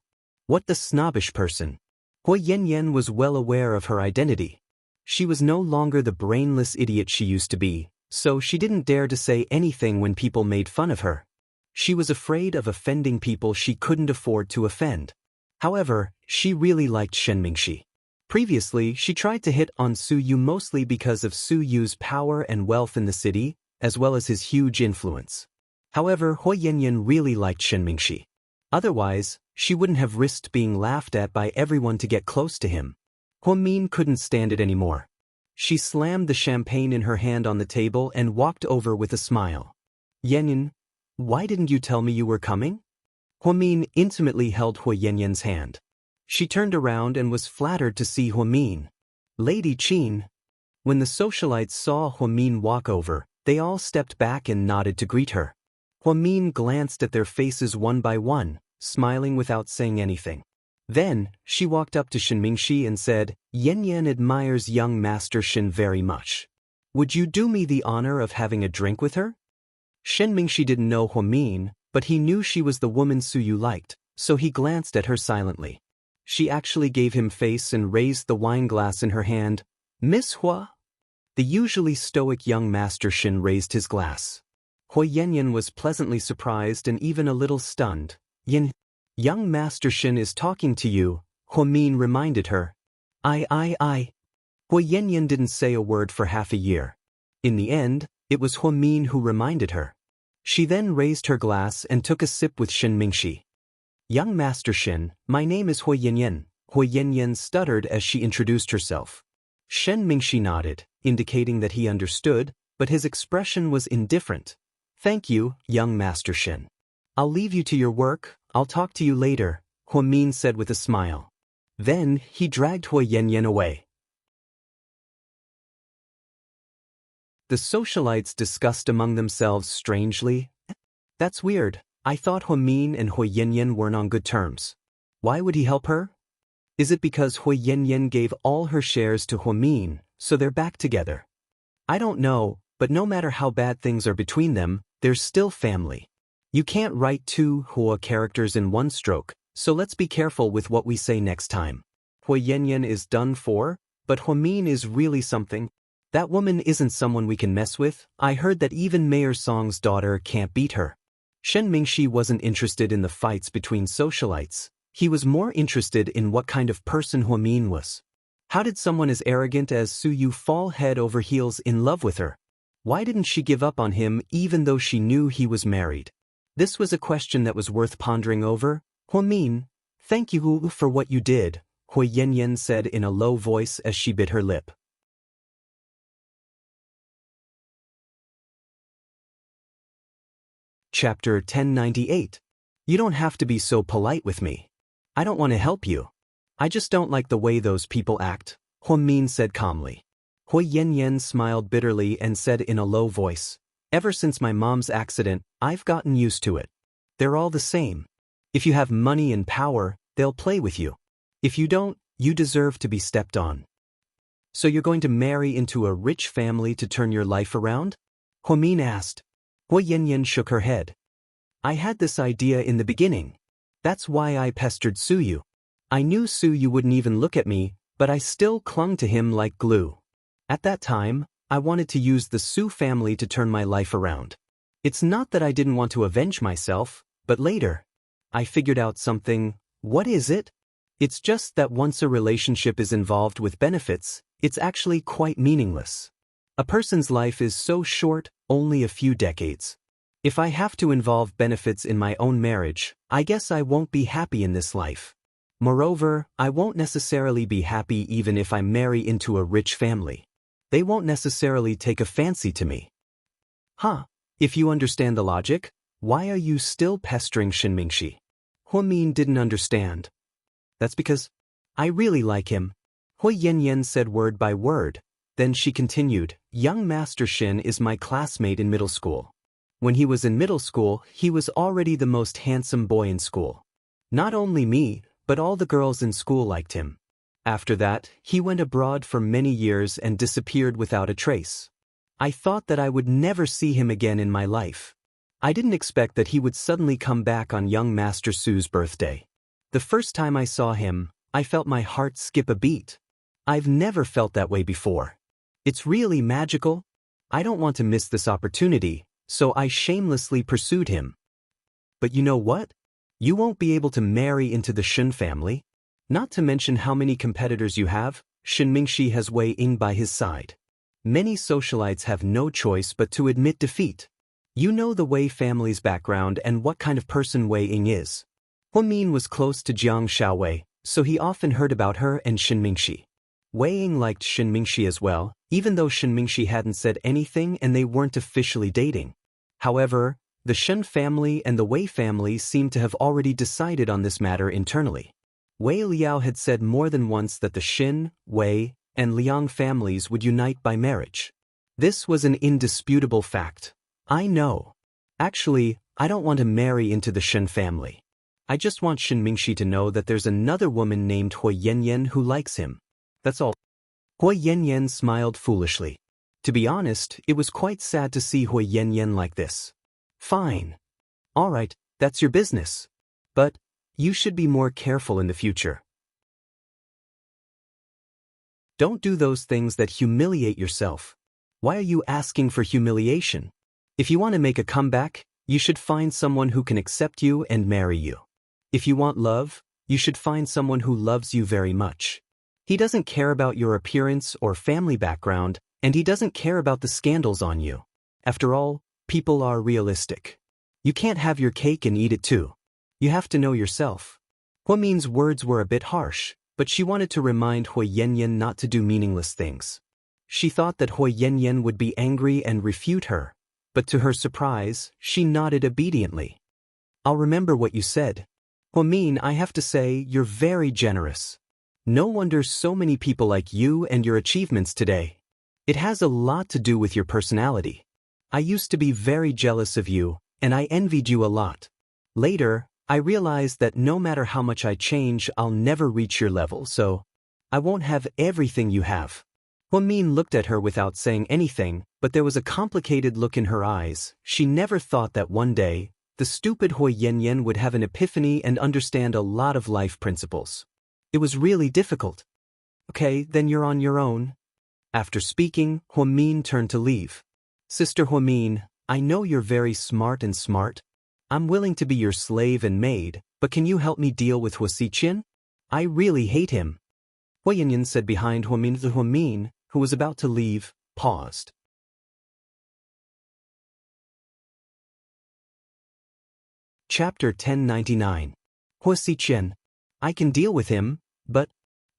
What the snobbish person! Hui Yanyan was well aware of her identity. She was no longer the brainless idiot she used to be, so she didn't dare to say anything when people made fun of her. She was afraid of offending people she couldn't afford to offend. However, she really liked Shen Mingxi. Previously, she tried to hit on Su Yu mostly because of Su Yu's power and wealth in the city, as well as his huge influence. However, Hui Yanyan really liked Shen Mingxi. Otherwise, she wouldn't have risked being laughed at by everyone to get close to him. Hu Min couldn't stand it anymore. She slammed the champagne in her hand on the table and walked over with a smile. Yanyan, why didn't you tell me you were coming? Hu Min intimately held Hui Yanyan's hand. She turned around and was flattered to see Hu Min. Lady Qin. When the socialites saw Hu Min walk over, they all stepped back and nodded to greet her. Hu Min glanced at their faces one by one, smiling without saying anything. Then, she walked up to Shen Mingxi and said, Yanyan admires young Master Shen very much. Would you do me the honor of having a drink with her? Shen Mingxi didn't know Hu Min, but he knew she was the woman Su Yu liked, so he glanced at her silently. She actually gave him face and raised the wine glass in her hand. Miss Hua? The usually stoic young Master Shen raised his glass. Hui Yanyan was pleasantly surprised and even a little stunned. Young Master Shen is talking to you, Hu Min reminded her. I. Hui Yanyan didn't say a word for half a year. In the end, it was Hu Min who reminded her. She then raised her glass and took a sip with Shen Mingxi. Young Master Shen, my name is Hui Yanyan. Hui Yanyan stuttered as she introduced herself. Shen Mingxi nodded, indicating that he understood, but his expression was indifferent. Thank you, young Master Shen. I'll leave you to your work, I'll talk to you later, Hu Min said with a smile. Then, he dragged Hui Yanyan away. The socialites discussed among themselves strangely. That's weird, I thought Hu Min and Hui Yanyan weren't on good terms. Why would he help her? Is it because Hui Yanyan gave all her shares to Hu Min, so they're back together? I don't know, but no matter how bad things are between them, they're still family. You can't write two Hua characters in one stroke, so let's be careful with what we say next time. Hui Yanyan is done for, but Hu Min is really something. That woman isn't someone we can mess with. I heard that even Mayor Song's daughter can't beat her. Shen Mingxi wasn't interested in the fights between socialites. He was more interested in what kind of person Hu Min was. How did someone as arrogant as Su Yu fall head over heels in love with her? Why didn't she give up on him even though she knew he was married? This was a question that was worth pondering over. Hu Min, thank you for what you did, Hui Yanyan said in a low voice as she bit her lip. Chapter 1098. You don't have to be so polite with me. I don't want to help you. I just don't like the way those people act, Hu Min said calmly. Hui Yanyan smiled bitterly and said in a low voice, Ever since my mom's accident, I've gotten used to it. They're all the same. If you have money and power, they'll play with you. If you don't, you deserve to be stepped on. So you're going to marry into a rich family to turn your life around? Hu Min asked. Hui Yanyan shook her head. I had this idea in the beginning. That's why I pestered Su Yu. I knew Su Yu wouldn't even look at me, but I still clung to him like glue. At that time, I wanted to use the Su family to turn my life around. It's not that I didn't want to avenge myself, but later, I figured out something. What is it? It's just that once a relationship is involved with benefits, it's actually quite meaningless. A person's life is so short, only a few decades. If I have to involve benefits in my own marriage, I guess I won't be happy in this life. Moreover, I won't necessarily be happy even if I marry into a rich family. They won't necessarily take a fancy to me. If you understand the logic, why are you still pestering Shen Mingxi? Hu Min didn't understand. That's because I really like him. Hui Yanyan said word by word. Then she continued, Young Master Shen is my classmate in middle school. When he was in middle school, he was already the most handsome boy in school. Not only me, but all the girls in school liked him. After that, he went abroad for many years and disappeared without a trace. I thought that I would never see him again in my life. I didn't expect that he would suddenly come back on young Master Su's birthday. The first time I saw him, I felt my heart skip a beat. I've never felt that way before. It's really magical. I don't want to miss this opportunity, so I shamelessly pursued him. But you know what? You won't be able to marry into the Shen family. Not to mention how many competitors you have. Xianxia has Wei Ying by his side. Many socialites have no choice but to admit defeat. You know the Wei family's background and what kind of person Wei Ying is. Min was close to Jiang Xiaowei, so he often heard about her and Xianxia. Wei Ying liked Xianxia as well, even though Xianxia hadn't said anything and they weren't officially dating. However, the Shen family and the Wei family seemed to have already decided on this matter internally. Wei Liao had said more than once that the Xin, Wei, and Liang families would unite by marriage. This was an indisputable fact. I know. Actually, I don't want to marry into the Shen family. I just want Xianxia to know that there's another woman named Hui Yanyan who likes him. That's all. Hui Yanyan smiled foolishly. To be honest, it was quite sad to see Hui Yanyan like this. Fine. All right, that's your business. But you should be more careful in the future. Don't do those things that humiliate yourself. Why are you asking for humiliation? If you want to make a comeback, you should find someone who can accept you and marry you. If you want love, you should find someone who loves you very much. He doesn't care about your appearance or family background, and he doesn't care about the scandals on you. After all, people are realistic. You can't have your cake and eat it too. You have to know yourself. Hui Min's words were a bit harsh, but she wanted to remind Hui Yanyan not to do meaningless things. She thought that Hui Yanyan would be angry and refute her, but to her surprise, she nodded obediently. I'll remember what you said. Hui Min, I have to say, you're very generous. No wonder so many people like you and your achievements today. It has a lot to do with your personality. I used to be very jealous of you, and I envied you a lot. Later, I realized that no matter how much I change, I'll never reach your level, so I won't have everything you have. Hui Min looked at her without saying anything, but there was a complicated look in her eyes. She never thought that one day, the stupid Hui Yanyan would have an epiphany and understand a lot of life principles. It was really difficult. Okay, then you're on your own. After speaking, Hui Min turned to leave. Sister Hui Min, I know you're very smart. I'm willing to be your slave and maid, but can you help me deal with Wuxia? I really hate him. Hui Yanyan said behind Hui Min. The Hui Min, who was about to leave, paused. Chapter 1099. Wuxia. I can deal with him, but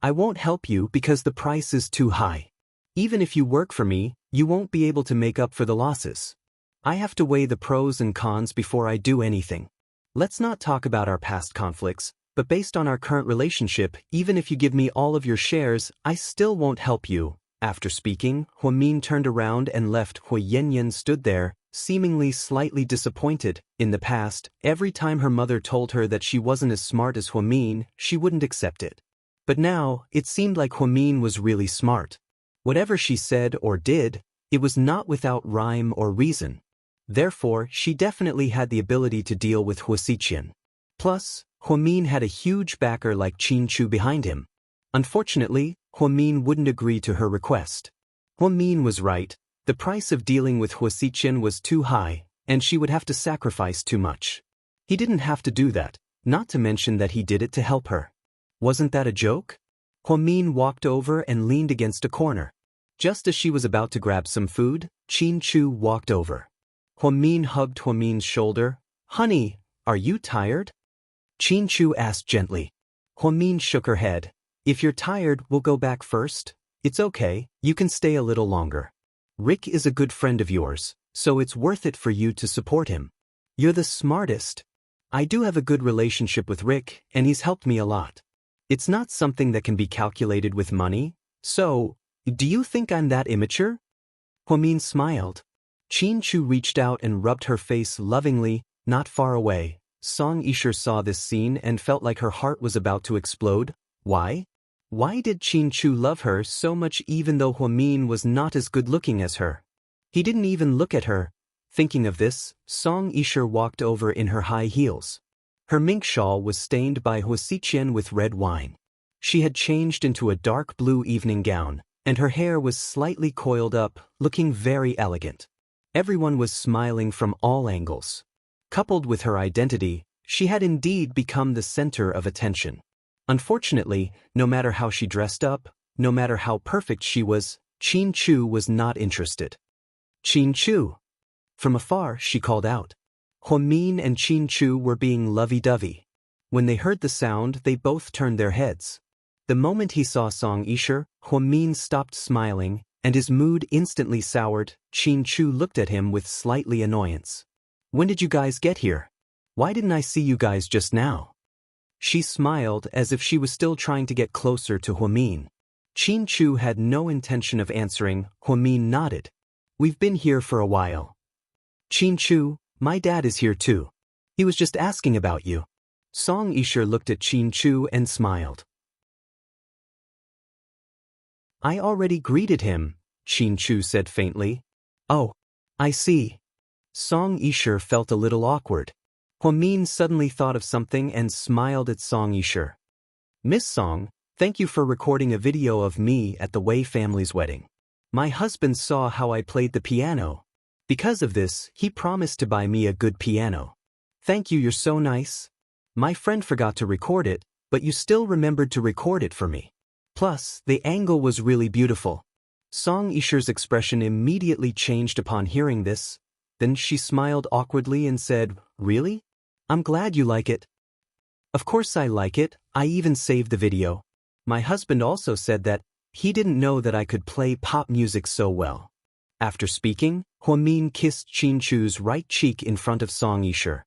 I won't help you because the price is too high. Even if you work for me, you won't be able to make up for the losses. I have to weigh the pros and cons before I do anything. Let's not talk about our past conflicts, but based on our current relationship, even if you give me all of your shares, I still won't help you. After speaking, Hui Min turned around and left. Hui Yanyan stood there, seemingly slightly disappointed. In the past, every time her mother told her that she wasn't as smart as Hui Min, she wouldn't accept it. But now, it seemed like Hui Min was really smart. Whatever she said or did, it was not without rhyme or reason. Therefore, she definitely had the ability to deal with Wuxia. Plus, Hui Min had a huge backer like Qin Chu behind him. Unfortunately, Hui Min wouldn't agree to her request. Hui Min was right. The price of dealing with Wuxia was too high, and she would have to sacrifice too much. He didn't have to do that, not to mention that he did it to help her. Wasn't that a joke? Hui Min walked over and leaned against a corner. Just as she was about to grab some food, Qin Chu walked over. Hui Min hugged Hui Min's shoulder. Honey, are you tired? Qin Chu asked gently. Hui Min shook her head. If you're tired, we'll go back first. It's okay, you can stay a little longer. Rick is a good friend of yours, so it's worth it for you to support him. You're the smartest. I do have a good relationship with Rick, and he's helped me a lot. It's not something that can be calculated with money, so, do you think I'm that immature? Hui Min smiled. Qin Chu reached out and rubbed her face lovingly, not far away, Song Yisher saw this scene and felt like her heart was about to explode. Why? Why did Qin Chu love her so much even though Huamin was not as good-looking as her? He didn't even look at her. Thinking of this, Song Yisher walked over in her high heels. Her mink shawl was stained by Huasiqian with red wine. She had changed into a dark blue evening gown, and her hair was slightly coiled up, looking very elegant. Everyone was smiling from all angles. Coupled with her identity, she had indeed become the center of attention. Unfortunately, no matter how she dressed up, no matter how perfect she was, Qin Chu was not interested. Qin Chu! From afar, she called out. Huamin and Qin Chu were being lovey-dovey. When they heard the sound, they both turned their heads. The moment he saw Song Yisher, Huamin stopped smiling, and his mood instantly soured. Qin Chu looked at him with slightly annoyance. When did you guys get here? Why didn't I see you guys just now? She smiled as if she was still trying to get closer to Huamin. Qin Chu had no intention of answering. Huamin nodded. We've been here for a while. Qin Chu, my dad is here too. He was just asking about you. Song Yisher looked at Qin Chu and smiled. I already greeted him, Qin Chu said faintly. Oh, I see. Song Yisher felt a little awkward. Huamin suddenly thought of something and smiled at Song Yisher. Miss Song, thank you for recording a video of me at the Wei family's wedding. My husband saw how I played the piano. Because of this, he promised to buy me a good piano. Thank you, you're so nice. My friend forgot to record it, but you still remembered to record it for me. Plus, the angle was really beautiful. Song Yisher's expression immediately changed upon hearing this. Then she smiled awkwardly and said, Really? I'm glad you like it. Of course I like it, I even saved the video. My husband also said that he didn't know that I could play pop music so well. After speaking, Huamin kissed Qin Chu's right cheek in front of Song Yisher.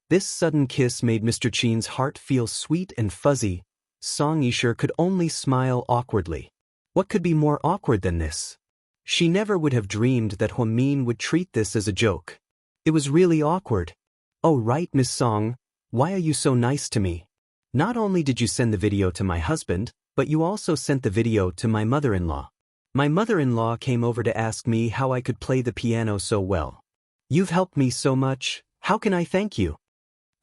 This sudden kiss made Mr. Qin's heart feel sweet and fuzzy. Song Yisher could only smile awkwardly. What could be more awkward than this? She never would have dreamed that Huamin would treat this as a joke. It was really awkward. Oh right, Miss Song, why are you so nice to me? Not only did you send the video to my husband, but you also sent the video to my mother-in-law. My mother-in-law came over to ask me how I could play the piano so well. You've helped me so much, how can I thank you?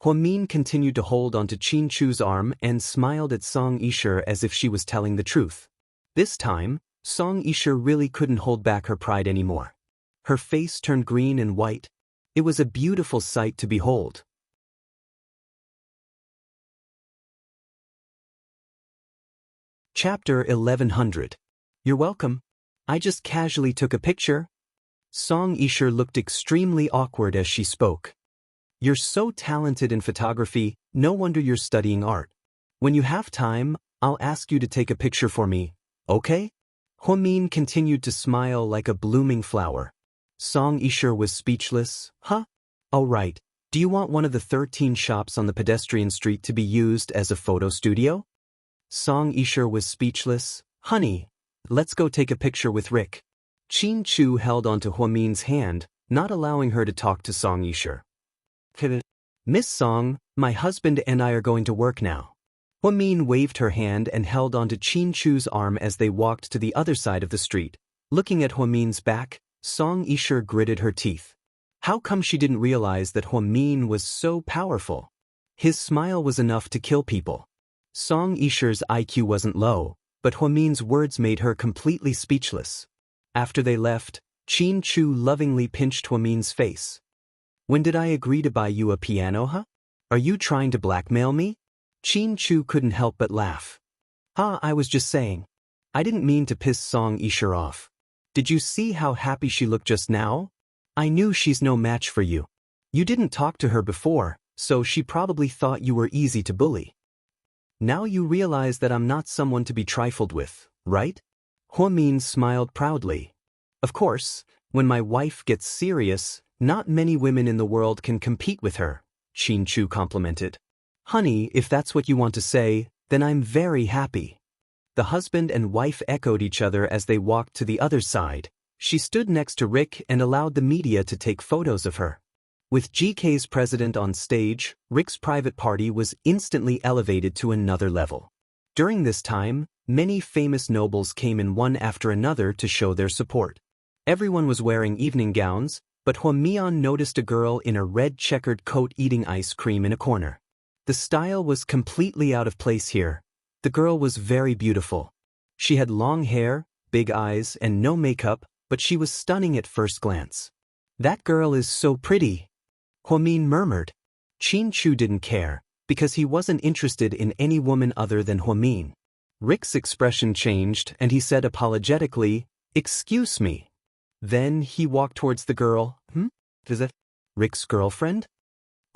Huamin continued to hold onto Qin Chu's arm and smiled at Song Yisher as if she was telling the truth. This time, Song Yisher really couldn't hold back her pride anymore. Her face turned green and white. It was a beautiful sight to behold. Chapter 1100. You're welcome. I just casually took a picture. Song Yisher looked extremely awkward as she spoke. You're so talented in photography, no wonder you're studying art. When you have time, I'll ask you to take a picture for me, okay? Huamin continued to smile like a blooming flower. Song Yisher was speechless. Huh? All right. Do you want one of the 13 shops on the pedestrian street to be used as a photo studio? Song Yisher was speechless. Honey, let's go take a picture with Rick. Qin Chu held onto Huamin's hand, not allowing her to talk to Song Yisher. Miss Song, my husband and I are going to work now. Huamin waved her hand and held onto Qin Chu's arm as they walked to the other side of the street. Looking at Huamin's back, Song Yisher gritted her teeth. How come she didn't realize that Huamin was so powerful? His smile was enough to kill people. Song Yisher's IQ wasn't low, but Huamin's words made her completely speechless. After they left, Qin Chu lovingly pinched Huamin's face. When did I agree to buy you a piano, huh? Are you trying to blackmail me? Qin Chu couldn't help but laugh. I was just saying. I didn't mean to piss Song Yisher off. Did you see how happy she looked just now? I knew she's no match for you. You didn't talk to her before, so she probably thought you were easy to bully. Now you realize that I'm not someone to be trifled with, right? Huamin smiled proudly. Of course, when my wife gets serious, not many women in the world can compete with her, Qin Chu complimented. Honey, if that's what you want to say, then I'm very happy. The husband and wife echoed each other as they walked to the other side. She stood next to Rick and allowed the media to take photos of her. With GK's president on stage, Rick's private party was instantly elevated to another level. During this time, many famous nobles came in one after another to show their support. Everyone was wearing evening gowns, but Huamian noticed a girl in a red checkered coat eating ice cream in a corner. The style was completely out of place here. The girl was very beautiful. She had long hair, big eyes, and no makeup, but she was stunning at first glance. "That girl is so pretty," Huamin murmured. Qin Chu didn't care, because he wasn't interested in any woman other than Huamin. Rick's expression changed and he said apologetically, "Excuse me." Then he walked towards the girl. Is that Rick's girlfriend?"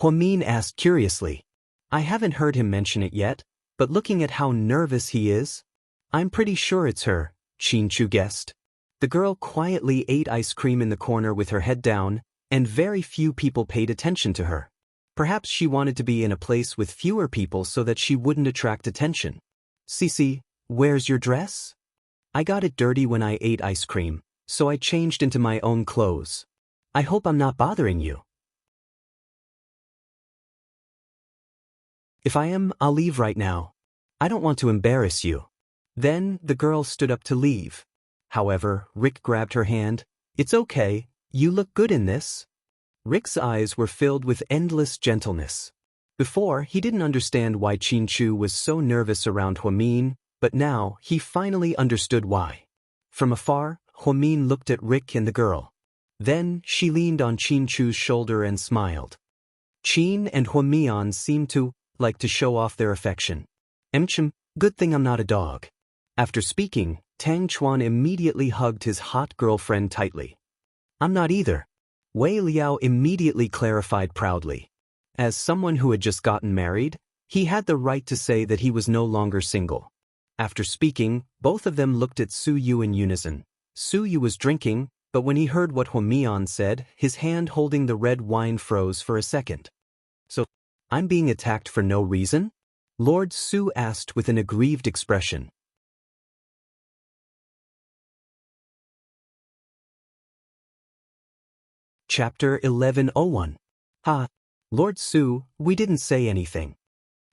Huamin asked curiously. "I haven't heard him mention it yet, but looking at how nervous he is, I'm pretty sure it's her," Qin Chu guessed. The girl quietly ate ice cream in the corner with her head down, and very few people paid attention to her. Perhaps she wanted to be in a place with fewer people so that she wouldn't attract attention. "Cece, where's your dress?" "I got it dirty when I ate ice cream, so I changed into my own clothes. I hope I'm not bothering you." "If I am, I'll leave right now. I don't want to embarrass you." Then the girl stood up to leave. However, Rick grabbed her hand. "It's okay, you look good in this." Rick's eyes were filled with endless gentleness. Before, he didn't understand why Qin Chu was so nervous around Huamin, but now he finally understood why. From afar, Huamin looked at Rick and the girl. Then she leaned on Qin Chu's shoulder and smiled. Qin and Huamian seemed to like to show off their affection. Good thing I'm not a dog." After speaking, Tang Chuan immediately hugged his hot girlfriend tightly. "I'm not either," Wei Liao immediately clarified proudly. As someone who had just gotten married, he had the right to say that he was no longer single. After speaking, both of them looked at Su Yu in unison. Su Yu was drinking, but when he heard what Huamian said, his hand holding the red wine froze for a second. "So, I'm being attacked for no reason?" Lord Su asked with an aggrieved expression. Chapter 1101. "Ha! Lord Su, we didn't say anything."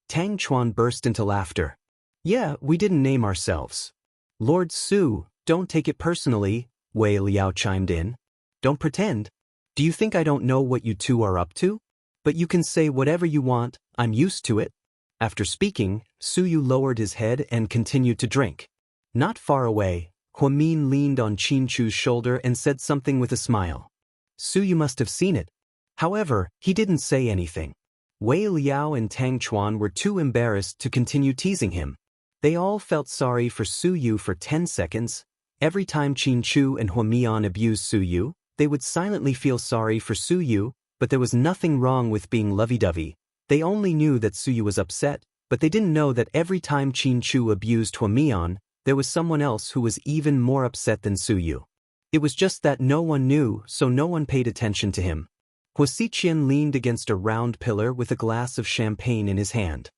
Tang Chuan burst into laughter. "Yeah, we didn't name ourselves." "Lord Su, don't take it personally," Wei Liao chimed in. "Don't pretend. Do you think I don't know what you two are up to? But you can say whatever you want, I'm used to it." After speaking, Su Yu lowered his head and continued to drink. Not far away, Huamin leaned on Qin Chu's shoulder and said something with a smile. Su Yu must have seen it. However, he didn't say anything. Wei Liao and Tang Chuan were too embarrassed to continue teasing him. They all felt sorry for Su Yu for 10 seconds. Every time Qin Chu and Huamian abused Su Yu, they would silently feel sorry for Su Yu, but there was nothing wrong with being lovey-dovey. They only knew that Su Yu was upset, but they didn't know that every time Qin Chu abused Huamian, there was someone else who was even more upset than Su Yu. It was just that no one knew, so no one paid attention to him. Wuxia leaned against a round pillar with a glass of champagne in his hand.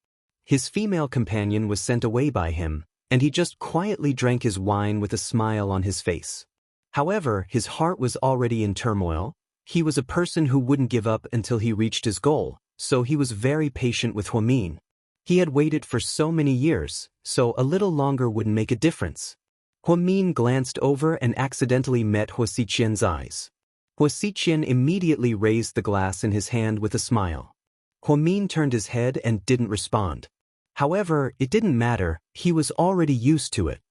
His female companion was sent away by him, and he just quietly drank his wine with a smile on his face. However, his heart was already in turmoil. He was a person who wouldn't give up until he reached his goal, so he was very patient with Huamin. He had waited for so many years, so a little longer wouldn't make a difference. Huamin glanced over and accidentally met Wuxia's eyes. Wuxia immediately raised the glass in his hand with a smile. Huamin turned his head and didn't respond. However, it didn't matter, he was already used to it.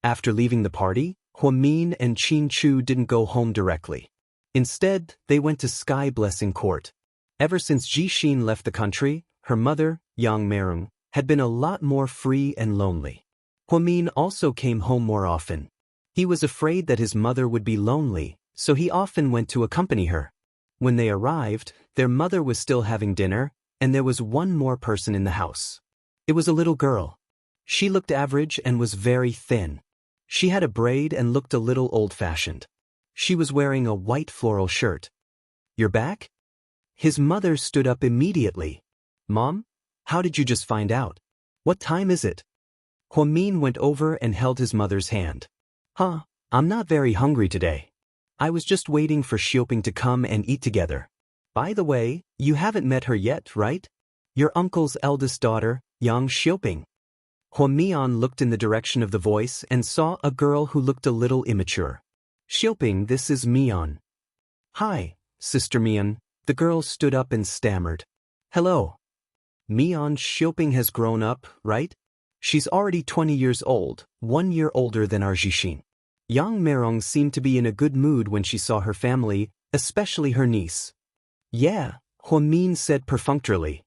After leaving the party, Huamin and Qin Chu didn't go home directly. Instead, they went to Sky Blessing Court. Ever since Jixin left the country, her mother, Yang Merung, had been a lot more free and lonely. Huamin also came home more often. He was afraid that his mother would be lonely, so he often went to accompany her. When they arrived, their mother was still having dinner, and there was one more person in the house. It was a little girl. She looked average and was very thin. She had a braid and looked a little old-fashioned. She was wearing a white floral shirt. "You're back?" His mother stood up immediately. "Mom, how did you just find out? What time is it?" Huamin went over and held his mother's hand. I'm not very hungry today. I was just waiting for Xioping to come and eat together." By the way, you haven't met her yet, right? Your uncle's eldest daughter, Yang Xiaoping. Huamian looked in the direction of the voice and saw a girl who looked a little immature. Xiaoping, this is Mian. Hi, Sister Mian. The girl stood up and stammered. Hello. Mian, Xiaoping has grown up, right? She's already 20 years old, 1 year older than our Jixin. Yang Meirong seemed to be in a good mood when she saw her family, especially her niece. Yeah, Huamin said perfunctorily.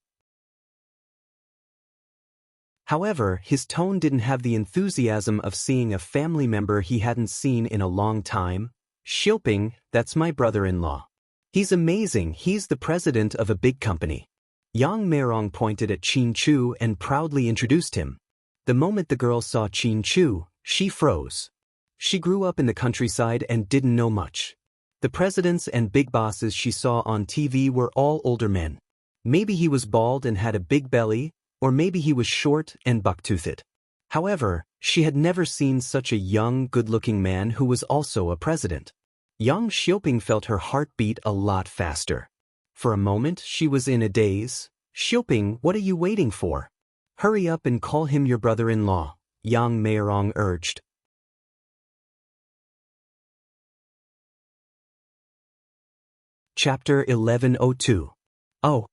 However, his tone didn't have the enthusiasm of seeing a family member he hadn't seen in a long time. Xiaoping, that's my brother-in-law. He's amazing, he's the president of a big company. Yang Meirong pointed at Qin Chu and proudly introduced him. The moment the girl saw Qin Chu, she froze. She grew up in the countryside and didn't know much. The presidents and big bosses she saw on TV were all older men. Maybe he was bald and had a big belly, or maybe he was short and buck-toothed. However, she had never seen such a young, good-looking man who was also a president. Yang Xiaoping felt her heart beat a lot faster. For a moment, she was in a daze. Xiaoping, what are you waiting for? Hurry up and call him your brother-in-law, Yang Meirong urged. Chapter 1102. Oh,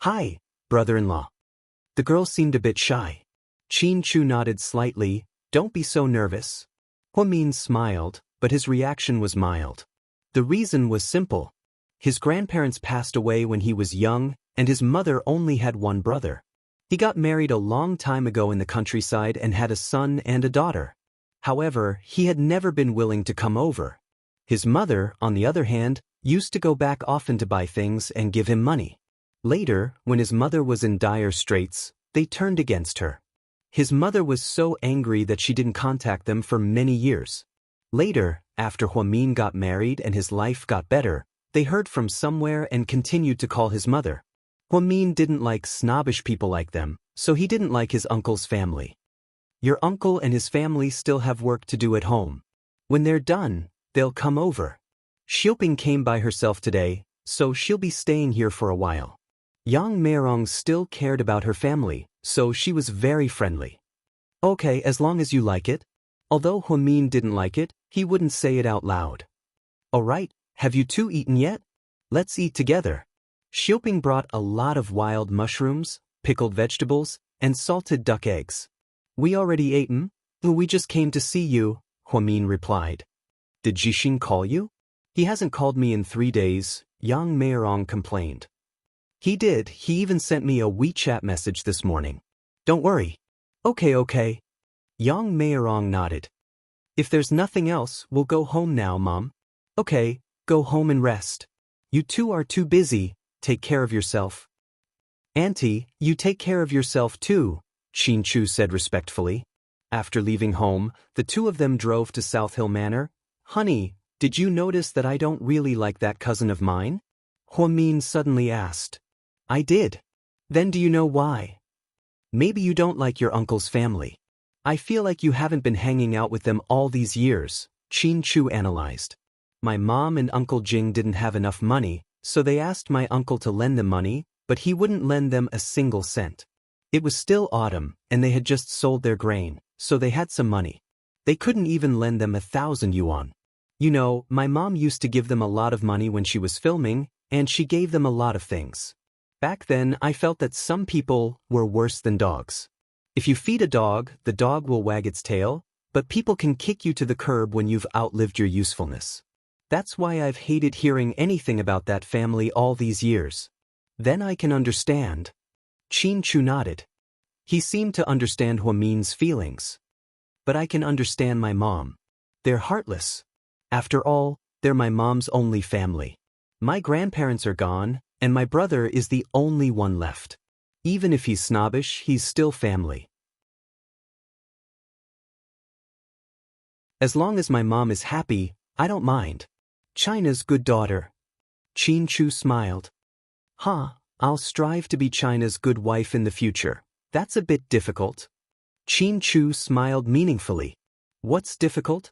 hi, brother-in-law. The girl seemed a bit shy. Qin Chu nodded slightly. Don't be so nervous. Huamin smiled, but his reaction was mild. The reason was simple. His grandparents passed away when he was young, and his mother only had one brother. He got married a long time ago in the countryside and had a son and a daughter. However, he had never been willing to come over. His mother, on the other hand, used to go back often to buy things and give him money. Later, when his mother was in dire straits, they turned against her. His mother was so angry that she didn't contact them for many years. Later, after Huamin got married and his life got better, they heard from somewhere and continued to call his mother. Huamin didn't like snobbish people like them, so he didn't like his uncle's family. Your uncle and his family still have work to do at home. When they're done, they'll come over. Xiaoping came by herself today, so she'll be staying here for a while. Yang Meirong still cared about her family, so she was very friendly. Okay, as long as you like it. Although Huamin didn't like it, he wouldn't say it out loud. Alright, have you two eaten yet? Let's eat together. Xiaoping brought a lot of wild mushrooms, pickled vegetables, and salted duck eggs. We already ate 'em. We just came to see you, Huamin replied. Did Jixin call you? He hasn't called me in 3 days, Yang Meirong complained. He did, he even sent me a WeChat message this morning. Don't worry. Okay. Yang Meirong nodded. If there's nothing else, we'll go home now, Mom. Okay, go home and rest. You two are too busy, take care of yourself. Auntie, you take care of yourself too, Qin Chu said respectfully. After leaving home, the two of them drove to South Hill Manor. Honey, did you notice that I don't really like that cousin of mine? Huamin suddenly asked. I did. Then do you know why? Maybe you don't like your uncle's family. I feel like you haven't been hanging out with them all these years, Qin Chu analyzed. My mom and Uncle Jing didn't have enough money, so they asked my uncle to lend them money, but he wouldn't lend them a single cent. It was still autumn, and they had just sold their grain, so they had some money. They couldn't even lend them 1,000 yuan. You know, my mom used to give them a lot of money when she was filming, and she gave them a lot of things. Back then, I felt that some people were worse than dogs. If you feed a dog, the dog will wag its tail, but people can kick you to the curb when you've outlived your usefulness. That's why I've hated hearing anything about that family all these years. Then I can understand. Qin Chu nodded. He seemed to understand Huamin's feelings. But I can understand my mom. They're heartless. After all, they're my mom's only family. My grandparents are gone, and my brother is the only one left. Even if he's snobbish, he's still family. As long as my mom is happy, I don't mind. China's good daughter. Qin Chu smiled. I'll strive to be China's good wife in the future. That's a bit difficult. Qin Chu smiled meaningfully. What's difficult?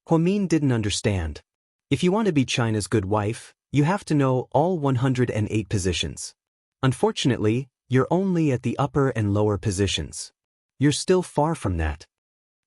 Huamin didn't understand. If you want to be China's good wife, You have to know all 108 positions. Unfortunately, you're only at the upper and lower positions. You're still far from that.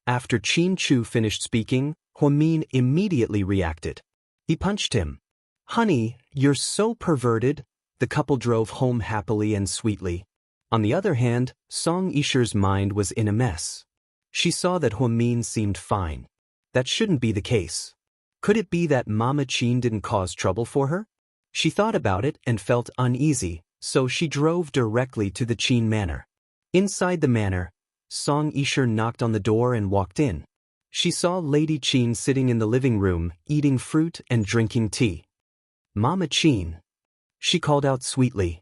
After Qin Chu finished speaking, Huamin immediately reacted. He punched him. Honey, you're so perverted. The couple drove home happily and sweetly. On the other hand, Song Yisher's mind was in a mess. She saw that Huamin seemed fine. That shouldn't be the case. Could it be that Mama Qin didn't cause trouble for her? She thought about it and felt uneasy, so she drove directly to the Qin manor. Inside the manor, Song Yisher knocked on the door and walked in. She saw Lady Qin sitting in the living room, eating fruit and drinking tea. Mama Qin, she called out sweetly.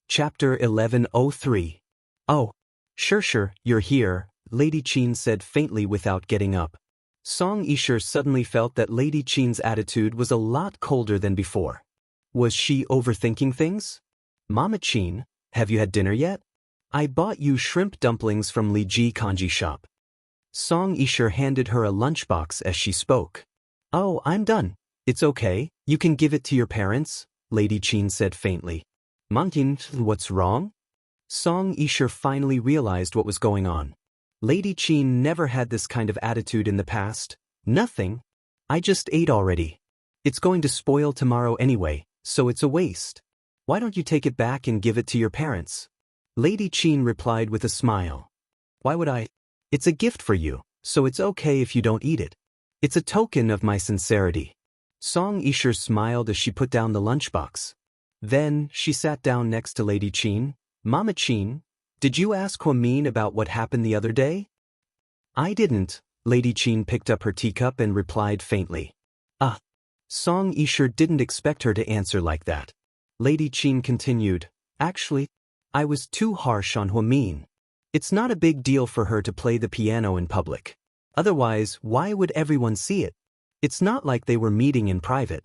Chapter 1103. Oh, sure, you're here, Lady Qin said faintly without getting up. Song Yisher suddenly felt that Lady Qin's attitude was a lot colder than before. Was she overthinking things? Mama Qin, have you had dinner yet? I bought you shrimp dumplings from Li Ji Kanji shop. Song Yisher handed her a lunchbox as she spoke. Oh, I'm done. It's okay, you can give it to your parents, Lady Qin said faintly. Mangtin, what's wrong? Song Yisher finally realized what was going on. Lady Qin never had this kind of attitude in the past. Nothing. I just ate already. It's going to spoil tomorrow anyway, so it's a waste. Why don't you take it back and give it to your parents? Lady Qin replied with a smile. Why would I? It's a gift for you, so it's okay if you don't eat it. It's a token of my sincerity. Song Yisher smiled as she put down the lunchbox. Then, she sat down next to Lady Qin. Mama Qin, did you ask Huamin about what happened the other day? I didn't. Lady Qin picked up her teacup and replied faintly. Ah. Song Yisher didn't expect her to answer like that. Lady Qin continued, actually, I was too harsh on Huamin. It's not a big deal for her to play the piano in public. Otherwise, why would everyone see it? It's not like they were meeting in private.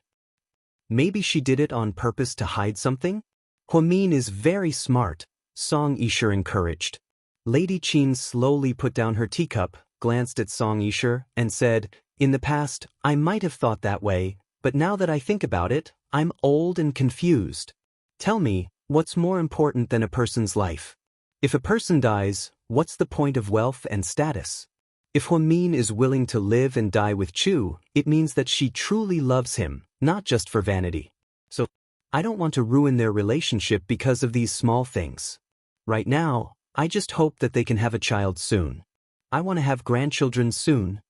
Maybe she did it on purpose to hide something? Huamin is very smart, Song Yisher encouraged. Lady Qin slowly put down her teacup, glanced at Song Yisher, and said, in the past, I might have thought that way, but now that I think about it, I'm old and confused. Tell me, what's more important than a person's life? If a person dies, what's the point of wealth and status? If Huamin is willing to live and die with Chu, it means that she truly loves him, not just for vanity. So, I don't want to ruin their relationship because of these small things. Right now, I just hope that they can have a child soon. I want to have grandchildren soon.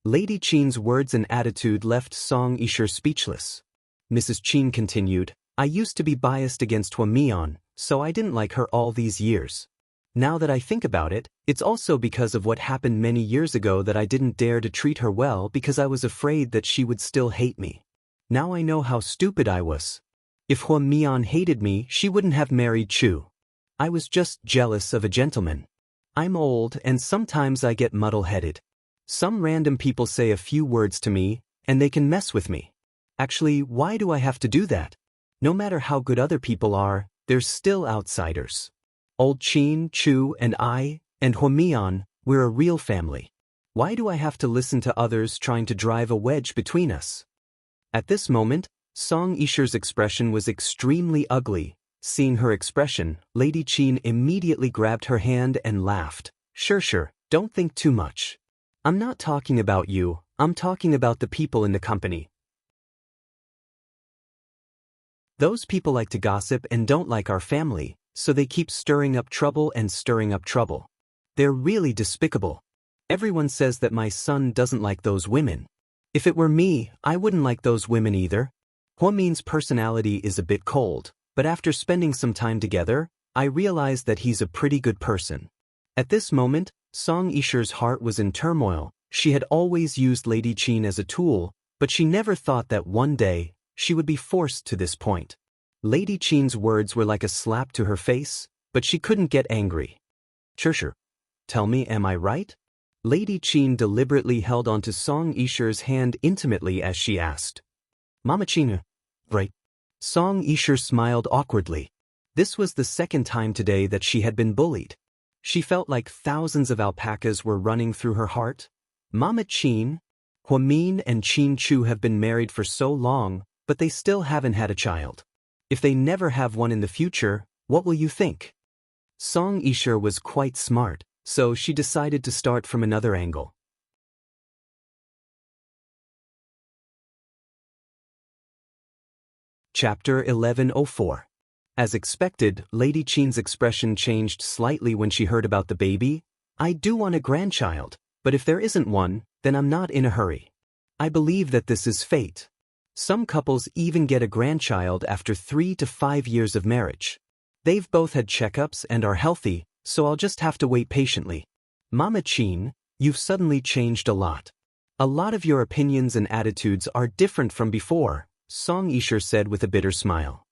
Lady Qin's words and attitude left Song Yisher speechless. Mrs. Qin continued, I used to be biased against Huamian, so I didn't like her all these years. Now that I think about it, it's also because of what happened many years ago that I didn't dare to treat her well because I was afraid that she would still hate me. Now I know how stupid I was. If Huamian hated me, she wouldn't have married Chu. I was just jealous of a gentleman. I'm old and sometimes I get muddle-headed. Some random people say a few words to me, and they can mess with me. Actually, why do I have to do that? No matter how good other people are, there's still outsiders. Old Qin, Chu, and I, and Huamian, we're a real family. Why do I have to listen to others trying to drive a wedge between us? At this moment, Song Yisher's expression was extremely ugly. Seeing her expression, Lady Qin immediately grabbed her hand and laughed. Sure, don't think too much. I'm not talking about you, I'm talking about the people in the company. Those people like to gossip and don't like our family, so they keep stirring up trouble and stirring up trouble. They're really despicable. Everyone says that my son doesn't like those women. If it were me, I wouldn't like those women either. Huamin's personality is a bit cold, but after spending some time together, I realized that he's a pretty good person. At this moment, Song Yisher's heart was in turmoil. She had always used Lady Qin as a tool, but she never thought that one day, she would be forced to this point. Lady Qin's words were like a slap to her face, but she couldn't get angry. Sure. Tell me, am I right? Lady Qin deliberately held onto Song Yisher's hand intimately as she asked. Mama Qin, right? Song Yisher smiled awkwardly. This was the second time today that she had been bullied. She felt like thousands of alpacas were running through her heart. Mama Qin, Huamin and Qin Chu have been married for so long, but they still haven't had a child. If they never have one in the future, what will you think? Song Yixia was quite smart, so she decided to start from another angle. Chapter 1104. As expected, Lady Qin's expression changed slightly when she heard about the baby. I do want a grandchild, but if there isn't one, then I'm not in a hurry. I believe that this is fate. Some couples even get a grandchild after 3 to 5 years of marriage. They've both had checkups and are healthy, so I'll just have to wait patiently. Mama Qin, you've suddenly changed a lot. A lot of your opinions and attitudes are different from before, Song Yixia said with a bitter smile.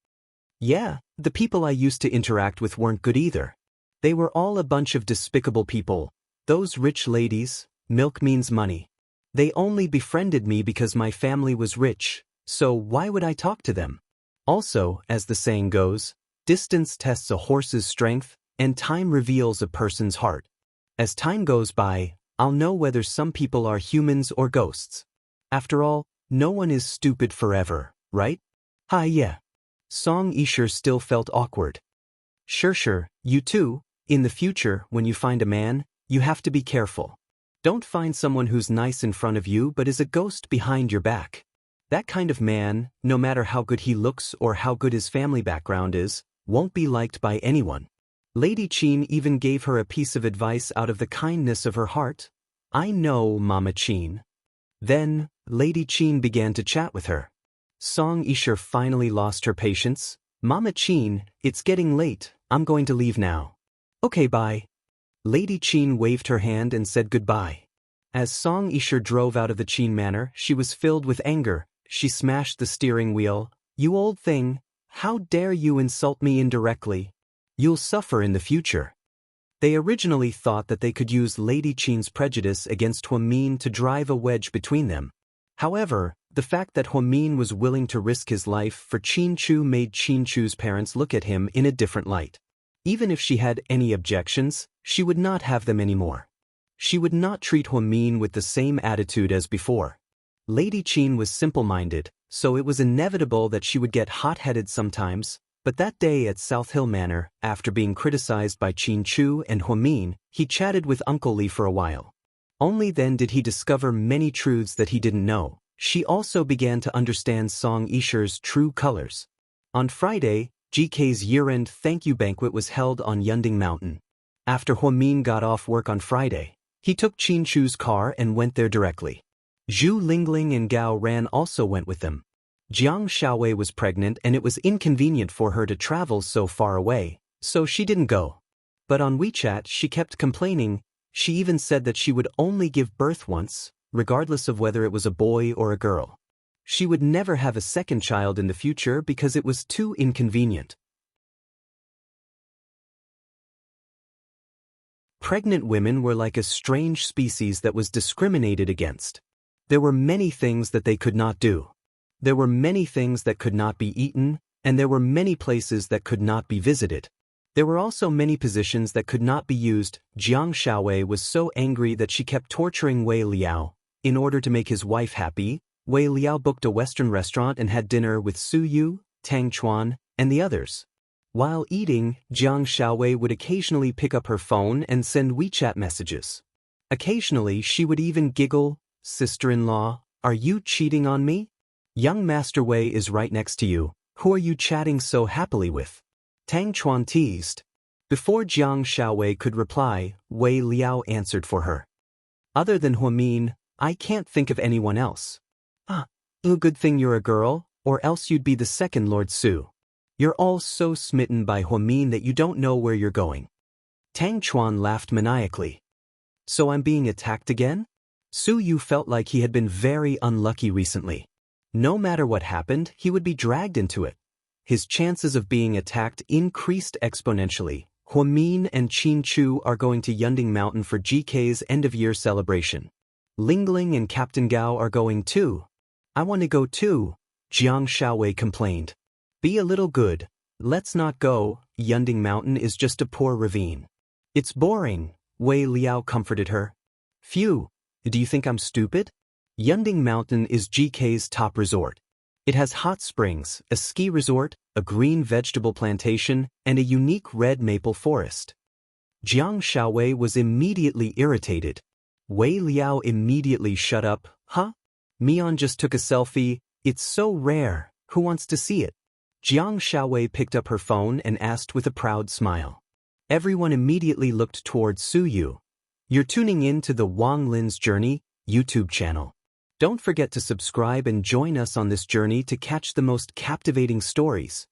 Yeah, the people I used to interact with weren't good either. They were all a bunch of despicable people. Those rich ladies, milk means money. They only befriended me because my family was rich, so why would I talk to them? Also, as the saying goes, distance tests a horse's strength, and time reveals a person's heart. As time goes by, I'll know whether some people are humans or ghosts. After all, no one is stupid forever, right? Hi, yeah. Song Yixia still felt awkward. Sure, you too. In the future, when you find a man, you have to be careful. Don't find someone who's nice in front of you but is a ghost behind your back. That kind of man, no matter how good he looks or how good his family background is, won't be liked by anyone. Lady Qin even gave her a piece of advice out of the kindness of her heart. I know, Mama Qin. Then, Lady Qin began to chat with her. Song Yixia finally lost her patience. Mama Qin, it's getting late, I'm going to leave now. Okay, bye. Lady Qin waved her hand and said goodbye. As Song Yixia drove out of the Qin manor, she was filled with anger. She smashed the steering wheel. You old thing, how dare you insult me indirectly? You'll suffer in the future. They originally thought that they could use Lady Qin's prejudice against Huamin to drive a wedge between them. However, the fact that Huamin was willing to risk his life for Qin Chu made Qin Chu's parents look at him in a different light. Even if she had any objections, she would not have them anymore. She would not treat Huamin with the same attitude as before. Lady Qin was simple-minded, so it was inevitable that she would get hot-headed sometimes, but that day at South Hill Manor, after being criticized by Qin Chu and Huamin, he chatted with Uncle Li for a while. Only then did he discover many truths that he didn't know. She also began to understand Song Yixia's true colors. On Friday, GK's year-end thank you banquet was held on Yunding Mountain. After Huamin got off work on Friday, he took Qin Chu's car and went there directly. Zhu Lingling and Gao Ran also went with them. Jiang Xiaowei was pregnant and it was inconvenient for her to travel so far away, so she didn't go. But on WeChat she kept complaining. She even said that she would only give birth once, regardless of whether it was a boy or a girl. She would never have a second child in the future because it was too inconvenient. Pregnant women were like a strange species that was discriminated against. There were many things that they could not do. There were many things that could not be eaten, and there were many places that could not be visited. There were also many positions that could not be used. Jiang Xiaowei was so angry that she kept torturing Wei Liao. In order to make his wife happy, Wei Liao booked a Western restaurant and had dinner with Su Yu, Tang Chuan, and the others. While eating, Jiang Xiaowei would occasionally pick up her phone and send WeChat messages. Occasionally she would even giggle, "Sister-in-law, are you cheating on me? Young Master Wei is right next to you, who are you chatting so happily with?" Tang Chuan teased. Before Jiang Xiaowei could reply, Wei Liao answered for her. Other than Huamin, I can't think of anyone else. Good thing you're a girl, or else you'd be the second Lord Su. You're all so smitten by Huamin that you don't know where you're going. Tang Chuan laughed maniacally. So I'm being attacked again? Su Yu felt like he had been very unlucky recently. No matter what happened, he would be dragged into it. His chances of being attacked increased exponentially. Huamin and Qin Chu are going to Yunding Mountain for GK's end-of-year celebration. Lingling and Captain Gao are going too. I want to go too, Jiang Xiaowei complained. Be a little good. Let's not go. Yunding Mountain is just a poor ravine. It's boring, Wei Liao comforted her. Phew, Do you think I'm stupid? Yunding Mountain is GK's top resort. It has hot springs, a ski resort, a green vegetable plantation, and a unique red maple forest. Jiang Xiaowei was immediately irritated. Wei Liao immediately shut up. Huh? Mian just took a selfie. It's so rare. Who wants to see it? Jiang Xiaowei picked up her phone and asked with a proud smile. Everyone immediately looked towards Su Yu. You're tuning in to the Wang Lin's Journey YouTube channel. Don't forget to subscribe and join us on this journey to catch the most captivating stories.